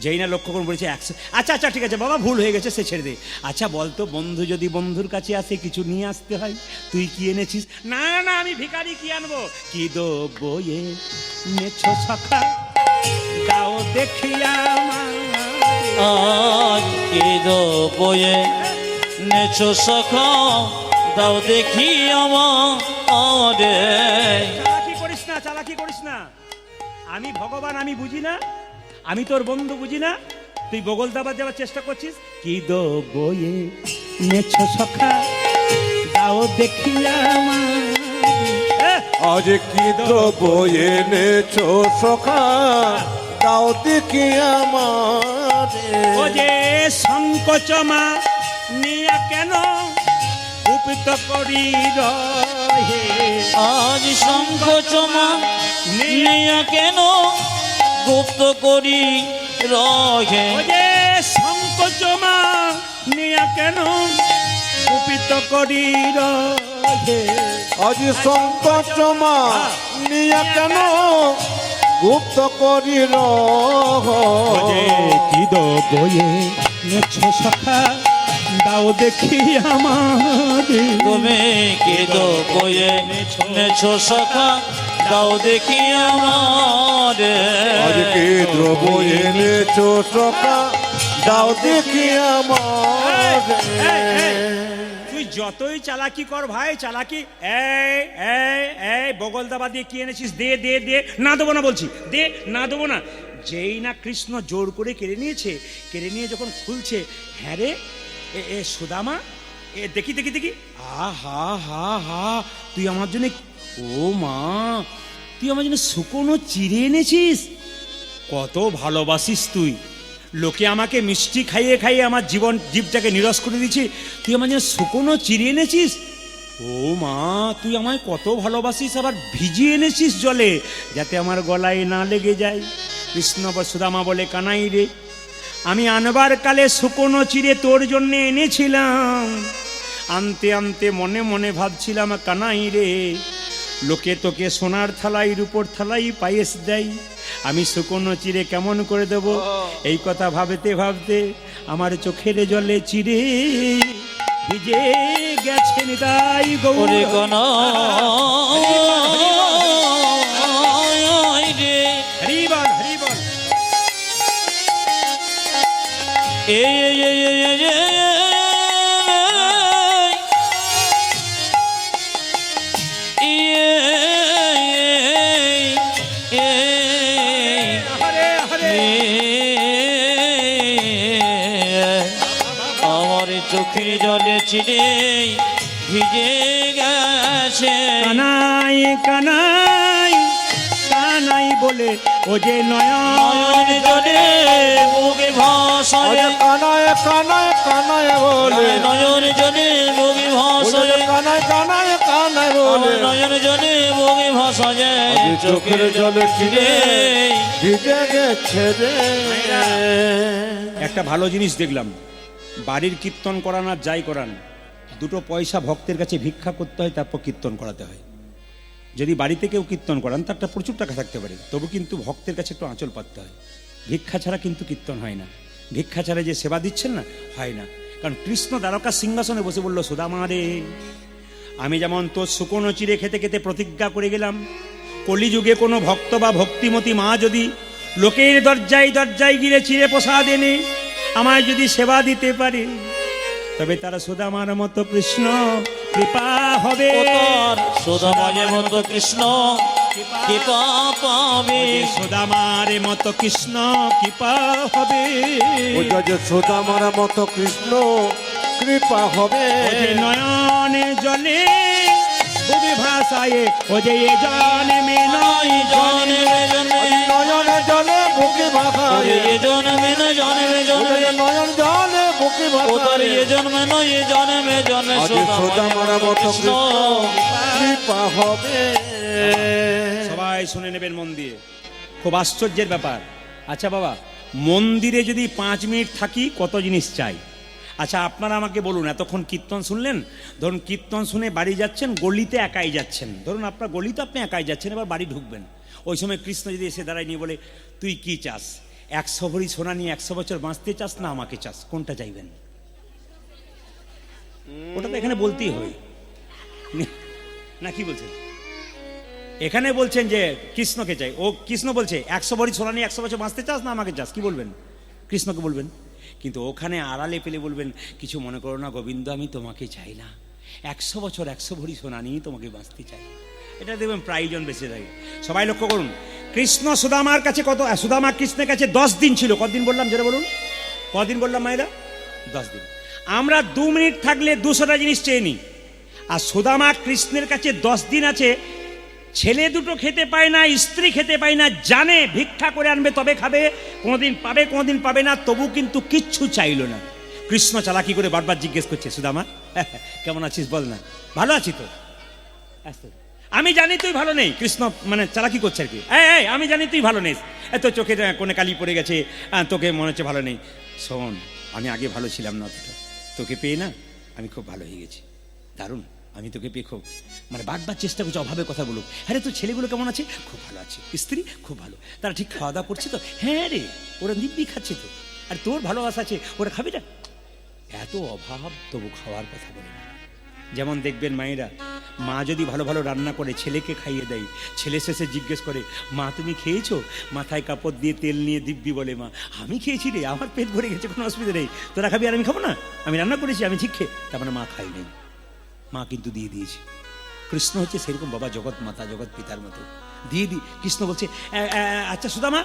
যেই না লক্ষ্য করুন বলেছে 100। আচ্ছা আচ্ছা ঠিক আছে বাবা, ভুল হয়ে গেছে, সে ছেড়ে দে। আচ্ছা বলতো, বন্ধু যদি বন্ধুর কাছে আসে, কিছু নিয়ে আসতে হয়, তুই কি এনেছিস? না না, আমি ভিখারি, কি আনবো? কি দেবো এনেছো সখা, দাও দেখিয়া আজ কে দো বয়ে নেছো সখা, দাও দেখি আমারে। চালাকি করিস না, চালাকি করিস না। আমি ভগবান, আমি বুঝি না? আমি তোর বন্ধু, বুঝি না? তুই বগল দাবার যাওয়ার চেষ্টা করছিস। কি দেবো এনেছো সখা, দাও দেখিয়া আজ কি দ্রব্য এনেছো সখা, দাও দেখি আমারে। ও যে সংকোচমা নিয়া কেন গুপ্ত করি রহে। আজ সংকোচমা নিয়া কেন গুপ্ত করি রহে। ও যে সংকোচমা নিয়া কেন গুপিত করি রহে। আজ সংকোচমা নিয়া কেন গুপ্ত করি রহ। ও যে কি দেবো এনেছো সখা, দাও দেখি আমারে। তুমি কে দো বয়ে নেছো সখা, দাও দেখি আমারে। আজ কি দ্রব্য এনেছো সখা, দাও দেখি আমারে। তুই যতই চালাকি কর ভাই, চালাকি। এই এই এই বগল দাবা দিয়ে কি এনেছিস? দে দে দে। না দেবো না বলছি, দে, না দেবো না। যেই না কৃষ্ণ জোর করে কেড়ে নিয়েছে, কেড়ে নিয়ে যখন খুলছে, হ্যাঁ রে এ সুদামা, এ দেখি দেখি দেখি, হা হা হা হা, তুই আমার জন্য, ও মা, তুই আমার জন্য শুকনো চিড়ে এনেছিস। কত ভালোবাসিস তুই। লোকে আমাকে মিষ্টি খাইয়ে খাইয়ে আমার জীবটাকে নিরস করে দিচ্ছি, তুই আমার জন্য শুকনো চিড়ে এনেছিস। ও মা, তুই আমায় কত ভালোবাসিস, আবার ভিজিয়ে এনেছিস জলে, যাতে আমার গলায় না লেগে যায়। কৃষ্ণ সুদামা বলে, কানাই রে, আমি আনবার কালে শুকনো চিড়ে তোর জন্য এনেছিলাম। আনতে আনতে মনে মনে ভাবছিলাম, কানাই রে, লোকে তোকে সোনার থালাই রূপোর থালাই পায়েস দেয়, আমি শুকনো চিড়ে কেমন করে দেব? এই কথা ভাবতে ভাবতে আমার চোখের জলে চিড়ে ভিজে গেছে নিতাই গৌর। ওরে কানাই রে, হরি বল, হরি বল। হরে হরে। আমার চোখের জলে চিড়ে ভিজে গেছে। কানাই কানাই কানাই বলে ও যে নয়ন নয়ন জলে মুখে ভাসায়। কানায় কানায় কানায় বলে, নয়ন জলে মুখে ভাসায়। কানায় কানায় কানায় বলে, নয়ন জলে মুখে ভাসায়। চোখের জলে চিড়ে ভিজে গেছে রে। একটা ভালো জিনিস দেখলাম, বাড়ির কীর্তন করান আর যাই করান, দুটো পয়সা ভক্তের কাছে ভিক্ষা করতে হয়, তারপর কীর্তন করাতে হয়। যদি বাড়িতে কেউ কীর্তন করান, তার একটা প্রচুর টাকা থাকতে পারে, তবু কিন্তু ভক্তের কাছে একটু আঁচল পাততে হয়। ভিক্ষা ছাড়া কিন্তু কীর্তন হয় না। ভিক্ষা ছাড়া যে সেবা দিচ্ছেন না, হয় না। কারণ কৃষ্ণ দ্বারকা সিংহাসনে বসে বলল, সুদামা রে, আমি যেমন তোর শুকনো চিড়ে খেতে খেতে প্রতিজ্ঞা করে গেলাম, কলিযুগে কোনো ভক্ত বা ভক্তিমতী মা যদি লোকের দরজায় দরজায় গিয়ে চিড়ে প্রসাদ এনে আমায় যদি সেবা দিতে পারে, তবে তারা সুদামার মতো কৃষ্ণ কৃপা হবে। সুদামার মতো কৃষ্ণ কৃপা পাবে। সুদামার মতো কৃষ্ণ কৃপা হবে। সুদামার মতো কৃষ্ণ কৃপা হবে। নয়নে জলে বুবি ভাষায়, ও যে এ জন্মে নয় জন্মে নয়নে জলে বুকে ভাষায়, জন্মে না জন্মে জন্মে নয়ন জলে বুকে ভাষায়, জন্মে যেন এ জন্মে জন্মে আজ সুদামার মতো কৃষ্ণ কৃপা হবে। সবাই শুনে নেবেন মন দিয়ে, খুব আশ্চর্যের ব্যাপার। আচ্ছা বাবা, মন্দিরে যদি 5 মিনিট থাকি কত জিনিস চাই? আচ্ছা আপনারা আমাকে বলুন, এতক্ষণ কীর্তন শুনলেন, ধরুন কীর্তন শুনে বাড়ি যাচ্ছেন, গলিতে একাই যাচ্ছেন, ধরুন আপনার গলিতে আপনি একাই যাচ্ছেন, এবার বাড়ি ঢুকবেন। ওই সময় কৃষ্ণ যদি এসে দাঁড়ায় নিয়ে বলে, তুই কি চাস, 100 ভরি সোনা নিয়ে 100 বছর বাঁচতে চাস না আমাকে চাস, কোনটা চাইবেন? ওটা তো এখানে বলতেই হয় না, কি বলছেন? এখানে বলছেন যে কৃষ্ণকে চাই, ও কৃষ্ণ বলছে 100 ভরি সোনা নিয়ে 100 বছর বাঁচতে চাস না আমাকে চাস, কি বলবেন? কৃষ্ণকে বলবেন। কিন্তু ওখানে আড়ালে পেলে বলবেন, কিছু মনে করো না গোবিন্দ, আমি তোমাকে চাই না, 100 বছর 100 ভরি সোনা নিয়ে তোমাকে বাঁচতে চাই। এটা দেখবেন প্রায়জন বেঁচে যায়। সবাই লক্ষ্য করুন, কৃষ্ণ সুদামার কাছে কত, সুদামা কৃষ্ণের কাছে 10 দিন ছিল। কতদিন বললাম যেটা বলুন, কদিন বললাম মায়েরা? 10 দিন। আমরা 2 মিনিট থাকলে 200টা জিনিস চেয়ে নিই, আর সুদামা কৃষ্ণের কাছে 10 দিন আছে। ছেলে দুটো খেতে পায় না, স্ত্রী খেতে পায় না, জানে ভিক্ষা করে আনবে তবে খাবে, কোনোদিন পাবে কোনোদিন পাবে না, তবু কিন্তু কিচ্ছু চাইলো না। কৃষ্ণ চালাকি করে বারবার জিজ্ঞেস করছে, সুদামা কেমন আছিস বল না? ভালো আছি তো। আমি জানি তুই ভালো নেই। কৃষ্ণ মানে চালাকি করছে আর কি, এই আমি জানি তুই ভালো নেই, এত চোখে কোণে কালি পড়ে গেছে, তোকে মনে হচ্ছে ভালো নেই। শোন, আমি আগে ভালো ছিলাম না অতটা, তোকে পেয়ে না আমি খুব ভালো হয়ে গেছি, দারুণ। আমি তোকে পেয়ে খুব মানে বারবার চেষ্টা করছি অভাবের কথা বলুক। হ্যাঁ রে, তোর ছেলেগুলো কেমন আছে? খুব ভালো আছে। স্ত্রী খুব ভালো, তারা ঠিক খাওয়া দাওয়া করছে তো? হ্যাঁ রে, ওরা দিব্যি খাচ্ছে তো। আর তোর ভালোবাসা আছে, ওরা খাবি না? এত অভাব তবু খাওয়ার কথা বলে না। যেমন দেখবেন মায়েরা, মা যদি ভালো ভালো রান্না করে ছেলেকে খাইয়ে দেয়, ছেলে শেষে জিজ্ঞেস করে, মা তুমি খেয়েছো? মাথায় কাপড় দিয়ে তেল নিয়ে দিব্যি বলে, মা আমি খেয়েছি রে, আমার পেট ভরে গেছে, কোনো অসুবিধা নেই, তোরা খাবি আর আমি খাবো না? আমি রান্না করেছি, আমি ঠিক খেয়ে। তার মানে মা খাই নেই, মা কিন্তু দিয়ে দিয়েছে। কৃষ্ণ হচ্ছে সেরকম বাবা, জগৎ মাতা জগৎ পিতার মতো দিয়ে কৃষ্ণ বলছে, আচ্ছা সুদামা,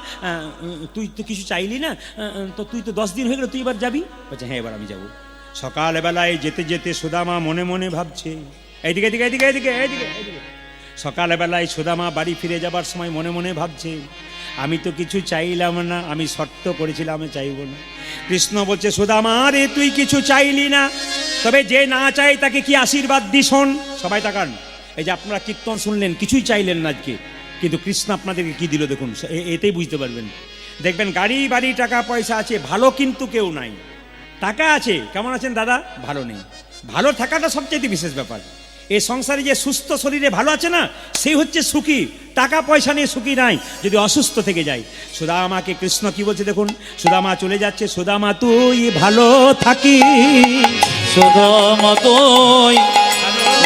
তুই তো কিছু চাইলি না, তো তুই তো 10 দিন হয়ে গেল, তুই এবার যাবি? বলছে হ্যাঁ এবার আমি যাবো। সকালবেলায় যেতে যেতে সুদামা মনে মনে ভাবছে, এইদিকে এদিকে এদিকে এদিকে এদিকে এদিকে। সকালবেলায় সুদামা বাড়ি ফিরে যাবার সময় মনে মনে ভাবছে, আমি তো কিছু চাইলাম না, আমি শর্ত করেছিলাম আমি চাইব না। কৃষ্ণ বলছে, সুদামা রে তুই কিছু চাইলি না, তবে যে না চাই তাকে কি আশীর্বাদ দি শোন। সবাই তাকান, এই যে আপনারা কীর্তন শুনলেন, কিছুই চাইলেন না আজকে, কিন্তু কৃষ্ণ আপনাদেরকে কি দিল দেখুন, এতেই বুঝতে পারবেন। দেখবেন গাড়ি বাড়ি টাকা পয়সা আছে, ভালো কিন্তু কেউ নাই। টাকা আছে, কেমন আছেন দাদা? ভালো নেই। ভালো থাকাটা সবচেয়ে বিশেষ ব্যাপার। এই সংসারে যে সুস্থ শরীরে ভালো আছে না, সেই হচ্ছে সুখী। টাকা পয়সা নিয়ে সুখী নাই, যদি অসুস্থ থেকে যায়। সুদামাকে কৃষ্ণ কি বলছে দেখুন, সুদামা চলে যাচ্ছে, সুদামা তুই ভালো থাকি, সুদামা তুই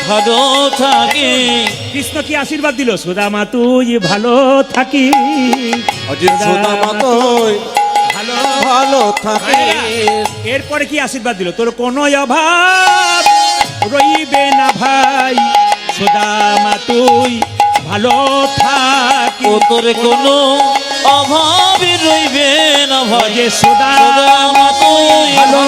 ভালো থাকি। কৃষ্ণ কি আশীর্বাদ দিল, সুদামা তুই ভালো থাকি, সুদামা তুই ভালো ভালো থাকি। এরপরে কি আশীর্বাদ দিল, তোর কোনো অভাব রইবে না ভাই, সুদামা তুই ভালো থাকি, ও তোর কোনো অভাবই রইবে না ভাই, সুদামা তুই ভালো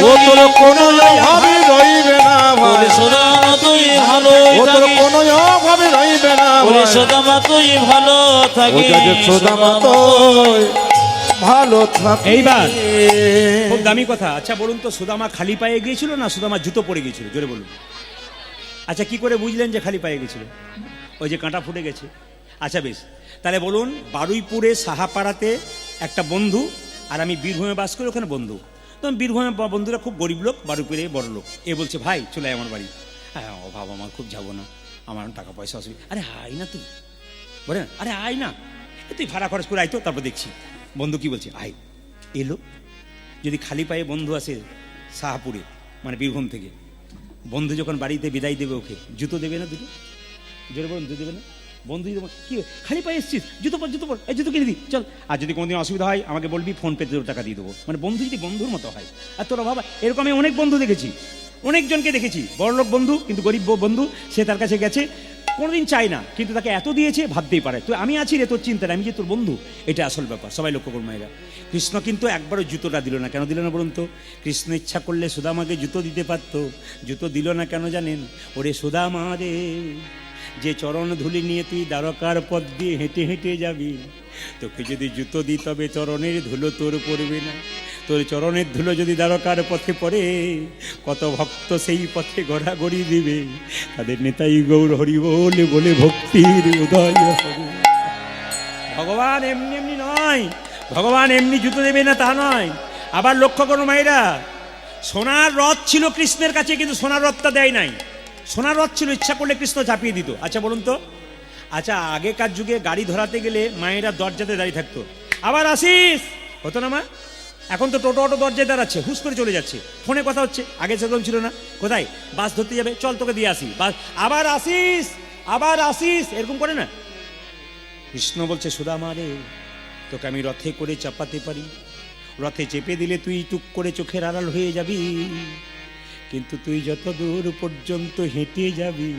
ও তোর কোনো অভাবই রইবে না ভাই, সুদামা তুই ভালো ও তোর কোনো অভাবই রইবে না ভাই, সুদামা তুই ভালো থাকি, সুদামা তুই ভালো থাকি। এইবার খুব দামি কথা। আচ্ছা বলুন তো, সুদামা খালি পায়ে গিয়েছিল না সুদামা জুতো পরে গিয়েছিল? জোরে বলুন। আচ্ছা কি করে বুঝলেন যে খালি পায়ে গেছিল? ওই যে কাঁটা ফুটে গেছে। আচ্ছা বেশ, তাহলে বলুন, বারুইপুরে সাহাপাড়াতে একটা বন্ধু, আর আমি বীরভূমে বাস করি, ওখানে বন্ধু। তখন বীরভূমে বন্ধুরা খুব গরিব লোক, বারুইপুরে বড় লোক। এ বলছে, ভাই চলে আয় আমার বাড়ি। হ্যাঁ অভাব আমার, খুব যাবো না, আমার টাকা পয়সা অসুবিধা। আরে আয় না তুই, বলেন আরে আয় না, তুই ভাড়া খরচ করে আয় তো, তারপর দেখছি। বন্ধু কি বলছে, আয়। এলো। যদি খালি পায়ে বন্ধু আসে শাহপুরে, মানে বীরভূম থেকে, বন্ধু যখন বাড়িতে বিদায় দেবে ওকে, জুতো দেবে না দুটো? জোরে বলুন, জুতো দেবে না? বন্ধু যদি কি খালি পায়ে এসছিস, জুতো পর জুতো পর, এই জুতো কিনে দিই চল, আর যদি কোনোদিন অসুবিধা হয় আমাকে বলবি, ফোন পেতে টাকা দিয়ে দেবো। মানে বন্ধু যদি বন্ধুর মতো হয়। আর তোরা বাবা, এরকম আমি অনেক বন্ধু দেখেছি, অনেকজনকে দেখেছি, বড়লোক বন্ধু কিন্তু গরিব বন্ধু, সে তার কাছে গেছে, কোনোদিন চাই না, কিন্তু তাকে এত দিয়েছে ভাবতেই পারে, তো আমি আছি রে তোর চিন্তা, আমি যে তোর বন্ধু, এটা আসল ব্যাপার। সবাই লক্ষ্য করুন মায়েরা, কৃষ্ণ কিন্তু একবারও জুতোটা দিল না। কেন দিল না বলুন তো? কৃষ্ণ ইচ্ছা করলে সুদামাকে জুতো দিতে পারতো, জুতো দিল না কেন জানেন? ওরে সুদামা রে, যে চরণ ধুলি নিয়ে তুই দ্বারকার পথ দিয়ে হেঁটে হেঁটে যাবি, তোকে যদি জুতো দিই তবে চরণের ধুলো তোর পড়বে না, তোর চরণের ধুলো যদি দ্বারকার পথে পড়ে, কত ভক্ত সেই পথে গড়াগড়ি দিবে, তাদের নেতাই গৌর হরি বলে বলে ভক্তির উদয় হবে। ভগবান এমনি এমনি নয়, ভগবান এমনি জুতো দেবে না তা নয়। আবার লক্ষ্য করো মায়েরা, সোনার রথ ছিল কৃষ্ণের কাছে, কিন্তু সোনার রথটা দেয় নাই। সোনার রথ ছিল, ইচ্ছা করলে কৃষ্ণ চাপিয়ে দিত। আচ্ছা বলুন তো, আচ্ছা আগেকার যুগে গাড়ি ধরাতে গেলে মায়েরা দরজাতে দাঁড়িয়ে থাকতো, আবার আসিস হতো না মা? এখন তো টোটো অটো দরজায় দাঁড়াচ্ছে, হুস করে চলে যাচ্ছে, ফোনে কথা হচ্ছে। আগে সেরকম ছিল না। কোথায় বাস ধরতে যাবে, চল তোকে দিয়ে আসি, বাস আবার আসিস, আবার আসিস, এরকম করে না। কৃষ্ণ বলছে সুদামা রে, তোকে আমি রথে করে চাপাতে পারি, রথে চেপে দিলে তুই টুক করে চোখের আড়াল হয়ে যাবি, কিন্তু তুই যত দূর পর্যন্ত হেঁটে যাবি,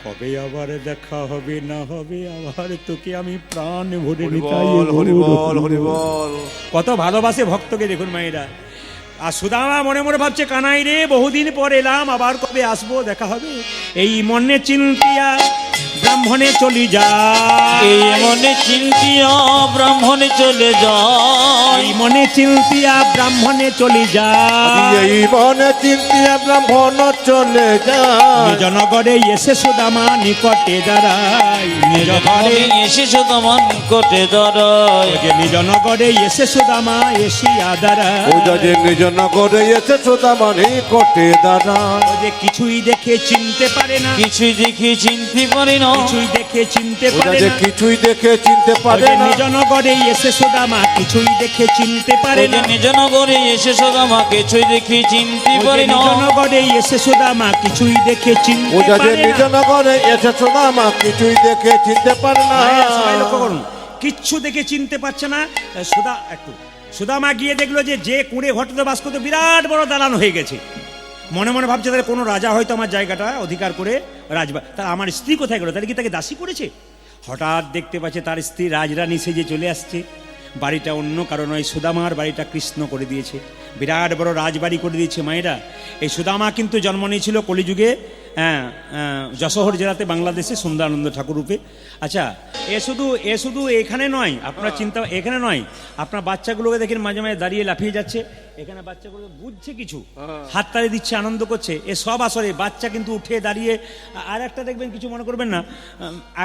কবে আবার দেখা হবে না হবে, আবার তোকে আমি প্রাণ ভরে নিতাই গৌর। কত ভালোবাসে ভক্তকে দেখুন মায়েরা। আর সুদামা মনে মনে ভাবছে, কানাই রে বহুদিন পর এলাম, আবার কবে আসবো, দেখা হবে। এই মনে চিন্তিয়া ব্রাহ্মণে চলি যায়, এই মনে চিন্তিয়া ব্রাহ্মণে চলে যায়, এই মনে চিন্তিয়া ব্রাহ্মণে চলি যায়, এই মনে চিন্তিয়া ব্রাহ্মণ চলে যায়। নিজ নগরে এসে সুদামা নিকটে দাঁড়ায়, নিজ ঘরে এসে সুদামান কোটে দাঁড়ায়, যে নিজ নগরে এসে সুদামা এসিয়া দাঁড়ায়, ও যে নিজ নগরে এসে সুদামা নিকটে দাঁড়ায়। ও যে কিছুই দেখে চিনতে পারে না, কিছুই দেখে চিনতে পারে না, কিছুই দেখে চিনতে ও পারে যে না, কিছুই দেখে চিনতে ও পারে যে না। নিজ নগরে এসে সুদামা কিছুই দেখে চিনতে পারে ওই যে না, নিজ নগরে এসে সুদামা কিছুই দেখে চিনতে ও যে পারে না, নিজ নগরে এসে সুদামা কিছুই দেখে ও চিনতে যে পারে নিজ না। নগরে এসে সুদামা কিছুই দেখে চিনতে পারে না। মায়েরা সবাই লক্ষ্য করুন, কিচ্ছু দেখে চিনতে পারছে না। সুদামা গিয়ে দেখলো যে কুঁড়ে ঘটতে বাস করতে বিরাট বড় দালান হয়ে গেছে। মনে মনে ভাবছে, তাহলে কোনো রাজা হয়তো আমার জায়গাটা অধিকার করে তাহলে আমার স্ত্রী কোথায় গেল, তাহলে কি তাকে দাসী করেছে? হঠাৎ দেখতে পাচ্ছে তার স্ত্রী রাজরানী সেজে চলে আসছে। বাড়িটা অন্য কারো নয়, সুদামার বাড়িটা কৃষ্ণ করে দিয়েছে, বিরাট বড় রাজবাড়ি করে দিয়েছে। মায়েরা, এই সুদামা কিন্তু জন্ম নিয়েছিল কলিযুগে, যশোহর জেলাতে, বাংলাদেশে, সুন্দরানন্দ ঠাকুর রূপে। আচ্ছা, এ শুধু এখানে নয়, আপনার চিন্তা এখানে নয়, আপনার বাচ্চাগুলোকে দেখেন মাঝে মাঝে দাঁড়িয়ে লাফিয়ে যাচ্ছে, এখানে বাচ্চাগুলো বুঝছে কিছু, হাততালি দিচ্ছে, আনন্দ করছে। এ সব আসরে বাচ্চা কিন্তু উঠে দাঁড়িয়ে। আর একটা দেখবেন, কিছু মনে করবেন না,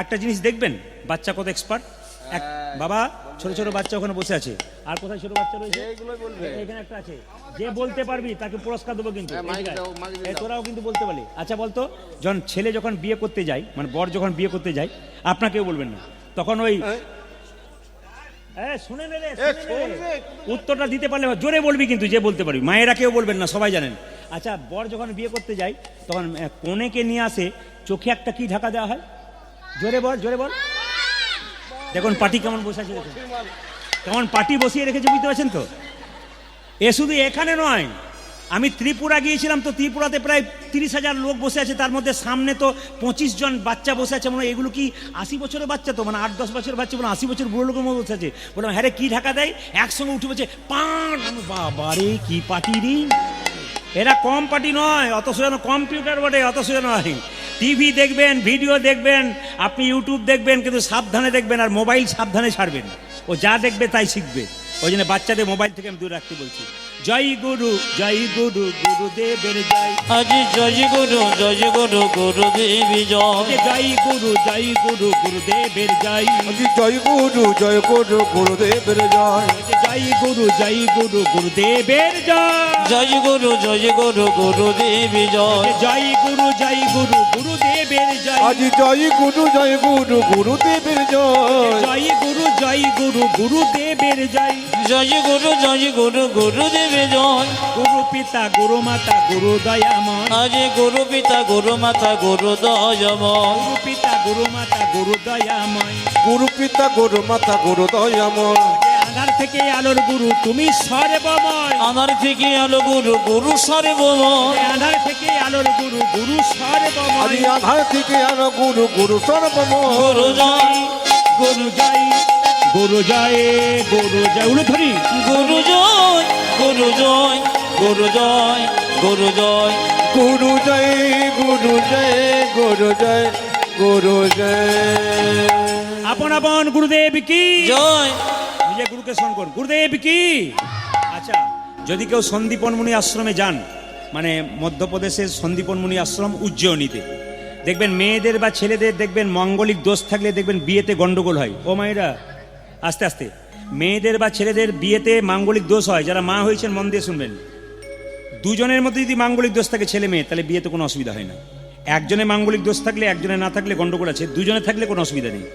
একটা জিনিস দেখবেন, বাচ্চা কত এক্সপার্ট। বাবা, ছোট ছোট বাচ্চা ওখানে বসে আছে, আর কোথায় ছোট বাচ্চা রয়েছে? এখানে একটা আছে, যে বলতে পারবি তাকে পুরস্কার দেবো কিন্তু। তোরাও কিন্তু বলতে পারলি। আচ্ছা বলতো, ছেলে যখন বিয়ে করতে যায়, মানে বর যখন বিয়ে করতে যায়, আপনাকেও বলবেন না, তখন ওই শুনে নেবে, উত্তরটা দিতে পারলে জোরে বলবি কিন্তু, যে বলতে পারবি। মায়েরা কেউ বলবেন না, সবাই জানেন। আচ্ছা, বর যখন বিয়ে করতে যায়, তখন কনেকে নিয়ে আসে, চোখে একটা কি ঢাকা দেওয়া হয়? জোরে বল, জোরে বল। দেখুন পাটি কেমন বসে আছে, দেখুন কেমন পাটি বসিয়ে রেখেছে, বুঝতে পারছেন তো? এ শুধু এখানে নয়, আমি ত্রিপুরা গিয়েছিলাম, তো ত্রিপুরাতে প্রায় 30,000 লোক বসে আছে, তার মধ্যে সামনে তো 25 জন বাচ্চা বসে আছে। মানে এগুলো কি 80 বছরের বাচ্চা? তো মানে 8-10 বছরের বাচ্চা, মানে 80 বছর বুড়ো লোকের মতো বসে আছে। বললাম, হ্যাঁ রে, কি ঢাকা দেয়? একসঙ্গে উঠে বলছে পান। বাবারে, কি পার্টি রে! এরা কম পার্টি নয়, অত সোজানো কম্পিউটার বটে, অত সোজানো নয়। টিভি দেখবেন, ভিডিও দেখবেন, আপনি ইউটিউব দেখবেন, কিন্তু সাবধানে দেখবেন, আর মোবাইল সাবধানে ছাড়বেন। ও যা দেখবে তাই শিখবে। ওই জন্য বাচ্চাদের মোবাইল থেকে আমি দূরে রাখতে বলছি। জয় গুরু, জয় গুরু, গুরুদেবের জয়। আজ জয় গুরু, জয় গুরু, গুরুদেবী জয়। জয় গুরু, জয় গুরু, গুরুদেবের জয়। জয় গুরু, জয় গুরু, গুরুদেবের জয়। জয় গুরু, জয় গুরু, গুরুদেবের জয়। জয় গুরু, জয় গুরু, গুরুদেবী জয়। জয় গুরু, জয় গুরু, গুরুদেবের জয়। আজ জয় গুরু, জয় গুরু, গুরুদেবের জয়। জয় গুরু, জয় গুরু, গুরুদেবের জয়। জয় গুরু, জয় গুরু, গুরুদেবী জয়। গুরু পিতা, গুরু মাতা, গুরু দয়াময়। আজ গুরু পিতা, গুরু মাতা, গুরু দয়াময়। গুরু পিতা, গুরু মাতা, গুরু দয়াময়। গুরু পিতা, গুরু মাতা, গুরু দয়াময়। আধার থেকে আলোর গুরু, তুমি সর্বময়। আধার থেকে আলো গুরু, গুরু সর্বময়। আধার থেকে আলোর গুরু, গুরু সর্বময়। আদি আধার থেকে আলো গুরু, গুরু সর্বময়। গুরু জয়, গুরু জয়, গুরু জয়, গুরু জয়। উলুধ্বনি। গুরু জয়, গুরু জয়, গুরু জয়, গুরু জয়। গুরু জয়, গুরু জয়, গুরু জয়, গুরু জয়। আপন আপন গুরুদেব কি জয়। নিজে গুরুকে স্মরণ করুন। গুরুদেব কি, আচ্ছা, যদি কেউ সন্দীপন মুনি আশ্রমে যান, মানে মধ্যপ্রদেশের সন্দীপন মুনি আশ্রম উজ্জয়িনীতে, দেখবেন মেয়েদের বা ছেলেদের দেখবেন মঙ্গলিক দোষ থাকলে দেখবেন বিয়েতে গন্ডগোল হয়। ও মায়েরা, আস্তে আস্তে, মেয়েদের বা ছেলেদের বিয়েতে মাঙ্গলিক দোষ হয়। যারা মা হয়েছেন মন দিয়ে শুনবেন, দুজনের মধ্যে যদি মাঙ্গলিক দোষ থাকে ছেলে মেয়ে, তাহলে বিয়েতে কোনো অসুবিধা হয় না। একজনে মাঙ্গলিক দোষ থাকলে, একজনে না থাকলে গন্ডগোল আছে, দুজনে থাকলে কোনো অসুবিধা নেই।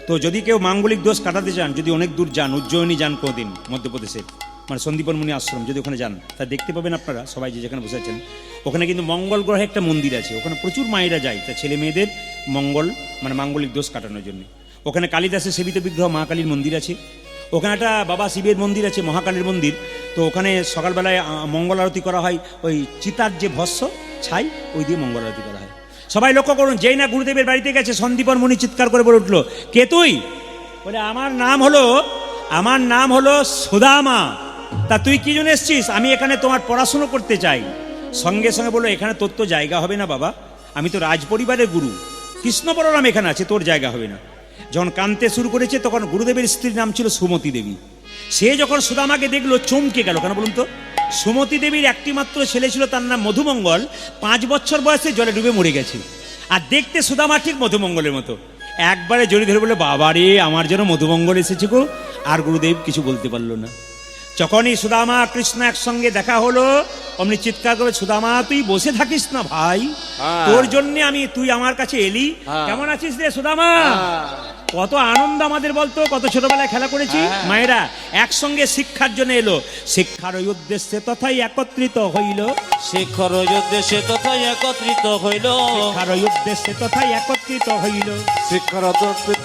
তো যদি কেউ মাঙ্গলিক দোষ কাটাতে চান, যদি অনেক দূর যান, উজ্জয়িনী যান কোনোদিন মধ্যপ্রদেশে, মানে সন্দীপন মুনি আশ্রম, যদি ওখানে যান, তা দেখতে পাবেন আপনারা সবাই যে যেখানে বসে আছেন, ওখানে কিন্তু মঙ্গল গ্রহে একটা মন্দির আছে। ওখানে প্রচুর মায়েরা যায় তা ছেলে মেয়েদের মঙ্গল মানে মাঙ্গলিক দোষ কাটানোর জন্য। ওখানে কালিদাসের সেবিত বিগ্রহ মা কালীর মন্দির আছে। ওখানে একটা বাবা শিবের মন্দির আছে, মহাকালীর মন্দির। তো ওখানে সকালবেলায় মঙ্গল আরতি করা হয়, ওই চিতার যে ভস্য ছাই, ওই দিয়ে মঙ্গল আরতি করা হয়। সবাই লক্ষ্য করুন, যেই না গুরুদেবের বাড়িতে গেছে, সন্দীপন মুনি চিৎকার করে বলে উঠলো, কে তুই? বলে, আমার নাম হলো সুদামা। তা তুই কি জন্য এসছিস? আমি এখানে তোমার পড়াশুনো করতে চাই। সঙ্গে সঙ্গে বললো, এখানে তোর তো জায়গা হবে না বাবা, আমি তো রাজ পরিবারের গুরু, কৃষ্ণ বলরাম এখানে আছে, তোর জায়গা হবে না। যখন কাঁদতে শুরু করেছে, তখন গুরুদেবের স্ত্রীর নাম ছিল সুমতি দেবী। সে যখন সুদামাকে দেখলো চমকে গেল। কেন বলুন তো? সুমতি দেবীর একটি মাত্র ছেলে ছিল, তার নাম মধুমঙ্গল। 5 বছর বয়সে জলে ডুবে মরে গেছে। আর দেখতে সুদামা ঠিক মধুমঙ্গলের মতো। একবারে জড়িয়ে ধরে বলে, বাবা রে, আমার যেন মধুমঙ্গল এসেছে গো। আর গুরুদেব কিছু বলতে পারলো না। যখনই সুদামা কৃষ্ণ একসঙ্গে দেখা হলো, অমনি চিৎকার করে, সুদামা তুই বসে থাকিস না ভাই, তোর জন্য তুই আমার কাছে এলি। কেমন আছিস রে সুদামা? কত আনন্দ আমাদের বলতো, কত ছোটবেলায় খেলা করেছি। মায়েরা একসঙ্গে শিক্ষার জন্য এলো। শিক্ষার ওই উদ্দেশ্যে তথাই একত্রিত হইল, শিক্ষার উদ্দেশ্যে তথায় একত্রিত হইল, শিক্ষার ওই উদ্দেশ্যে তথাই একত্রিত হইল, শিক্ষার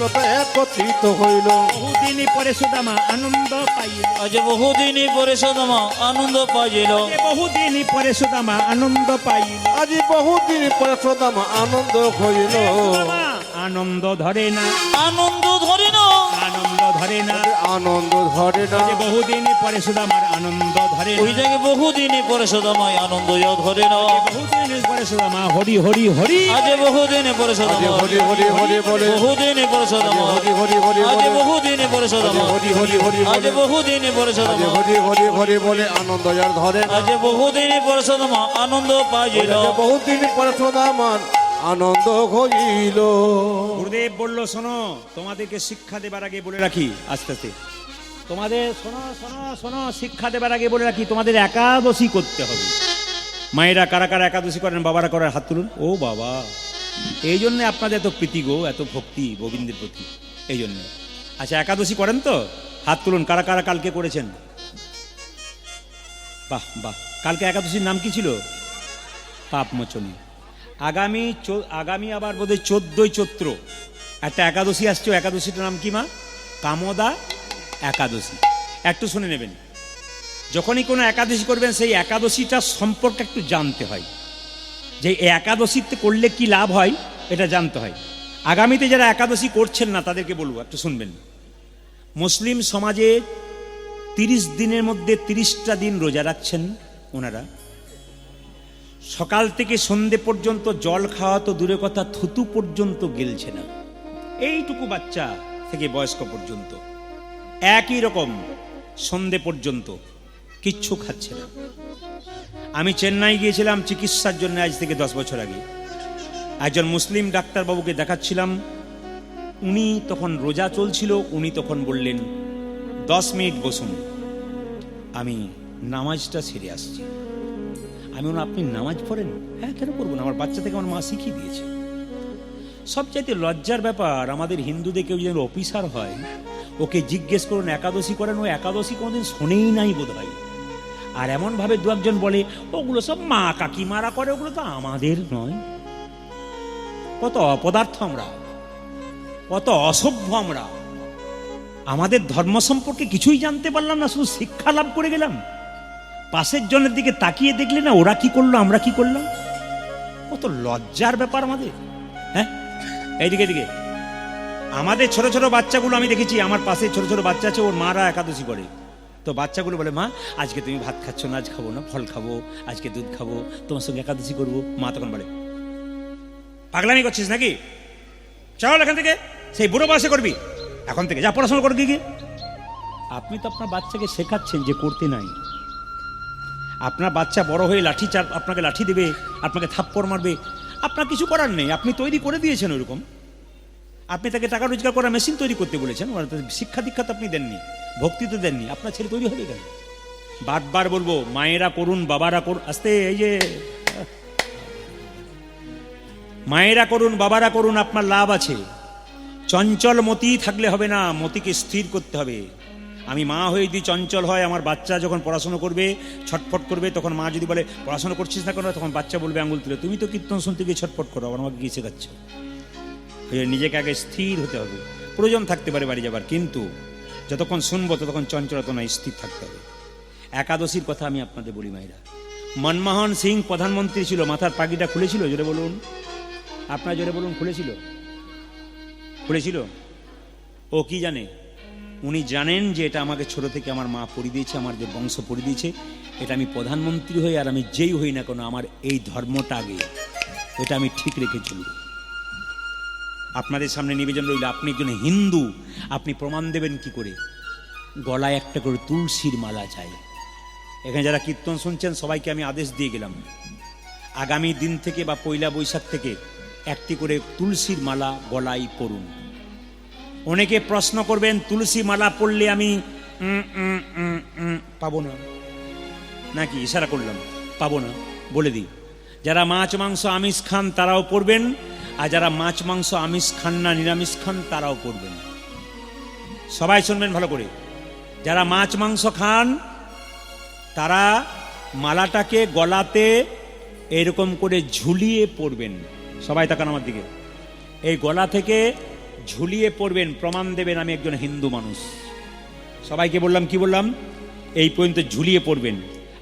তথা একত্রিত হইল। বহুদিন পরে সুদামা আনন্দ পাইল, আজ বহুদিন পরে সুদামা আনন্দ পাইল, বহুদিন পরে সুদামা আনন্দ পাইল, আজি বহুদিন পরে সুদামা আনন্দ হইল। সুদামা আনন্দ ধরে না, আনন্দ ধরে না, আনন্দ ধরে না, আনন্দ ধরে না। যে বহুদিন পরে সুদামার আনন্দ ধরে ওই না, জায়গায় বহুদিন পরে সুদামায় আনন্দ ধরে না। বহুদিন পরে সুদামা হরি হরি হরি, আজ বহুদিন পরে সুদামা হরি হরি হরি বলে, বহুদিন পরে সুদামা হরি হরি হরি আজ বলে, বহুদিন পরে সুদামা হরি হরি হরি আজ বলে, বহুদিন পরে সুদামা হরি হরি হরি বলে আনন্দ আর ধরে না। আজ বহুদিন পরে সুদামা আনন্দ পাইল। বহুদিন পরে সুদামার আনন্দ হইল। গুরুদেব বলল, শোনো, তোমাদেরকে শিক্ষা দেবার আগে বলে রাখি, আস্তে আস্তে তোমাদের শোনো শোনো শোনো, শিক্ষা দেবার আগে বলে রাখি, তোমাদের একাদশী করতে হবে। মায়েরা কারা কারা একাদশী করেন, বাবারা করার হাত তুলুন। ও বাবা, এই জন্য আপনাদের এত প্রীতি গো, এত ভক্তি গোবিন্দের প্রতি, এই জন্য। আচ্ছা, একাদশী করেন তো? হাত তুলুন। কারা কারা কালকে করেছেন? বাহ বাহ। কালকে একাদশীর নাম কি ছিল? পাপমোচনী। আগামী আবার বোধহয় 14ই চৈত্র একটা একাদশী আসছে। একাদশীটার নাম কি মা? কামদা একাদশী। একটু শুনে নেবেন। যখনই কোনো একাদশী করবেন, সেই একাদশীটার সম্পর্কে একটু জানতে হয়, যে এই একাদশীতে করলে কি লাভ হয়, এটা জানতে হয়। আগামীতে যারা একাদশী করছেন না, তাদেরকে বলবো, একটু শুনবেন। মুসলিম সমাজে 30 দিনের মধ্যে 30টা দিন রোজা রাখছেন ওনারা। সকাল থেকে সন্ধে পর্যন্ত জল খাওয়া তো দূরের কথা, থুতু পর্যন্ত গেলছে না। এইটুকু বাচ্চা থেকে বয়স্ক পর্যন্ত একই রকম, সন্ধে পর্যন্ত কিচ্ছু খাচ্ছে না। আমি চেন্নাই গিয়েছিলাম চিকিৎসার জন্য আজ থেকে 10 বছর আগে। একজন মুসলিম ডাক্তারবাবুকে দেখাচ্ছিলাম। উনি তখন রোজা চলছিল। উনি তখন বললেন, 10 মিনিট বসুন, আমি নামাজটা সেরে আসছি। আমি বললাম, আপনি নামাজ পড়েন? হ্যাঁ, কেন পড়বো না, আমার বাচ্চা থেকে আমার মা শিখিয়ে দিয়েছে। সবচাইতে লজ্জার ব্যাপার, আমাদের হিন্দুদের কেউ যেন অফিসার হয়, ওকে জিজ্ঞেস করুন একাদশী করেন, ও একাদশী কোনোদিন শোনেই নাই বোধ হয়। আর এমনভাবে দু একজন বলে, ওগুলো সব মা কাকিমারা করে, ওগুলো তো আমাদের নয়। কত অপদার্থ আমরা, কত অসভ্য আমরা। আমাদের ধর্ম সম্পর্কে কিছুই জানতে পারলাম না, শুধু শিক্ষা লাভ করে গেলাম। পাশের জনের দিকে তাকিয়ে দেখলে না, ওরা কি করলো, আমরা কি করলাম। কত লজ্জার ব্যাপার আমাদের। হ্যাঁ, এইদিকে দিকে আমাদের ছোট ছোট বাচ্চাগুলো আমি দেখেছি। আমার পাশে ছোট ছোট বাচ্চা আছে, ওর মারা একাদশী করে। তো বাচ্চাগুলো বলে, মা আজকে তুমি ভাত খাচ্ছ না, আজ খাবো না, ফল খাবো, আজকে দুধ খাবো, তোমার সঙ্গে একাদশী করবো। মা তখন বলে, পাগলামি করছিস নাকি, চল এখান থেকে, সেই বুড়ো বয়সে করবি, এখন থেকে যা পড়াশোনা করবি। কি আপনি তো আপনার বাচ্চাকে শেখাচ্ছেন যে করতে নাই, আপনার বাচ্চা বড় হয়ে আপনাকে লাঠি দেবে, আপনাকে থাপ্পড় মারবে, আপনার কিছু করার নেই, আপনি তৈরি করে দিয়েছেন ওরকম। আপনি তাকে টাকা রোজগার করার মেশিন তৈরি করতে বলেছেন, শিক্ষা দীক্ষা তো আপনি দেননি, ভক্তি তো দেননি, আপনার ছেলে তৈরি হবে কেন? বারবার বলবো, মায়েরা করুন, বাবারা করুন, আস্তে, এই যে মায়েরা করুন, বাবারা করুন, আপনার লাভ আছে। চঞ্চল মতি থাকলে হবে না, মতিকে স্থির করতে হবে। আমি মা হয়ে যদি চঞ্চল হয়, আমার বাচ্চা যখন পড়াশোনা করবে, ছটফট করবে, তখন মা যদি বলে পড়াশোনা করছিস না কেন, তখন বাচ্চা বলবে আঙুল তুলে, তুমি তো কীর্তন শুনতে গিয়ে ছটফট করো, আবার আমাকে কি শেখাচ্ছ? নিজেকে আগে স্থির হতে হবে। প্রয়োজন থাকতে পারে বাড়ি যাবার, কিন্তু যতক্ষণ শুনবো ততক্ষণ চঞ্চলতা নয়, স্থির থাকতে হবে। একাদশীর কথা আমি আপনাদের বলি মায়েরা। মনমোহন সিং প্রধানমন্ত্রী ছিল, মাথার পাগড়িটা খুলেছিল, জোরে বলুন, আপনার জোরে বলুন, খুলেছিল? খুলেছিল? ও কি জানে? উনি জানেন যে এটা আমাকে ছোট থেকে আমার মা পড়িয়ে দিয়েছে, আমার যে বংশ পড়িয়ে দিয়েছে, এটা আমি প্রধানমন্ত্রী হই আর আমি যেই হই না কেন, আমার এই ধর্মটা আগে, এটা আমি ঠিক রেখে চলব। আপনাদের সামনে নিবেদন রইল, আপনি একজন হিন্দু, আপনি প্রমাণ দেবেন কি করে? গলায় একটা করে তুলসীর মালা চাই। এখানে যারা কীর্তন শুনছেন সবাইকে আমি আদেশ দিয়ে গেলাম, আগামী দিন থেকে বা পয়লা বৈশাখ থেকে একটি করে তুলসীর মালা গলায় পরুন। অনেকে প্রশ্ন করবেন, তুলসী মালা পরলে আমি পাবো না নাকি? ইশারা করলাম, পাবো না। বলে দিই, যারা মাছ মাংস আমিষ খান তারাও পড়বেন, আর যারা মাছ মাংস আমিষ খান না, নিরামিষ খান, তারাও পড়বেন। সবাই শুনবেন ভালো করে। যারা মাছ মাংস খান তারা মালাটাকে গলাতে এরকম করে ঝুলিয়ে পড়বেন। সবাই তাকান আমার দিকে, এই গলা থেকে ঝুলিয়ে পড়বেন, প্রমাণ দেবেন আমি একজন হিন্দু মানুষ। সবাইকে বললাম, কি বললাম? এই পর্যন্ত ঝুলিয়ে পড়বেন।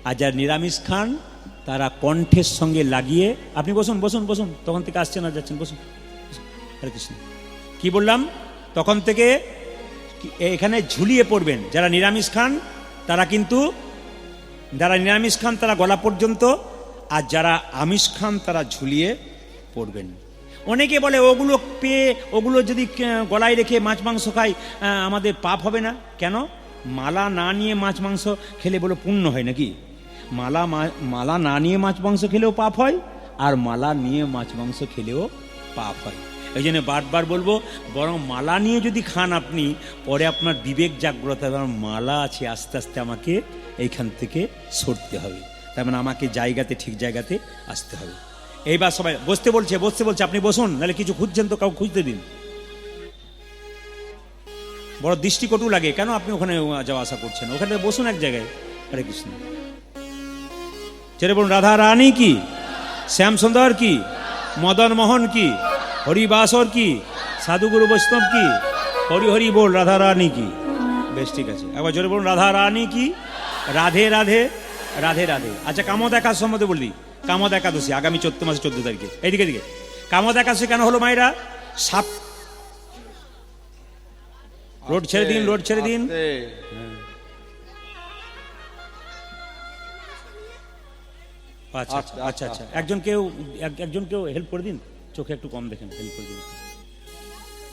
আর যারা নিরামিষ খান তারা কণ্ঠের সঙ্গে লাগিয়ে, আপনি বসুন বসুন বসুন, তখন থেকে আসছেন আর যাচ্ছেন, বসুন। হরে কৃষ্ণ। কি বললাম? তখন থেকে এখানে ঝুলিয়ে পড়বেন। যারা নিরামিষ খান তারা কিন্তু, যারা নিরামিষ খান তারা গলা পর্যন্ত, আর যারা আমিষ খান তারা ঝুলিয়ে পড়বেন। অনেকে বলে ওগুলো পেয়ে, ওগুলো যদি গলায় রেখে মাছ মাংস খাই আমাদের পাপ হবে না কেন? মালা না নিয়ে মাছ মাংস খেলে বলে পুণ্য হয় নাকি? মালা না নিয়ে মাছ মাংস খেলেও পাপ হয়, আর মালা নিয়ে মাছ মাংস খেলেও পাপ হয়। এই জন্য বারবার বলবো, বরং মালা নিয়ে যদি খান আপনি, পরে আপনার বিবেক জাগ্রত হবে, মালা আছে, আস্তে আস্তে আমাকে এইখান থেকে সরতে হবে, তার মানে আমাকে জায়গাতে, ঠিক জায়গাতে আসতে হবে। এইবার সবাই বসতে বলছে, আপনি বসুন, নাহলে কিছু খুঁজছেন তো কাউ খুঁজতে দিন। বড় দৃষ্টিকটু লাগে, কেন আপনি ওখানে যাওয়া আসা করছেন? ওখানে বসুন এক জায়গায়। হরে কৃষ্ণ। ছেড়ে বলুন, রাধা রানী কি, শ্যাম সুন্দর কি, মদন মোহন কি, হরিবাসর কি, সাধুগুরু বৈষ্ণব কি, হরি হরি বল, রাধা রানী কি। বেশ, ঠিক আছে, একবার জোরে বলুন, রাধা রানী কি, রাধে রাধে রাধে রাধে। আচ্ছা, কামদ একাদশী সম্বন্ধে বললি। কামদ একাদশী আগামী 14 মাসে 14 তারিখে। এইদিকে দিকে কামদ একাদশী কেন হলো মায়েরা? সাপ, রোড ছেড়ে দিন, রোড ছেড়ে দিন। আচ্ছা আচ্ছা আচ্ছা, একজন কেউ হেল্প করে দিন, চোখে একটু কম দেখেন, হেল্প করে দিন।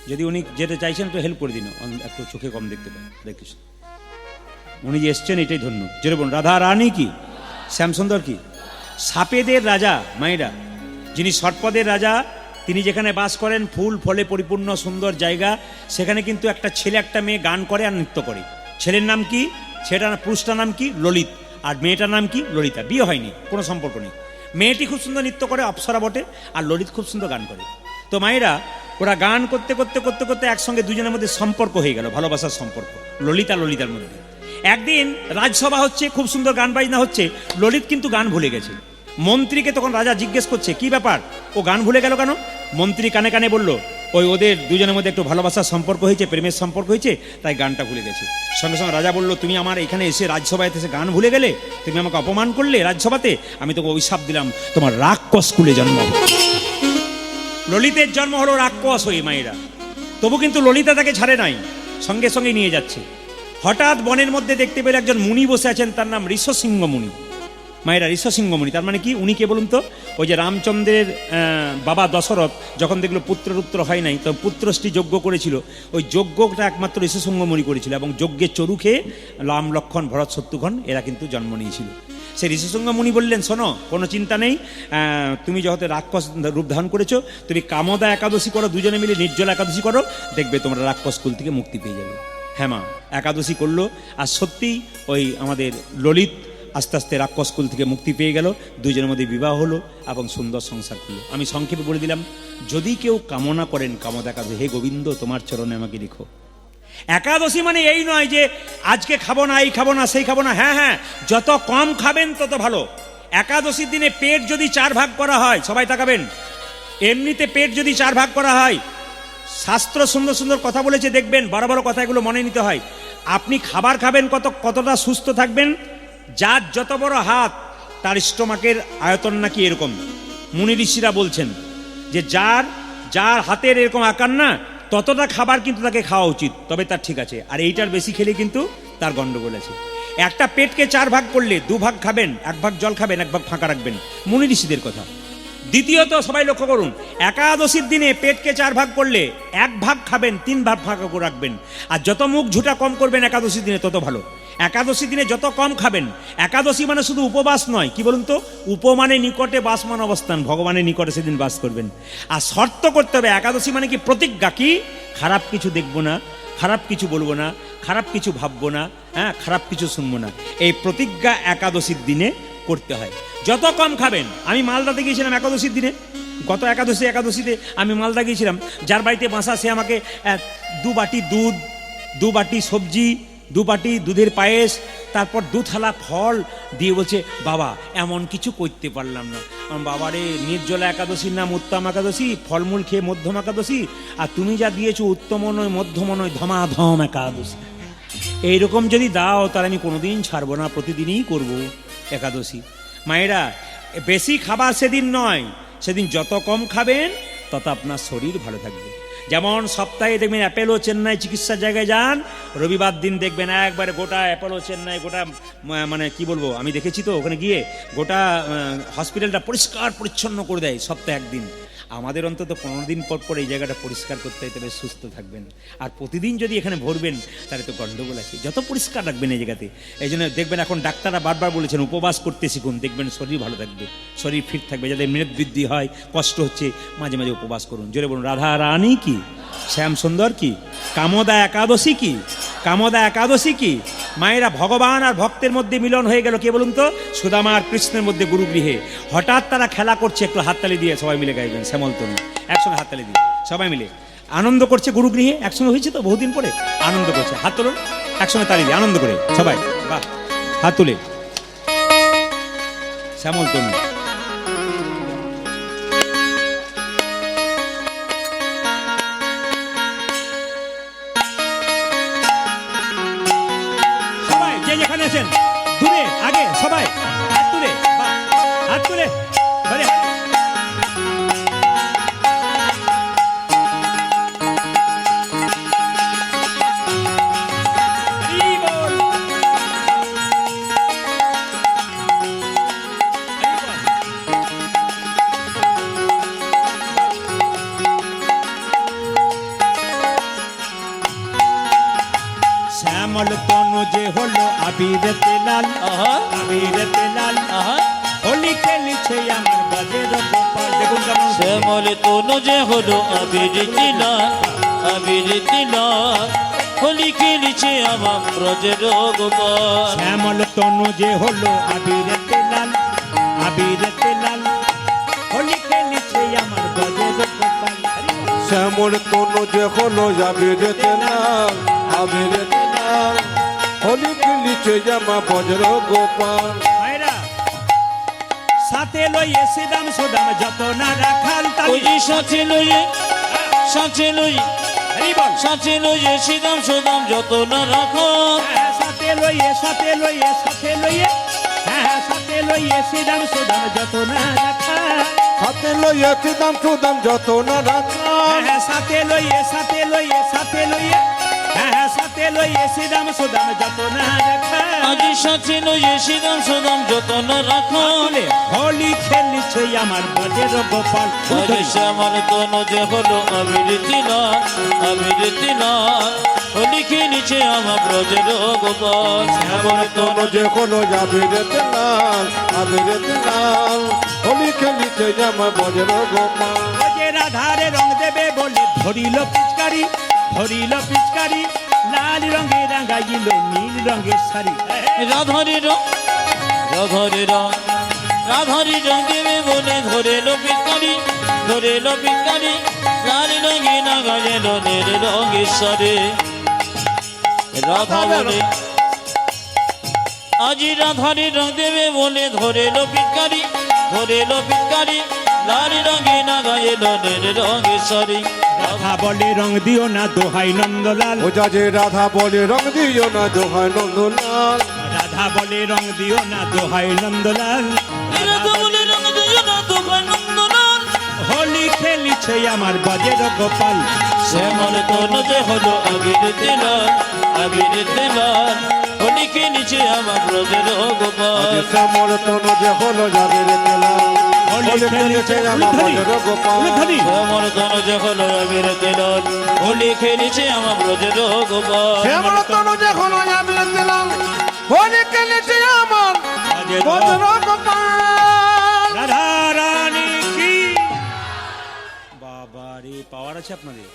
যদি উনি যেতে চাইছেন একটু হেল্প করে দিন, একটু চোখে কম দেখতে পান। দেখতে উনি যে এসছেন এটাই ধন্য। জোরে বলুন, রাধা রানী কি, শ্যামসুন্দর কি। সাপেদের রাজা মায়েরা, যিনি সর্পদের রাজা, তিনি যেখানে বাস করেন, ফুল ফলে পরিপূর্ণ সুন্দর জায়গা, সেখানে কিন্তু একটা ছেলে একটা মেয়ে গান করে আর নৃত্য করে। ছেলের নাম কি? ছেলেটার পুরুষটার নাম কি? ললিত। আর মেয়েটার নাম কি? ললিতা। বিয়ে হয়নি, কোনো সম্পর্ক নেই। মেয়েটি খুব সুন্দর নৃত্য করে, অপ্সরা বটে, আর ললিত খুব সুন্দর গান করে। তো মায়েরা, ওরা গান করতে করতে করতে করতে একসঙ্গে দুজনের মধ্যে সম্পর্ক হয়ে গেল, ভালোবাসার সম্পর্ক, ললিতার মধ্যে। একদিন রাজসভা হচ্ছে, খুব সুন্দর গান বাজনা হচ্ছে, ললিত কিন্তু গান ভুলে গেছে। মন্ত্রীকে তখন রাজা জিজ্ঞেস করছে, কি ব্যাপার, ও গান ভুলে গেল কেন? মন্ত্রী কানে কানে বলল, ওদের দুজনের মধ্যে একটু ভালোবাসার সম্পর্ক হয়েছে, প্রেমের সম্পর্ক হয়েছে, তাই গানটা ভুলে গেছে। সঙ্গে সঙ্গে রাজা বলল, তুমি আমার এখানে এসে রাজসভায় এসে গান ভুলে গেলে, তুমি আমাকে অপমান করলে রাজসভাতে, আমি তোকে অভিশাপ দিলাম, তোমার রাক্ষস কুলে জন্ম। ললিতের জন্ম হলো রাক্ষস হয়ে মায়েরা। তবু কিন্তু ললিতা তাকে ছাড়ে নাই, সঙ্গে সঙ্গে নিয়ে যাচ্ছে। হঠাৎ বনের মধ্যে দেখতে পেলে একজন মুনি বসে আছেন, তার নাম ঋষসিংহ মুনি। মায়েরা, ঋষসিংহ মুনি তার মানে কি? উনি কে বলুন তো? ওই যে রামচন্দ্রের বাবা দশরথ যখন দেখলো পুত্র হয় নাই, তো পুত্রষ্টি যজ্ঞ করেছিল, ওই যজ্ঞটা একমাত্র ঋষসিংহ মুনি করেছিল, এবং যজ্ঞের চরু খেয়ে রাম লক্ষ্মণ ভরত শত্রুঘ্ন এরা কিন্তু জন্ম নিয়েছিল। সে ঋষিশৃঙ্গ মুনি বললেন, শোনো, কোনো চিন্তা নেই, তুমি যখন রাক্ষস রূপ ধারণ করেছো, তুমি কামদা একাদশী করো, দুজনে মিলে নির্জলা একাদশী করো, দেখবে তোমরা রাক্ষস কুল থেকে মুক্তি পেয়ে যাবে। হ্যাঁ মা, একাদশী করলো, আর সত্যি ওই আমাদের ললিত আস্তে আস্তে রাক্ষস কুল থেকে মুক্তি পেয়ে গেল, দুজনের মধ্যে বিবাহ হলো এবং সুন্দর সংসার করলো। আমি সংক্ষেপে বলে দিলাম, যদি কেউ কামনা করেন কামদা একাদশী, হে গোবিন্দ তোমার চরণে আমাকে লিখো। একাদশী মানে এই নয় যে আজকে খাবো না, এই খাবো না, সেই খাবো না। হ্যাঁ হ্যাঁ, যত কম খাবেন তত ভালো। একাদশীর দিনে পেট যদি 4 ভাগ করা হয়, সবাই তাকাবেন, এমনিতে পেট যদি 4 ভাগ করা হয়, শাস্ত্র সুন্দর সুন্দর কথা বলেছে, দেখবেন বড় বড় কথা, এগুলো মনে নিতে হয়। আপনি খাবার খাবেন কতটা সুস্থ থাকবেন, যার যত বড় হাত তার স্টোমাকের আয়তন নাকি এরকম। মুনি ঋষিরা বলছেন যে যার হাতের এরকম আকার না, ততটা খাবার কিন্তু তাকে খাওয়া উচিত, তবে তার ঠিক আছে। আর এইটার বেশি খেলে কিন্তু তার গন্ডগোল আছে। একটা পেটকে 4 ভাগ করলে 2 ভাগ খাবেন, 1 ভাগ জল খাবেন, 1 ভাগ ফাঁকা রাখবেন, মুনি ঋষিদের কথা। দ্বিতীয়ত সবাই লক্ষ্য করুন, একাদশীর দিনে পেটকে 4 ভাগ করলে 1 ভাগ খাবেন, 3 ভাগ ফাঁকা করে রাখবেন। আর যত মুখ ঝুটা কম করবেন একাদশীর দিনে তত ভালো। একাদশীর দিনে যত কম খাবেন, একাদশী মানে শুধু উপবাস নয়, কি বলুন তো, উপমানে নিকটে বাসমান অবস্থান, ভগবানের নিকটে সেদিন বাস করবেন। আর শর্ত করতে হবে, একাদশী মানে কি প্রতিজ্ঞা, কি খারাপ কিছু দেখবো না, খারাপ কিছু বলবো না, খারাপ কিছু ভাববো না, হ্যাঁ, খারাপ কিছু শুনবো না। এই প্রতিজ্ঞা একাদশীর দিনে করতে হয়। যত কম খাবেন। আমি মালদাতে গিয়েছিলাম একাদশীর দিনে, গত একাদশীতে আমি মালদা গিয়েছিলাম। যার বাড়িতে বাসা, সে আমাকে 2 বাটি দুধ, 2 বাটি সবজি, 2 বাটি দুধের পায়েস, তারপর 2 থালা ফল দিয়ে বলছে, বাবা এমন কিছু করতে পারলাম না। বাবারে, নির্জলা একাদশীর নাম উত্তম একাদশী, ফলমূল খেয়ে মধ্যম একাদশী, আর তুমি যা দিয়েছো উত্তম নয়, মধ্যম নয়, ধমাধম একাদশী। এইরকম যদি দাও তাহলে আমি কোনোদিন ছাড়বো না, প্রতিদিনই করব একাদশী। মায়েরা, বেশি খাবার সেদিন নয়, সেদিন যত কম খাবেন তত আপনার শরীর ভালো থাকবে। যেমন সপ্তাহে দেখবেন অ্যাপেলো চেন্নাই চিকিৎসার জায়গায় যান, রবিবার দিন দেখবেন একবারে গোটা অ্যাপেলো চেন্নাই, গোটা মানে কি বলবো, আমি দেখেছি তো ওখানে গিয়ে, গোটা হসপিটালটা পরিষ্কার পরিচ্ছন্ন করে দেয় সপ্তাহে 1 দিন। আমাদের অন্তত 15 দিন পর পর এই জায়গাটা পরিষ্কার করতে হয়, তবে সুস্থ থাকবেন। আর প্রতিদিন যদি এখানে ভরবেন তাহলে তো গন্ডগোল আছে। যত পরিষ্কার রাখবেন এই জায়গাতে। এই জন্য দেখবেন এখন ডাক্তাররা বারবার বলেছেন উপবাস করতে শিখুন, দেখবেন শরীর ভালো থাকবে, শরীর ফিট থাকবে। যাদের মেদ বৃদ্ধি হয়, কষ্ট হচ্ছে, মাঝে মাঝে উপবাস করুন। জোরে বলুন, রাধা রানী কি, শ্যাম সুন্দর কি, কামদা একাদশী কি, কামদা একাদশী কি। মায়েরা, ভগবান আর ভক্তের মধ্যে মিলন হয়ে গেল, কে বলুন তো, সুদামা আর কৃষ্ণের মধ্যে গুরুগৃহে। হঠাৎ তারা খেলা করছে, একটু হাততালি দিয়ে সবাই মিলে গাইবেন, শ্যামল তনু, একসঙ্গে হাততালি দিয়ে সবাই মিলে আনন্দ করছে। গুরুগৃহে একসঙ্গে হয়েছে তো বহুদিন পরে, আনন্দ করছে। হাত তুলুন, একসঙ্গে তালি দিয়ে আনন্দ করে সবাই, বাহ, হাত তুলে শ্যামল তনু। যেখানে আছেন দূরে আগে সবাই হাত তুলে, হাত তুলে, শ্যামল তনু যে হলো আবিরেতে লাল, আবিরেতে লাল, হোলি খেলিছে আমার বাজের গোপাল। দেখুন কেমন শ্যামল তনু যে হলো আবিরেতে লাল, আবিরেতে লাল, হোলি খেলিছে আমার ব্রজের গোপাল। শ্যামল তনু যে হলো আবিরেতে লাল, আবিরেতে লাল, হোলি খেলিছে আমার বাজের গোপাল। শ্যামল তনু যে হলো আবিরেতে লাল, আবিরেতে লাল, হোলি খেলিছে জামা বজ্র গোপাল। মায়েরা, সাথে লইয়ে সিদাম সুদাম যত না রাখাল, ওই সাথে লইয়ে, সাথে লইয়ে, সাথে লইয়ে সিদাম সুদাম যত না রাখো। সাথে লইয়ে, সাথে লইয়ে, সাথে লইয়ে, হ্যাঁ, সাথে লইয়ে সিদাম সুদাম যত না রাখাল, সাথে লইয়ে সিদাম সুদাম যত না রাখাল। সাথে লইয়ে, সাথে লইয়ে, সাথে লইয়ে, হ্যাঁ, সাথে লইয়ে সিদাম সুদাম যত না রাখাল। আজি সাথে লইয়ে সিদাম সুদাম যত না রাখো। হোলি খেলিছে আমার বাজের গোপাল। শ্যামল তনু যে হলো আবিরেতে লাল, আবিরেতে লাল, হোলি খেলেছে আমার ব্রজের গোপাল শ্যামল তনু যে হলো আবিরেতে লাল আবিরেতে লাল হোলি খেলিছে আমার বজ্র গোপাল ও যে রাধারে রং দেবে বলে ধরিল পিচকারি লাল রঙে রাঙাইল নীল রঙের শাড়ি রাধারি রং রাধারি রং রাধারি রং দেবে বলে ধরে লো পিকারি লাল রঙে না গাজে নীল রঙের সারে রাধা বলে আজি রাধারি রং দেবে বলে ধরে লো পিকারি লাল রঙে না গায়ে নীল রঙের সারে রাধা বলে রং দিও না দোহাই নন্দলাল ও যে রাধা বলে রং দিও না দোহাই নন্দলাল রাধা বলে রং দিও না দোহাই নন্দলাল রাধা বলে রং দিও না দোহাই নন্দলাল হোলি খেলিছে আমার বজের গোপাল শ্যামল তনু যে হলো আবির তেলাল হোলি খেলিছে আমার ব্রজের গোপাল শ্যামল তনু যে হলো আবিরেতে লাল হোলি খেলিছে আমার বজ্র গোপাল শ্যামল তনু যে হলো আবির তেলাল হোলি খেলিছে আমার ব্রজের গোপাল শ্যামল তনু যে হলো আবিরেতে লাল হোলি খেলিছে আমার বজ্র গোপাল রাধা রানী কি বাবা রে পাওয়ার আছে আপনাদের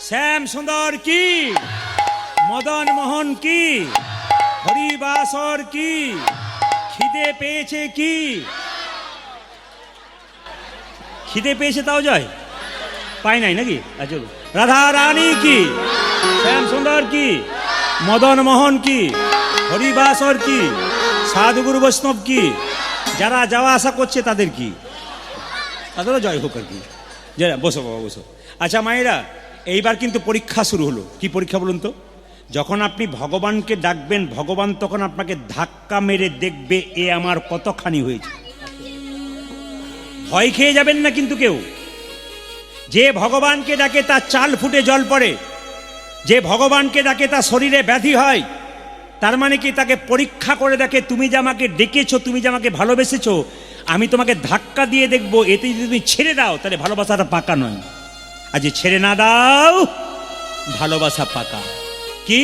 শ্যাম সুন্দর কি মদন মোহন কি হরিবাসর কি খিদে পেয়েছে কি খিদে পেয়েছে তাও যায় পাই নাই নাকি আচ্ছা রাধা রানী কি শ্যাম সুন্দর কি মদন মোহন কি হরিবাসর কি সাধুগুরু বৈষ্ণব কি যারা যাওয়া আসা করছে তাদের কি তাদেরও জয় হোক আর কি যারা বসো বাবা বসো আচ্ছা মায়েরা এইবার কিন্তু পরীক্ষা শুরু হলো কি পরীক্ষা বলুন তো যখন আপনি ভগবানকে ডাকবেন ভগবান তখন আপনাকে ধাক্কা মেরে দেখবে এ আমার কতখানি হয়েছে ভয় খেয়ে যাবেন না কিন্তু কেউ যে ভগবানকে ডাকে তার চাল ফুটে জল পড়ে যে ভগবানকে ডাকে তার শরীরে ব্যাধি হয় তার মানে কি তাকে পরীক্ষা করে দেখে তুমি যে আমাকে ডেকেছো তুমি যে আমাকে ভালোবেসেছো আমি তোমাকে ধাক্কা দিয়ে দেখবো এতে যদি তুমি ছেড়ে দাও তাহলে ভালোবাসাটা পাকা নয় আর যে ছেড়ে না দাও ভালোবাসা পাকা কি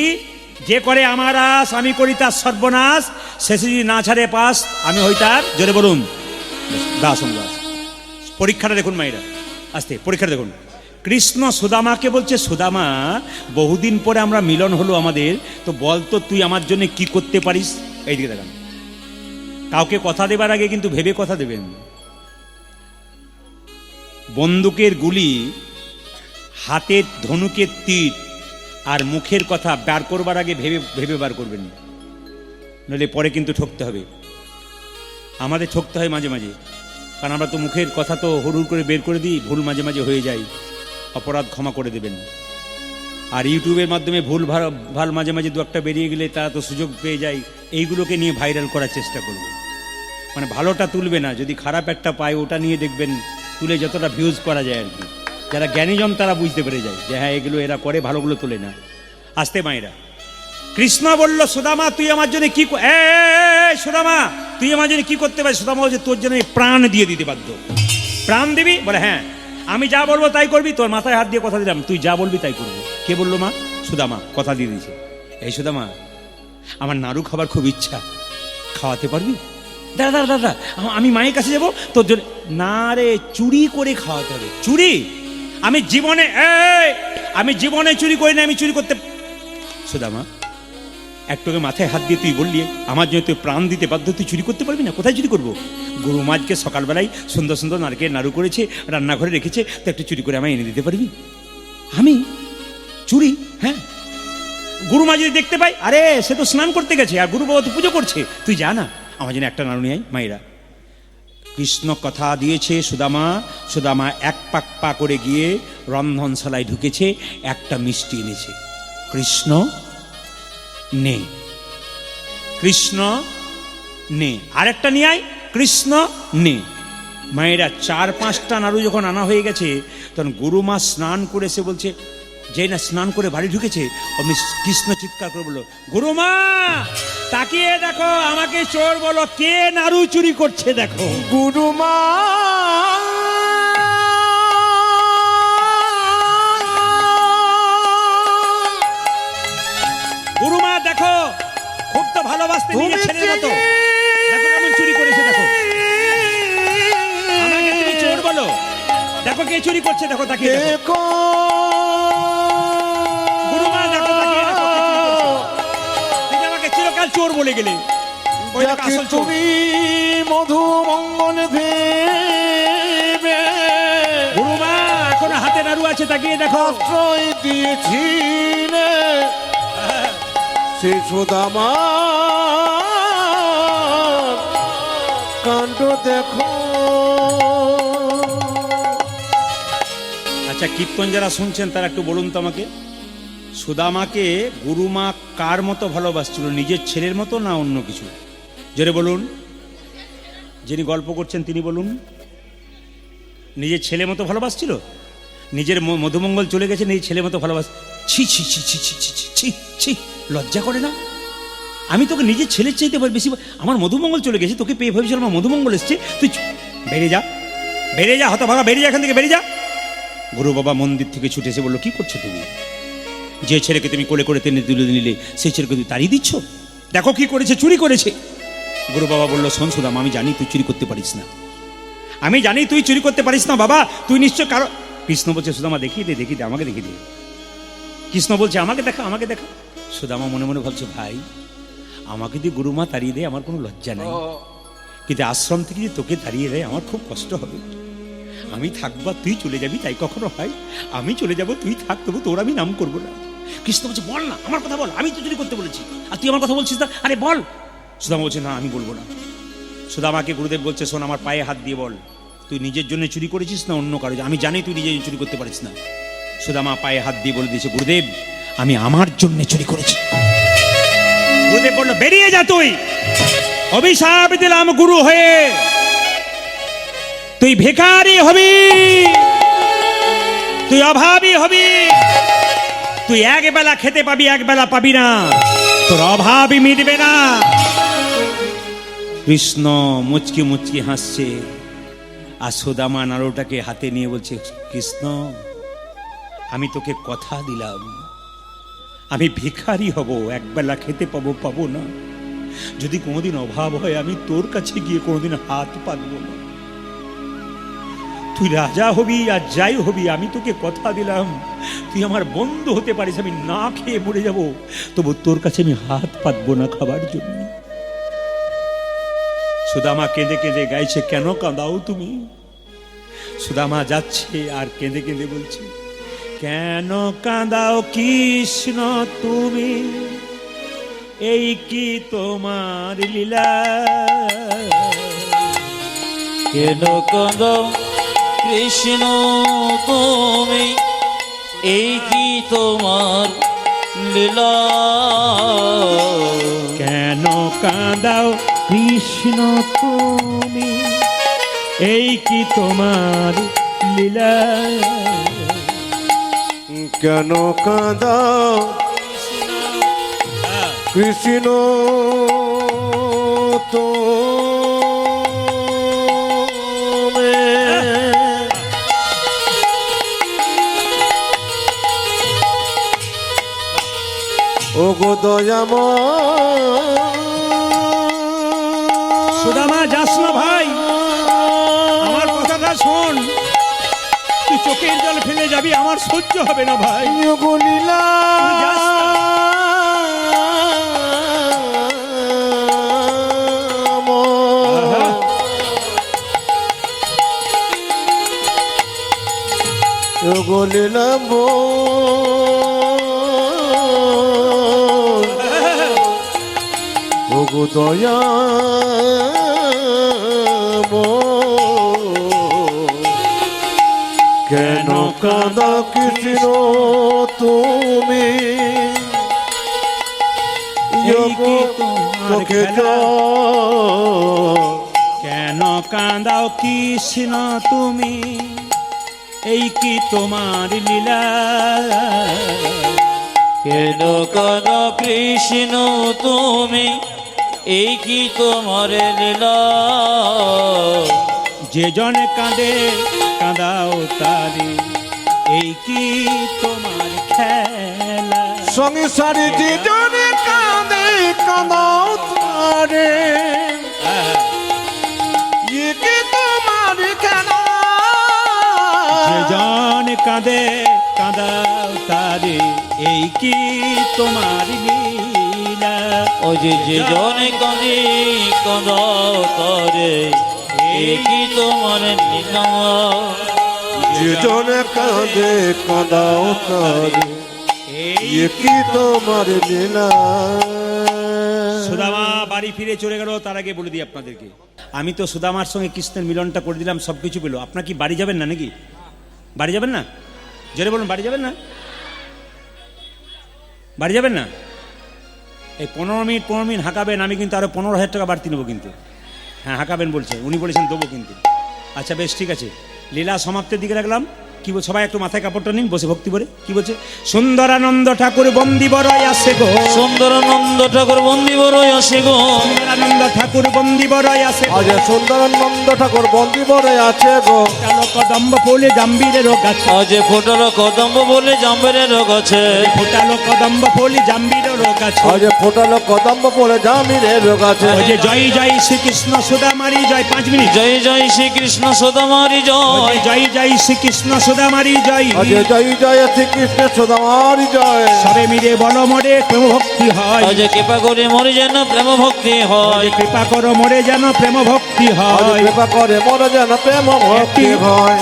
যে করে আমার আস আমি করি তার সর্বনাশ শেষে যদি না ছাড়ে পাস আমি হই তার জোরে বলুন দাস দাস পরীক্ষাটা দেখুন মায়েরা আস্তে পরীক্ষাটা দেখুন কৃষ্ণ সুদামাকে বলছে সুদামা বহুদিন পরে আমরা মিলন হলো আমাদের তো বল তো তুই আমার জন্য কি করতে পারিস এইদিকে দেখান কাউকে কথা দেবার আগে কিন্তু ভেবে কথা দেবেন বন্দুকের গুলি হাতের ধনুকের তীর আর মুখের কথা বার করবার আগে ভেবে ভেবে বার করবেন নইলে পরে কিন্তু ঠকতে হবে আমাদের ঠকতে হয় মাঝে মাঝে কারণ আমরা তো মুখের কথা তো হুড় করে বের করে দিই ভুল মাঝে মাঝে হয়ে যায় অপরাধ ক্ষমা করে দেবেন আর ইউটিউবের মাধ্যমে ভুল ভাল মাঝে মাঝে দু একটা বেরিয়ে গেলে তারা তো সুযোগ পেয়ে যায় এইগুলোকে নিয়ে ভাইরাল করার চেষ্টা করব মানে ভালোটা তুলবে না যদি খারাপ একটা পায় ওটা নিয়ে দেখবেন তুলে যতটা ভিউজ করা যায় আর কি যারা জ্ঞানীজন তারা বুঝতে পেরে যায় যে হ্যাঁ এগুলো এরা করে ভালোগুলো তোলে না আসতে মায়েরা কৃষ্ণ বলল সুদামা তুই আমার জন্য কি সুদামা তুই আমার জন্য কি করতে পারিস সুদামা বলছে তোর জন্য প্রাণ দিয়ে দিতে বাধ্য প্রাণ দিবি বলে হ্যাঁ আমি যা বলবো তাই করবি তোর মাথায় হাত দিয়ে কথা দিলাম তুই যা বলবি তাই করবো কে বললো মা সুদামা কথা দিয়ে দিয়েছে এই সুদামা আমার নাড়ু খাবার খুব ইচ্ছা খাওয়াতে পারবি দাদা দাদা দাদা আমি মায়ের কাছে যাবো তোর জন্য না রে চুরি করে খাওয়াতে হবে চুরি আমি জীবনে চুরি করি না আমি চুরি করতে সুদামা একটুকে মাথায় হাত দিয়ে তুই বললি আমার জন্য তুই প্রাণ দিতে বাধ্য তুই চুরি করতে পারবি না কোথায় চুরি করবো গরু মাছকে সকালবেলায় সুন্দর সুন্দর নারকেল নাড়ু করেছে রান্নাঘরে রেখেছে তো একটু চুরি করে আমায় এনে দিতে পারবি আমি চুরি হ্যাঁ গুরু মা যদি দেখতে পাই আরে সে তো স্নান করতে গেছে আর গুরু বাবা তো পুজো করছে তুই যা না আমার জন্য একটা নাড়ু নিয়ে আয় মায়েরা কৃষ্ণ কথা দিয়েছে সুদামা এক পাক পা করে গিয়ে রন্ধনশালায় ঢুকেছে একটা মিষ্টি এনেছে কৃষ্ণ নে আরেকটা নিয়ে আয় কৃষ্ণ নে মায়েরা 4-5টা নাড়ু যখন আনা হয়ে গেছে তখন গুরুমা স্নান করে সে বলছে যে না স্নান করে বাড়ি ঢুকেছে অমনি কৃষ্ণ চিৎকার করে বললো গুরুমা তাকিয়ে দেখো আমাকে চোর বলো কে নাড়ু চুরি করছে দেখো গুরুমা গুরুমা দেখো, খুব তো ভালোবাসতে তুমি নিজের ছেলের মতো। চিনি। দেখো কেমন চুরি করেছে, দেখো। আমাকে তুমি চোর বলো? দেখো কে চুরি করছে, দেখো তাকিয়ে দেখো। দেখো গুরুমা দেখো, তাকিয়ে দেখো কে চুরি করছে। তুমি আমাকে চিরকাল চোর বলে গেলে, ওই দেখো যাকে আসল চোর। তুমি মধু মঙ্গল ভেবে গুরুমা এখন হাতে নাড়ু আছে, তাকিয়ে দেখো। আশ্রয় দিয়েছিলে সে সুদামা কাণ্ড দেখো। আচ্ছা, কীর্তন যারা শুনছেন তারা একটু বলুন তো আমাকে, সুদামাকে গুরুমা কার মতো ভালোবাসছিল? নিজের ছেলের মতো না অন্য কিছু? জোরে বলুন, যিনি গল্প করছেন তিনি বলুন। নিজের ছেলে মতো ভালোবাসছিল? নিজের মধুমঙ্গল চলে গেছে, নিজের ছেলে মতো ভালোবাস। ছি ছি ছি ছি ছি ছি ছি ছি ছি, লজ্জা করে না? আমি তোকে নিজের ছেলের চাইতে বেশি, আমার মধুমঙ্গল চলে গেছে, তোকে পেয়ে ভেবেছিল আমার মধুমঙ্গল এসছে, তুই বেরিয়ে যা, বেরিয়ে যা, হতভাগা, বেরিয়ে যা এখান থেকে, বেরিয়ে যা। গুরু বাবা মন্দির থেকে ছুটে এসে বললো, কি করছো তুমি? যে ছেলেকে তুমি কোলে করে টেনে তুলে নিলে সেই ছেলেকে তুমি তাড়িয়ে দিচ্ছ? দেখো কি করেছে, চুরি করেছে। গুরু বাবা বললো, শোন সুদাম, আমি জানি তুই চুরি করতে পারিস না, আমি জানি তুই চুরি করতে পারিস না বাবা, তুই নিশ্চয় কারো। কৃষ্ণ বলছে, সুদামা দেখিয়ে দে, দেখিয়ে দে, আমাকে দেখিয়ে দে। কৃষ্ণ বলছে, আমাকে দেখা, আমাকে দেখা। সুদামা মনে মনে ভাবছে, ভাই আমাকে দিয়ে গুরুমা তাড়িয়ে দেয় আমার কোনো লজ্জা নাই, কিন্তু আশ্রম থেকে যে তোকে তাড়িয়ে দেয় আমার খুব কষ্ট হবে। আমি থাকবা, তুই চলে যাবি, তাই কখনো হয়? আমি চলে যাব, তুই থাক, তবু তোর আমি নাম করবো না। কৃষ্ণ বলছে, বল না, আমার কথা বল, আমি তো চুরি করতে বলেছি আর তুই আমার কথা বলছিস না, আরে বল। সুদামা বলছে, না আমি বলবো না। সুদামাকে গুরুদেব বলছে, শোন, আমার পায়ে হাত দিয়ে বল, তুই নিজের জন্য চুরি করেছিস না অন্য কারো? আমি জানি তুই নিজের জন্য চুরি করতে পারিস না। সুদামা পায়ে হাত দিয়ে বলে দিয়েছে, গুরুদেব আমি আমার জন্য চুরি করেছি। গুরুদেব বললো, বেরিয়ে যা তুই, অভিশাপ দিলাম গুরু হয়ে, তুই ভিখারি হবি, তুই অভাবী হবি, তুই এক বেলা খেতে পাবি, এক বেলা পাবি না, তোর অভাবই মিটবে না। কৃষ্ণ মুচকি মুচকি হাসছে, আর সুদামা নাড়ুটাকে হাতে নিয়ে বলছে, কৃষ্ণ আমি তোকে কথা দিলাম, আমি ভিখারি হব, একবেলা খেতে পাবো পাবো না, যদি কোনোদিন অভাব হয় আমি তোর কাছে গিয়ে কোনোদিন হাত পাতবো না। তুই রাজা হবি আর যাই হবি, আমি তোকে কথা দিলাম, তুই আমার বন্ধু হতে পারিস, আমি না খেয়ে মরে যাব, তবু তোর কাছে আমি হাত পাতবো না খাবার জন্য। সুদামা কেঁদে কেঁদে গাইছে, কেন কাঁদাও তুমি? সুদামা যাচ্ছে আর কেঁদে কেঁদে বলছে, কেন কাঁদাও কৃষ্ণ তুমি, এই কি তোমার লীলা? কেন কাঁদাও কৃষ্ণ তুমি, এই কি তোমার লীলা? কেন কাঁদাও কৃষ্ণ তুমি, এই কি তোমার লীলা? কেন কাঁদাও কৃষ্ণ তুমি, ও গো দয়াময়। সুদামা যাস না ভাই, আমার কথাটা শোন, তুই চোখের জল ফেলে যাবি, আমার সহ্য হবে না ভাই। ও গো লীলা তুই যাস না। ও গো লীলা ও গো দয়া কেন কাঁদা কৃষ্ণ তুমি, এই কি তোমার চোখে খেলা? কেন কাঁদাও কৃষ্ণ তুমি, এই কি তোমার লীলা? কেন কাঁদাও কৃষ্ণ তুমি, এই কি তোমার লীলা? যে জনে কাঁদে কাঁদাও তারে, এই কি তোমার খেলা? সংসারে যে জনে কাঁদে কাঁদাও তারে কি তোমার খেলা যে জন কাঁদে কাঁদাও তারে এই কি তোমার লীলা ও যে জনে কাঁদে কাঁদাও তারে এই কি তোমার লীলা যে জনে কাঁদে কাঁদাও তারে কি তোমার লীলা সুদামা বাড়ি ফিরে চলে গেল। তার আগে বলে দিই আপনাদেরকে, আমি তো সুদামার সঙ্গে কৃষ্ণের মিলনটা করে দিলাম, সব কিছু পেলো। আপনার কি বাড়ি যাবেন না নাকি? বাড়ি যাবেন না? জোরে বলুন, বাড়ি যাবেন না? বাড়ি যাবেন না? এই 15 মিনিট হাঁকাবেন, আমি কিন্তু আরো 15,000 টাকা বাড়তি নেবো কিন্তু। হ্যাঁ হাঁকাবেন বলছে, উনি বলেছেন দেবো কিন্তু। আচ্ছা বেশ ঠিক আছে, লীলা সমাপ্তের দিকে রাখলাম। কি বল, সবাই একটু মাথায় কাপড়টা নিন, বসে ভক্তি করে। কি বলছে? সুন্দরানন্দ ঠাকুর বন্দি বড়ই আসে গো, সুন্দরানন্দ ঠাকুর বন্দি বড়ই আসে গো, সুন্দরানন্দ ঠাকুর বন্দি বড়ই আসে গো, আজ সুন্দরানন্দ ঠাকুর বন্দি বরে আছে গো, কালো কদম্ব ফুলে জাম্বিরের গাছে, আজ ফোটালো কদম্ব বলে জাম্বের গাছে, ফোটালো কদম্ব ফুলে জাম্বিরের গাছে, আজ ফোটালো কদম্ব পরে জামিরের গাছে। ওই যে জয় জয় শ্রীকৃষ্ণ সুদামারি জয়। 5 মিনিট। জয় জয় শ্রীকৃষ্ণ সদামারি জয়, জয় জয় শ্রীকৃষ্ণ সুদামারি জয়। আজ জয় জয় শ্রীকৃষ্ণ সুদামারি জয়। সবে মিলে বল মরে প্রেম ভক্তি হয়, আজ কৃপা করে মরে যেন প্রেম ভক্তি হয়, কৃপা করো মরে যেন প্রেম ভক্তি আজ হয়। কৃপা করে মর যেন প্রেম ভক্তি হয়।